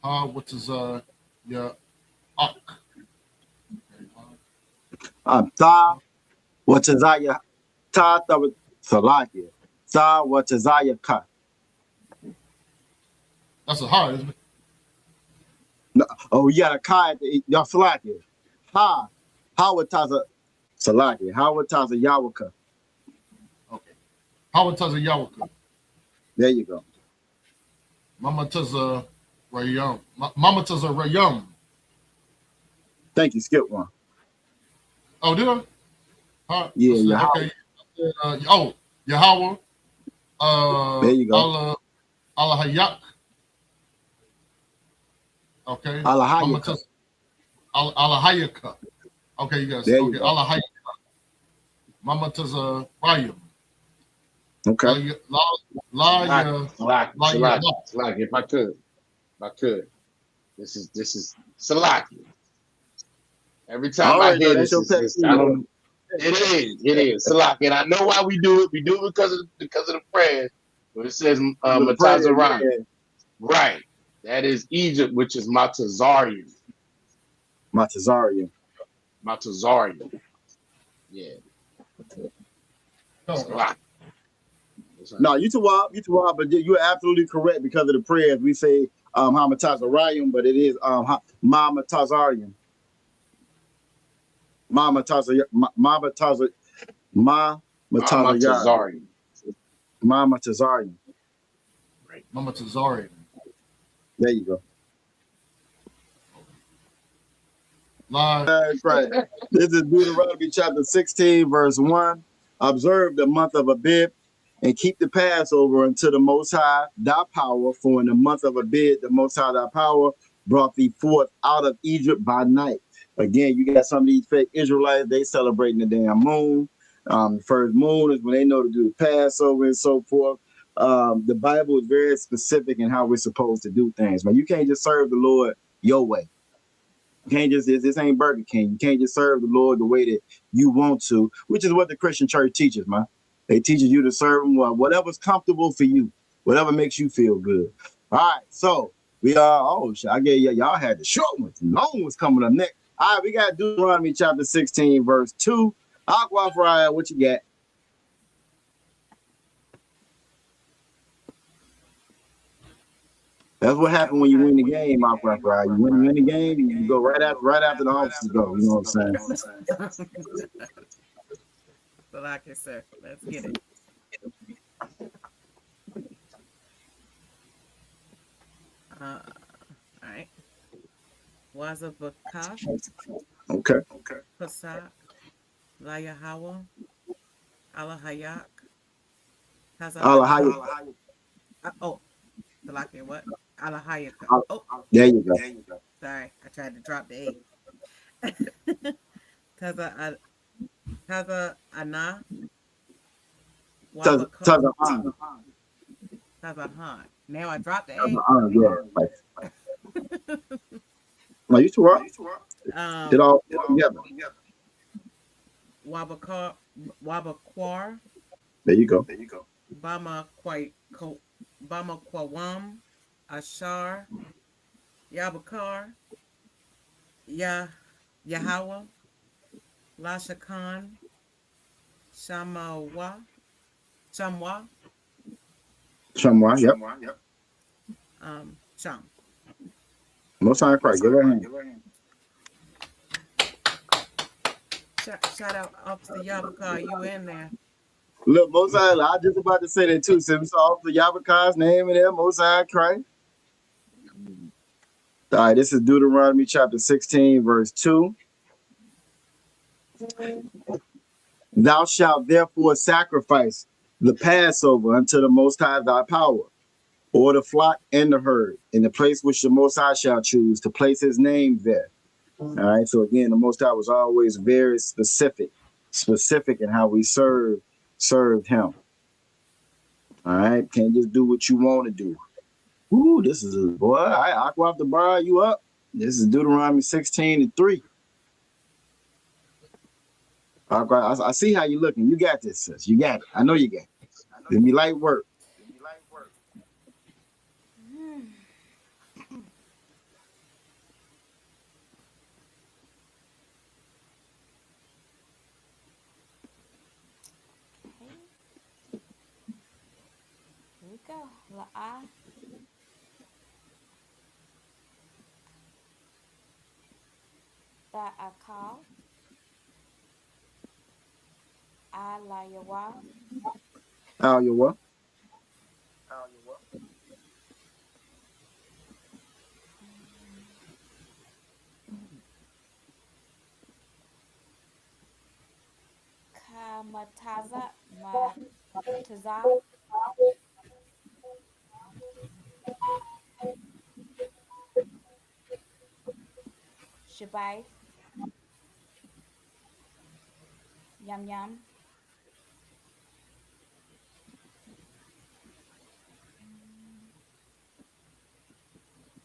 What is yeah, Ak. Ta, what is ta Salakia. Ta, what is ka. That's a ha, isn't it? No, oh, you got a ka at the Salakia. Ha, what taza Salakia. How what taza Yawaka. Okay. How what taza Yawaka. There you go. Mama taza Rayum. Mama taza Rayum. Thank you. Skip one. Oh, did I? Yeah, Yahweh. Okay. Yahweh. There you go. Allah-Hayak. Okay. Allah-Hayaka. Allah-Hayaka. Okay, you guys. There Okay, Allah-Hayaka. Mama taza Rayum. Okay. Salaki, if I could. This is Salaki. Every time I hear this, it is Salaki, and I know why we do it. We do it because of the prayers. But it says Matazaran. Right. That is Egypt, which is Matazarian. Matazarian. Matazarian. Yeah. Oh, It's a lot. No, you too wild, but you're absolutely correct because of the prayers. We say Hamatazarian, but it is Mama Tazarian. Mama Tazarian. Mama Tazarian. Mama Tazarian. Mama Tazarian. Right. Mama Tazarian. There you go. Live. Right. This is Deuteronomy chapter 16, verse 1. Observe the month of Abib and keep the Passover unto the Most High thy power. For in the month of Abib, the Most High thy power brought thee forth out of Egypt by night. Again, you got some of these fake Israelites, they celebrating the damn moon. The first moon is when they know to do the Passover and so forth. The Bible is very specific in how we're supposed to do things. Man, you can't just serve the Lord your way. You can't just, this ain't Burger King. You can't just serve the Lord the way that you want to, which is what the Christian church teaches, man. They teaches you to serve him whatever's comfortable for you, whatever makes you feel good. All right, so we are, I gave y'all had the short ones. The long ones coming up next. All right, we got Deuteronomy chapter 16, verse 2. Aqua Fryer, what you got? That's what happened when you win the game, Aqua Fryer. You win the game, you go right after the officers go. You know what I'm saying? So like it, sir. Let's get it. All right. Wazabaka. Okay. Pasak. Layahawa. Alahayak. Alahayak. Oh, so like it, what? Alahayaka. Oh, there you go. Sorry, I tried to drop the A. Kaza Ana. Tazahan. Now I dropped the A. Yeah. No, you too right. It all together. Wabaquar. There you go. Bamaquawam. Ashar. Yabakar. Yahweh. Lashakan. Shamwa. Yep. Sham. Most High Christ, give her a hand. Shout out Officer Yabakar, you in there. Look, Most High, I was just about to say that too. So we saw Officer Yabakar's name in there, Most High Christ. All right, this is Deuteronomy chapter 16, verse 2. Thou shalt therefore sacrifice the Passover unto the Most High thy power, or the flock and the herd, in the place which the Most High shall choose to place his name there. All right, so again, the Most High was always very specific in how we served him. All right, can't just do what you want to do. Ooh, this is a boy. I go off the bar, you up. This is Deuteronomy 16 and 3. I see how you're looking. You got this, sis. You got it. I know you got it. It'll be light work. Here we go. La'a. Ta'akal. Alayawa. Alayawa. Kamataza. Mataza. Shabai. Yum.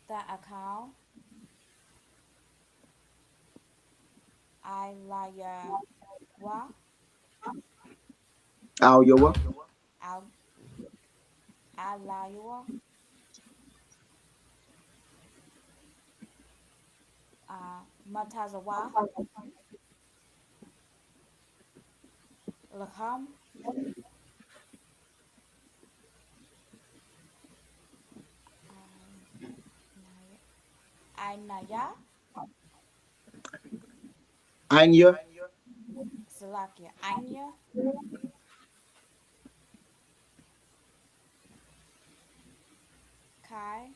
Ta'akal. Alayawa. Alayawa. Alayawa. Matazawa, Laham, Ainaya, Anya, Salakia, Anya, Kai,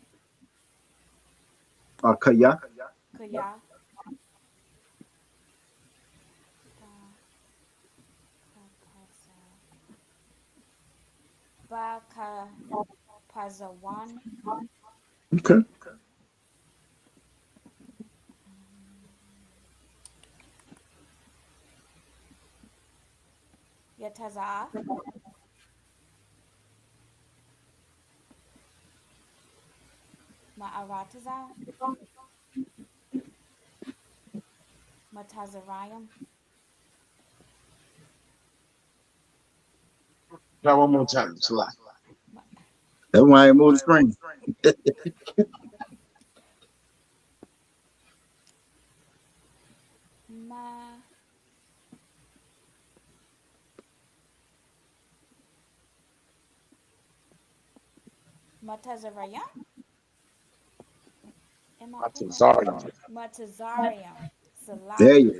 Kaya, Kaya, Baka Pazawan, okay. Yatazaaf, Ma'arataza, Matazarayam, Try one more time, Salak. That's why I moved the screen. Ma Matazarayam? Am I Matazarian. Matazariam, There you Salakia. go.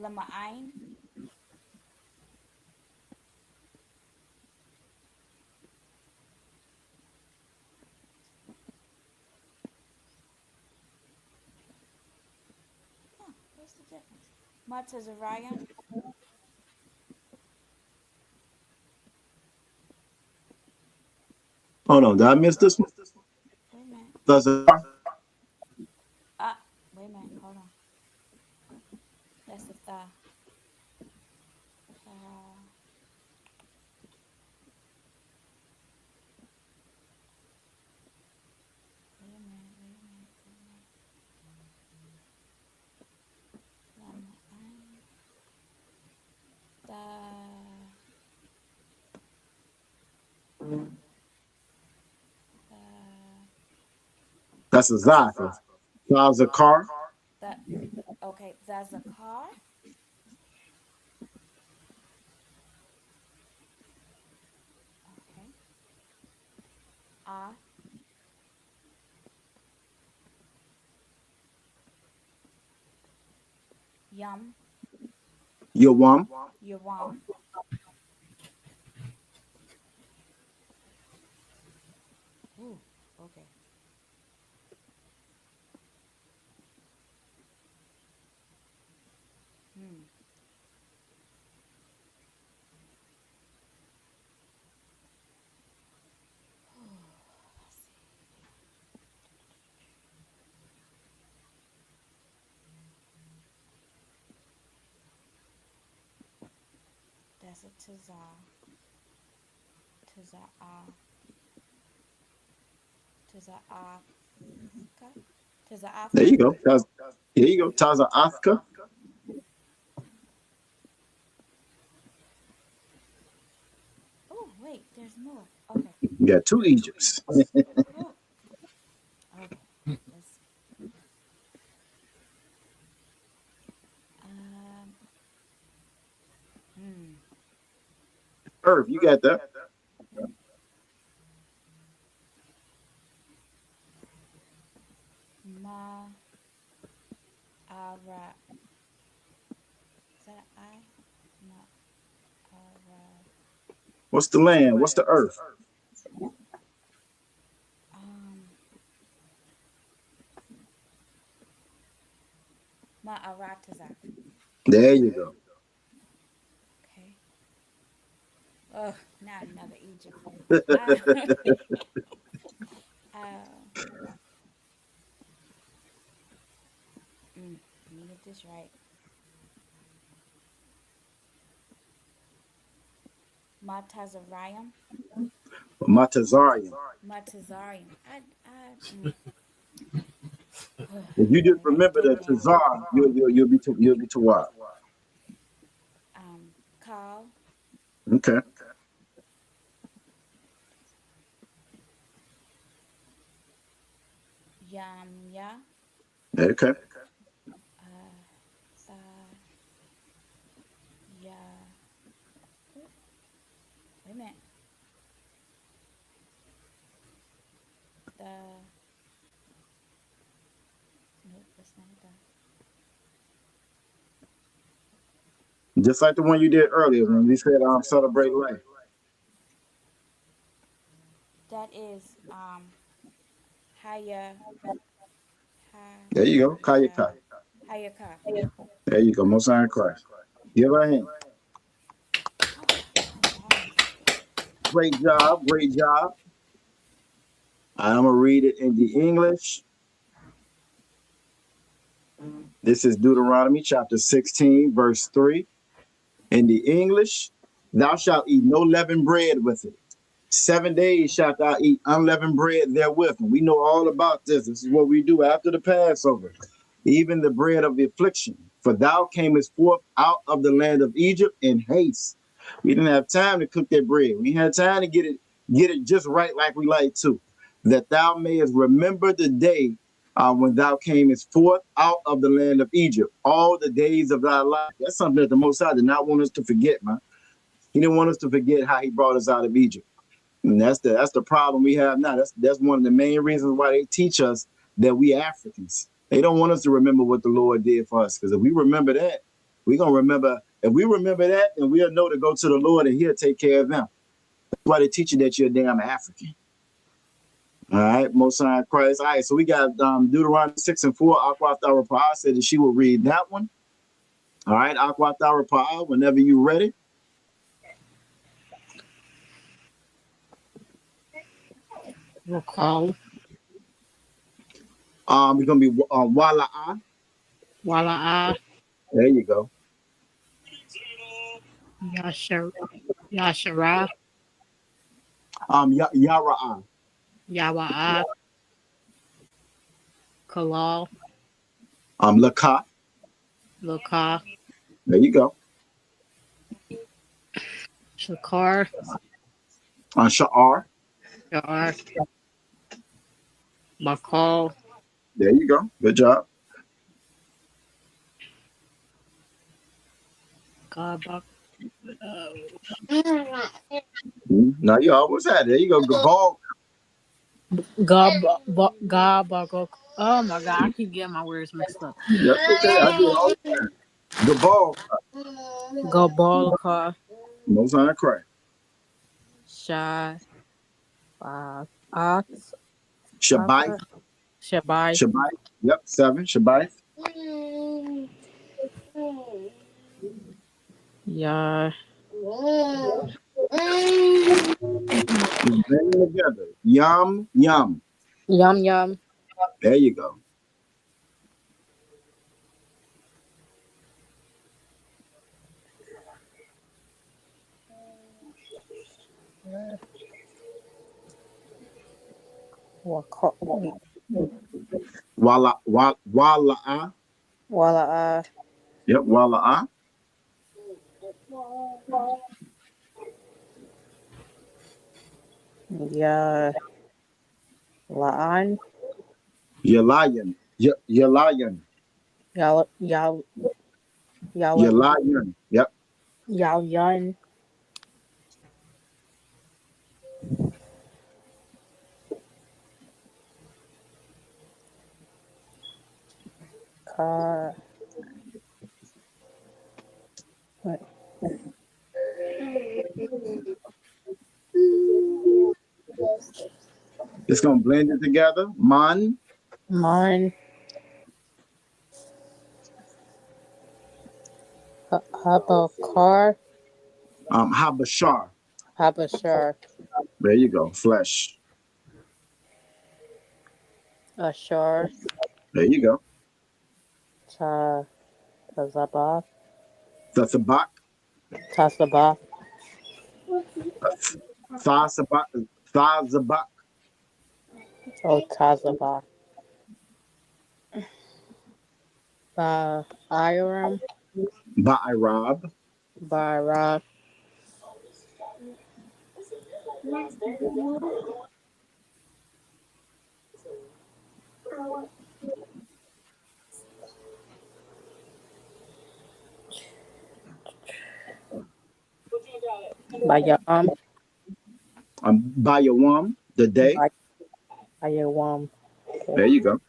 Lama'ain, what's the difference? Matazariam, Hold on, did I miss this one? wait a minute. Tazar. Wait a minute, hold on. That's the tha. Wait a minute. Lama'ain, That's a Zaka. Tazakar. okay, that's a car. Okay. Yum, Yawam. Yawam. Ooh, okay. That's a tazar. There you Taza'afka. go. Here you go. Taza Afka. Oh, wait, there's more. Okay. You got two Egypts. Okay. Let's see. Earth, you got that. Ma'ara. Is that an I? Ma'ara. What's the land? What's the earth? Ma'arataza. There you go. Okay. Oh, not another Egypt. Let me get this right. Matazariam. Matazarian. Matazarium. If you just Write remember that that down. Tazar, you'll be to wild. Kal, Okay. Yamya. Okay. Sa ya. Wait a minute. The nope, that's not the. Just like the one you did earlier when we said celebrate life. That is Haya There you go. Kayaka. Hayaka. There you go. Most High in Christ. Give her a hand. Great job. Great job. I'm going to read it in the English. This is Deuteronomy chapter 16, verse 3. In the English, thou shalt eat no leavened bread with it. 7 days shalt thou eat unleavened bread therewith. And we know all about this. This is what we do after the Passover. Even the bread of the affliction. For thou camest forth out of the land of Egypt in haste. We didn't have time to cook that bread. We had time to get it just right like we like to. That thou mayest remember the day when thou camest forth out of the land of Egypt, all the days of thy life. That's something that the Most High did not want us to forget, man. He didn't want us to forget how he brought us out of Egypt. And that's the problem we have now. That's one of the main reasons why they teach us that we Africans. They don't want us to remember what the Lord did for us. Because if we remember that, we're going to remember. If we remember that, then we'll know to go to the Lord and he'll take care of them. That's why they teach you that you're a damn African. All right, Most High in Christ. All right, so we got Deuteronomy 6 and 4. Aqua Tharapah said that she will read that one. All right, Aqua Tharapah, whenever you're ready. Recall. It's gonna be Wala'a. Wala'a. There you go. Yashara. Yara'a. Yawa'a. Kalal. Laka. Laka. There you go. Shakar. Sha'ar. Sha'ar. Makal. There you go. Good job. Gabak. Now you almost had it. There you go. Gabal. Gabak. Oh my God, I keep getting my words mixed up. That's okay. I do it all the time. Gabal. Gabalka. Most High in Christ. Shabai. Shabai. Shabai. Shabai. Yep. 7. Shabai. Yeah. Bring them together. Yum. Yum. Yum yum. There you go. Wala'a. Wala'a. Yep. Wala'a. Yeah. Laan. Yalayan. Yalayan. Yal. Yalayan. Yep. Yal Yun. What? It's gonna blend it together. Man. Mine. Habakar. Habashar. Habashar. There you go. Flesh. Ashar. There you go. Tazabah. Thasabak. Tasabah. Thasabak. Thasabak. Oh, Tazabah. Iram. Ba'irab. Bara. Bayam. Bayawam, the day. Bayawam. There you go.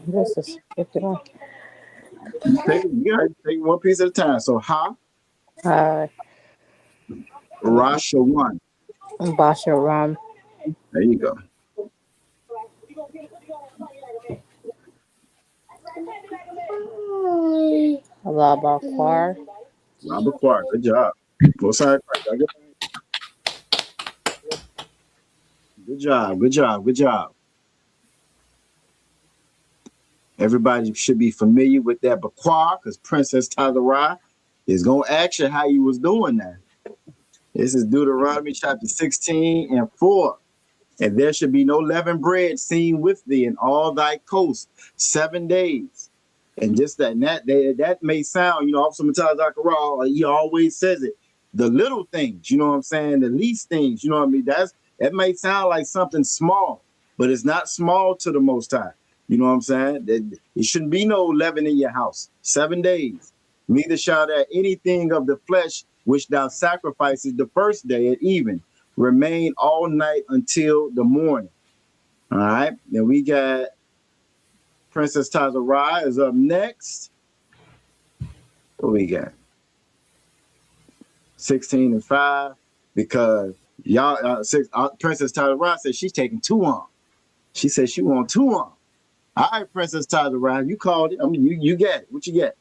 This is one. You gotta take one piece at a time. So Ha, Lashawan. Basharam. There you go. Labaquar. Robert Clark, good job. Both sides. Good job. Good job. Good job. Everybody should be familiar with that Bakwa because Princess Tazara is going to ask you how you was doing that. This is Deuteronomy chapter 16 and 4. And there should be no leavened bread seen with thee in all thy coasts 7 days. And just that may sound, Officer Mataz Zakaral, he always says it. The little things, you know what I'm saying? The least things, you know what I mean? That may sound like something small, but it's not small to the Most High. You know what I'm saying? It shouldn't be no leaven in your house. 7 days. Neither shall there anything of the flesh which thou sacrifices the first day at even remain all night until the morning. All right. Then we got Princess Tazara is up next. What we got? 16 and 5. Because Princess Tazara said she's taking 2 on. She said she want 2 on. All right, Princess Tazara, you called it. I mean, you get it. What you get?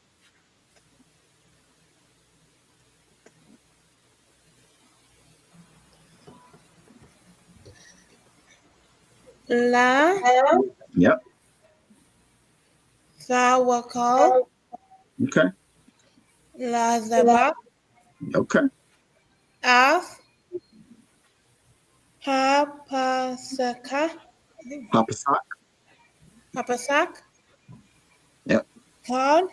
La. Yep. Zawako. Okay. La Zaba. Okay. Af. Hapasaka. Papasak. Hapasak. Yep. Pod.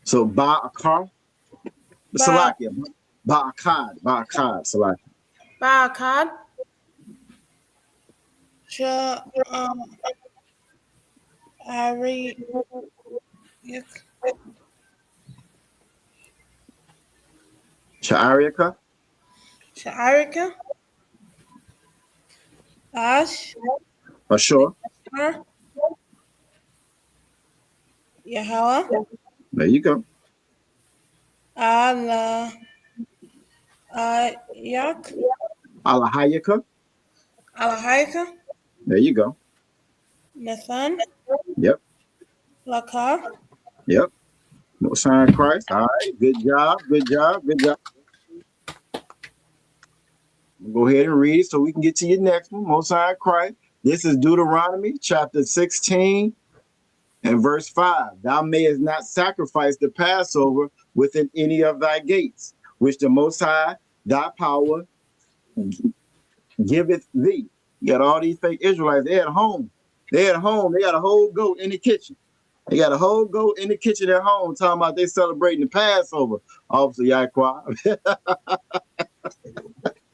So Ba'akar. Salakia. Ba'akad. Salakia. Ba'akad. Ari. Sha'arika. Ash. Ashur. Yahweh. There you go. Allah. Yak. Alahayaka. Alahayka. There you go. Nathan. Yep. Lakar. Yep. No sign Christ. All right. Good job. Good job. Good job. Go ahead and read so we can get to your next one. Most High Christ. This is Deuteronomy chapter 16 and verse 5. Thou mayest not sacrifice the Passover within any of thy gates, which the Most High, thy power, giveth thee. You got all these fake Israelites. They're at home. They're at home. They got a whole goat in the kitchen. They got a whole goat in the kitchen at home talking about they celebrating the Passover. Officer Yaqua.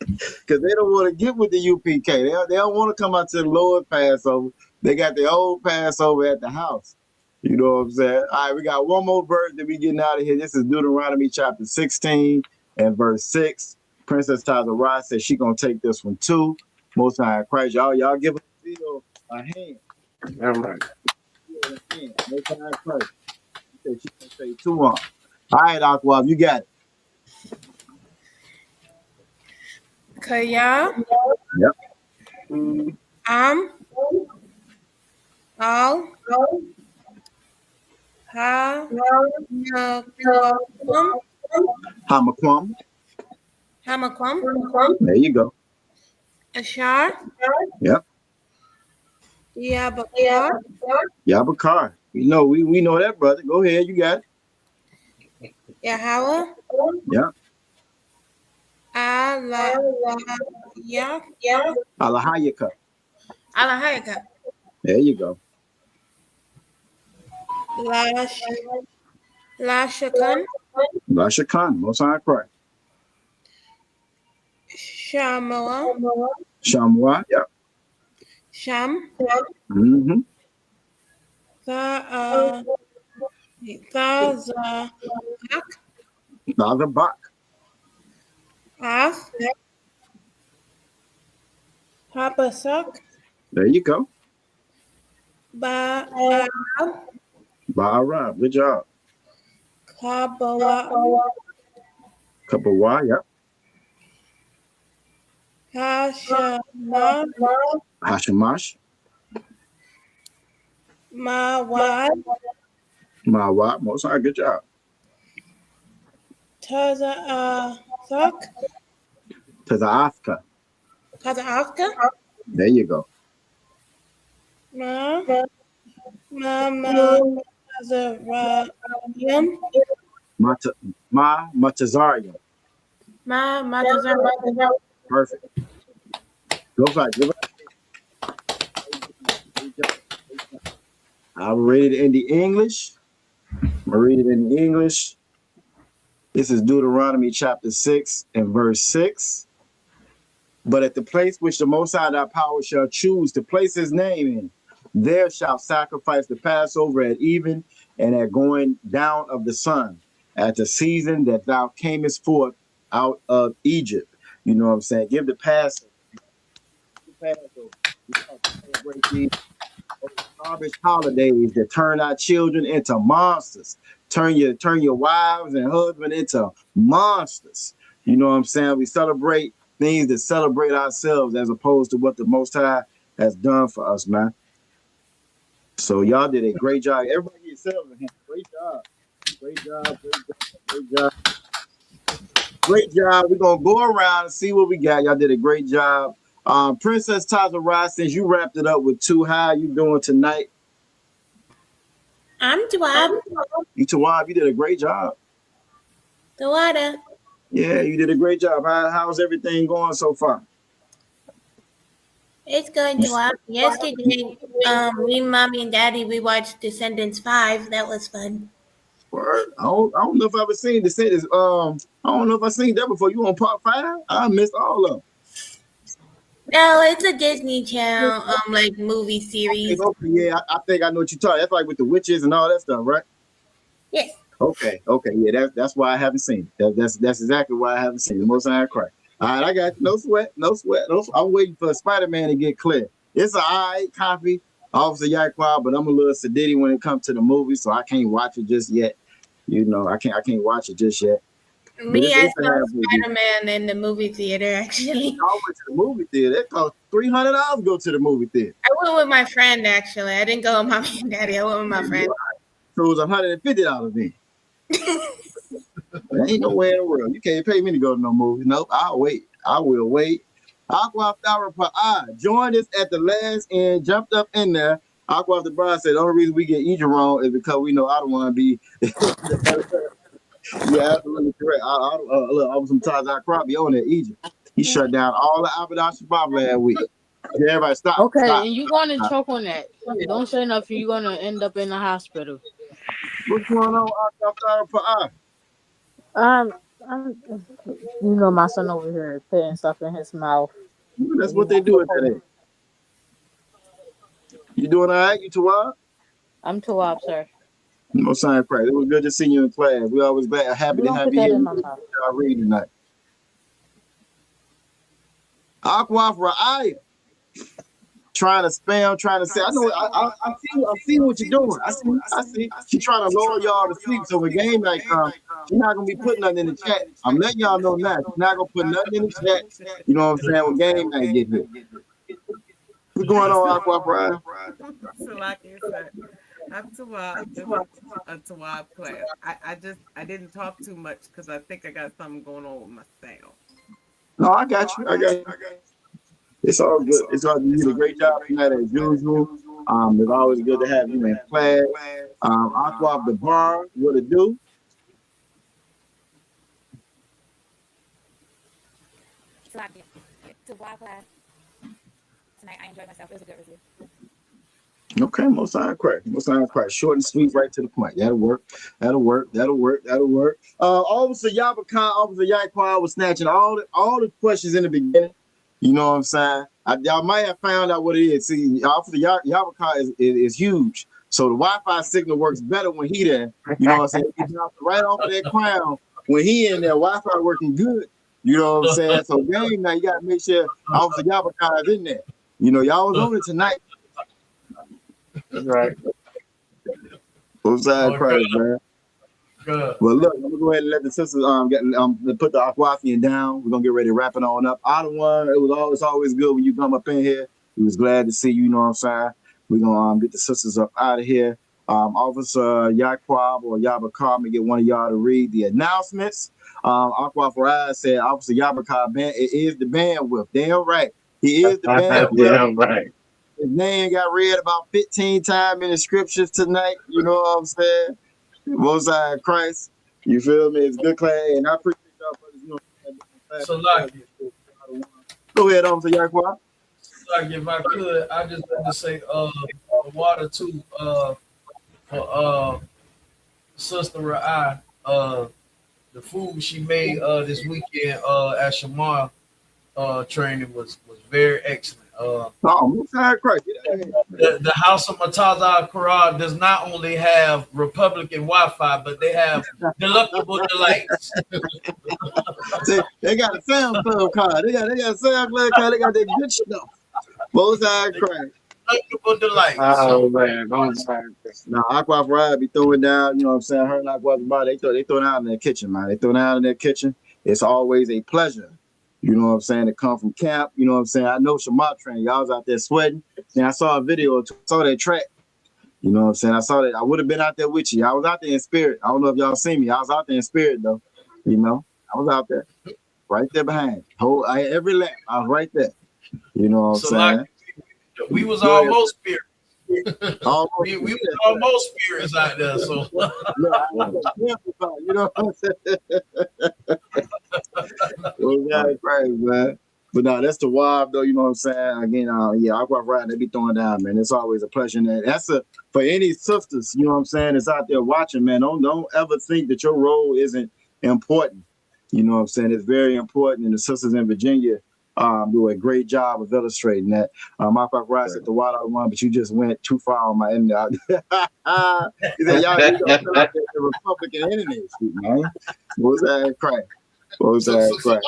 Because they don't want to get with the UPK. They don't want to come out to the Lord Passover. They got their old Passover at the house. You know what I'm saying? All right, we got one more verse that we getting out of here. This is Deuteronomy chapter 16 and verse 6. Princess Tazara says she going to take this one too. Most High Christ. Y'all give us a hand. All right. Most High Christ. She going to say 2 on. All right, Aqua, you got it. Kaya. Yep. Al. Hamaquam. Hamaquam. There you go. Ashar. Yep. Yabakar. Yabakar. We know that, brother. Go ahead, you got it. Yahweh. Yep. Yeah. Alahayaka. Alahayaka. There you go. Lashakan. Lashakan. Most High Christ. Shamoa. Shamwa. Yeah. Sham. Mm-hmm. Thazak. Bak. Af. Hapasak. There you go. Ba'arab. Ba'arab. Good job. Kabawa. Kabawa. Yeah. Hashama. Hashamash. Mawad. Mawat. Most High. Good job. Taza'athak. Tazaafka. Kazaafka. There you go. Mazarayam. Matazarian. Matazarayam. Perfect. Go back. I'll read it in the English. I'll read it in English. This is Deuteronomy chapter 6 and verse 6. But at the place which the Most High thy power shall choose to place his name in, there shalt sacrifice the Passover at even and at going down of the sun, at the season that thou camest forth out of Egypt. You know what I'm saying? Give the Passover. Celebrate these garbage holidays that turn our children into monsters. Turn your wives and husband into monsters. You know what I'm saying? We celebrate things that celebrate ourselves as opposed to what the Most High has done for us, man. So y'all did a great job. Everybody get yourselves a hand. Great job. Great job. Great job. Great job. We're gonna go around and see what we got. Y'all did a great job. Princess Tazara, since you wrapped it up with two, how you doing tonight? I'm Tawab. You Tawab, you did a great job. Tawada. Yeah, you did a great job. How's everything going so far? It's going to up. Yesterday, me, mommy, and daddy, we watched Descendants 5. That was fun. Word. I don't know if I've ever seen Descendants. I don't know if I've seen that before. You on part 5? I missed all of them. No, it's a Disney Channel, like movie series. Okay, yeah, I think I know what you're talking. That's like with the witches and all that stuff, right? Yes. Okay, yeah, that's why I haven't seen it. That's exactly why I haven't seen it. Most High Christ. All right, I got you. No sweat. I'm waiting for Spider-Man to get clear. It's an alright copy, Officer Yaquab, but I'm a little sedity when it comes to the movie, so I can't watch it just yet. You know, I can't watch it just yet. Me, I saw Spider-Man in the movie theater, actually. I went to the movie theater. It cost $300 to go to the movie theater. I went with my friend, actually. I didn't go with mommy and daddy. I went with my friend. So it was $150 then. There ain't nowhere in the world. You can't pay me to go to no movie. Nope, I'll wait. I will wait. Aqua Flower per eye joined us at the last end, jumped up in there. Aqua the Bride said the only reason we get Egypt wrong is because we know I don't want to be. Yeah, absolutely correct. Look, sometimes I cry be on that Egypt. He shut down all the Abu Shabab last week. Yeah, everybody stop. Okay, stop. and you're going to choke on that. Don't say nothing. You're going to end up in the hospital. What's going on, Aqua Flower per eye? You know, my son over here putting stuff in his mouth. That's what they do at that age. You doing all right? You Tawab? I'm Tawab, sir. No sign of Christ. It was good to see you in class. We always happy to have you here. I'll read tonight. Aqua Ra'aya. Trying to spam, trying to say, I know, I see what you're doing. I see. She's trying to lull y'all to sleep. So when game night comes, she's not gonna be putting nothing in the chat. I'm letting y'all know now. She's not gonna put nothing in the chat. You know what I'm saying? When game night get here. What's going on, Aqua Pride? So like you said, I'm Tawab class. I didn't talk too much because I think I got something going on with my sound. No, I got you. It's all good. It's all you did a great job tonight as usual. It's always good to have you in class. Aqua the bar, what it do? To Wild Class tonight, I enjoyed myself. It was a good review. Okay, most high Christ. Most high Christ. Short and sweet, right to the point. That'll work. That'll work. That'll work. That'll work. Officer Yabakan, Officer Yaquan was snatching all the questions in the beginning. You know what I'm saying? Y'all might have found out what it is. See, Officer Yabakan is huge. So the Wi-Fi signal works better when he there. You know what I'm saying? He bounced right off of that crown. When he in there, Wi-Fi working good. You know what I'm saying? So game now, you gotta make sure Officer Yabakan is in there. You know, y'all was on it tonight. Right. Both sides Christ, man. Good. Well, look, I'm gonna go ahead and let the sisters put the Aquafian down. We're gonna get ready to wrap it on up. Ottawa, it's always good when you come up in here. We was glad to see you. You know what I'm saying? We're gonna get the sisters up out of here. Officer Yaquab or Yabakar, may get one of y'all to read the announcements. Aqua Farad said, Officer Yabakar, it is the bandwidth. Damn right, he is the bandwidth. Damn right. His name got read about 15 times in the scriptures tonight. You know what I'm saying? Most High Christ. You feel me? It's good class. And I appreciate y'all brothers. You know, So, like, go ahead, Officer Yaquan. Like, if I could, I just want to say water too for Sister Ra'ai. The food she made this weekend at Shamar training was very excellent. Most High Christ. The House of Mataza Quran does not only have Republican Wi-Fi, but they have delectable delights. See, they got a SoundCloud card. They got a SoundCloud card. They got that good stuff. Most High Christ. Delectable delights. Oh man, don't say this. Now Aqua Ride be throwing down. You know what I'm saying? Her and Aqua Ride, they throw down in their kitchen, man. They throw down in their kitchen. It's always a pleasure. You know what I'm saying? To come from camp. You know what I'm saying? I know Shamar train. Y'all was out there sweating. And I saw a video. Saw that track. You know what I'm saying? I saw that. I would have been out there with you. I was out there in spirit. I don't know if y'all seen me. I was out there in spirit though. You know, I was out there, right there behind. Every lap, I was right there. You know what I'm saying? Like, we was almost spirits. We was almost spirits out there. So you know what I'm saying? Well, crazy, man. But no, that's the wild though. You know what I'm saying? Again, I'll go right. They be throwing down, man. It's always a pleasure. And that's for any sisters. You know what I'm saying? That's out there watching, man. Don't ever think that your role isn't important. You know what I'm saying? It's very important. And the sisters in Virginia do a great job of illustrating that. My Papa Rice at the water one, but you just went too far on my end. He said, y'all feel like the Republican enemies, man. What was that crack? What was that crack?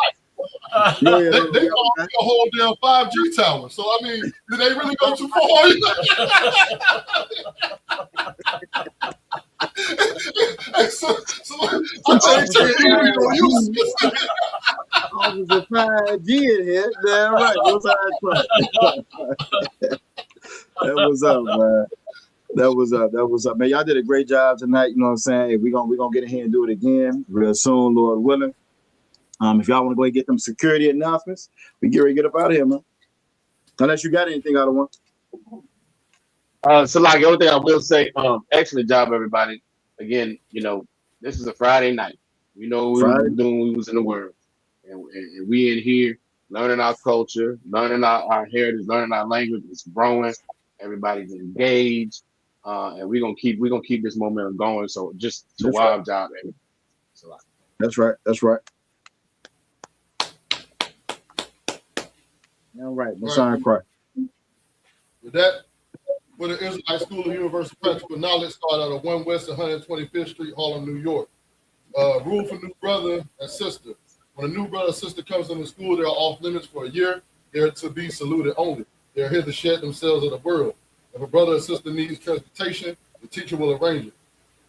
They call a whole damn 5G tower. So I mean, did they really go too far? Officer 5G in here. Damn right. What's that? That was up, man. That was up, man. Y'all did a great job tonight. You know what I'm saying? Hey, we're gonna get in here and do it again real soon, Lord willing. If y'all want to go and get them security announcements, we get ready to get up out of here, man. Unless you got anything out of one. So like the only thing I will say, excellent job, everybody. Again, you know, this is a Friday night. We know what we were doing when we was in the world. And we in here learning our culture, learning our heritage, learning our language. It's growing. Everybody's engaged. And we're gonna keep this momentum going. So just a wild job, everybody. That's right. That's right. All right. Messiah Christ. With that, for the Israelite School of Universal Practical Knowledge, started out of 1 West 125th Street, Harlem, New York. Rule for new brother and sister. When a new brother or sister comes into school, they are off limits for a year. They're to be saluted only. They're here to shed themselves of the world. If a brother or sister needs transportation, the teacher will arrange it.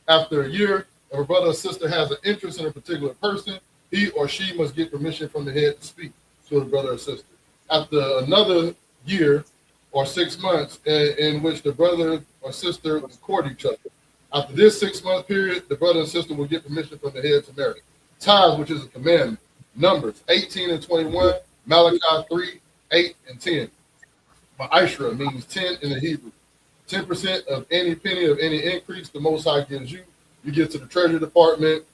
After a year, if a brother or sister has an interest in a particular person, he or she must get permission from the head to speak to the brother or sister. After another year or 6 months in which the brother or sister will court each other. After this 6-month period, the brother and sister will get permission from the head to marry. Tithes, which is a commandment. Numbers 18 and 21, Malachi 3, 8, and 10. Ma'ashra means 10 in the Hebrew. 10% of any penny of any increase the Most High gives you. You get to the Treasury Department.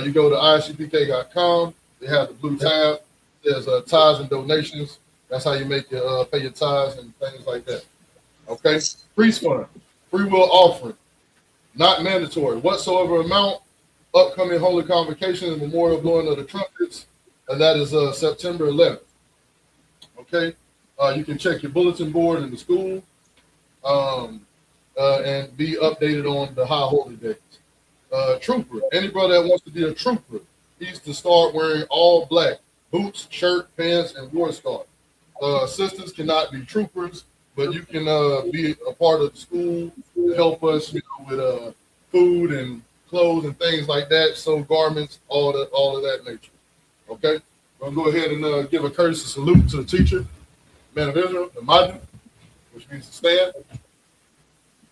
You go to ISUPK.com. They have the blue tab. there's tithes and donations. That's how you make your pay your tithes and things like that. Okay, priest fund, free will offering, not mandatory. Whatsoever amount, upcoming holy convocation and memorial blowing of the trumpets, and that is September 11th. Okay, you can check your bulletin board in the school and be updated on the high holy days. Trooper, anybody that wants to be a trooper needs to start wearing all black boots, shirt, pants, and war scarf. Sisters cannot be troopers, but you can be a part of the school to help us, with food and clothes and things like that, sew garments, all of that nature. Okay, I'm gonna go ahead and give a courtesy salute to the teacher, man of Israel, the Maju, which means to stand.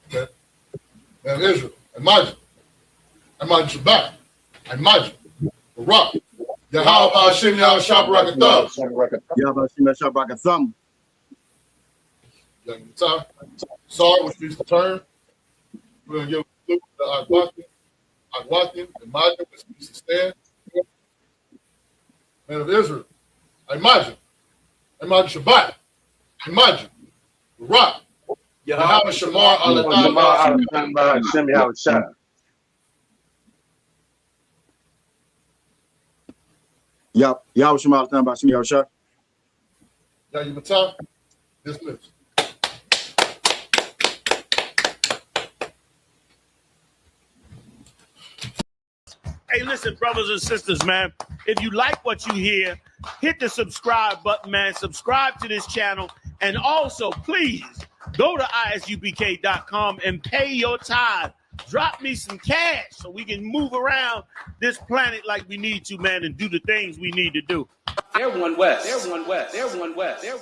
Okay, man of Israel, and Maju, Shabbat, and Maju, Barak. Yahweh Hashem Yahweh Shabbat Yahweh Hashem Shabbat Thumb. Sorry, which means to turn. We're going to give a salute to Agwatin, and Maju, which means to stand. Man of Israel, Maju, Shabbat, Maju, Barak. Yahweh Shamar Alatah Hashem Yahweh Shabbat. Yahweh Shema Alatah Bashim Yahweh Shah. Yahweh Matah, dismissed. Hey, listen, brothers and sisters, man. If you like what you hear, hit the subscribe button, man. Subscribe to this channel. And also, please, go to ISUPK.com and pay your tithe. Drop me some cash so we can move around this planet like we need to, man, and do the things we need to do. They're one West. They're one West. They're one West. They're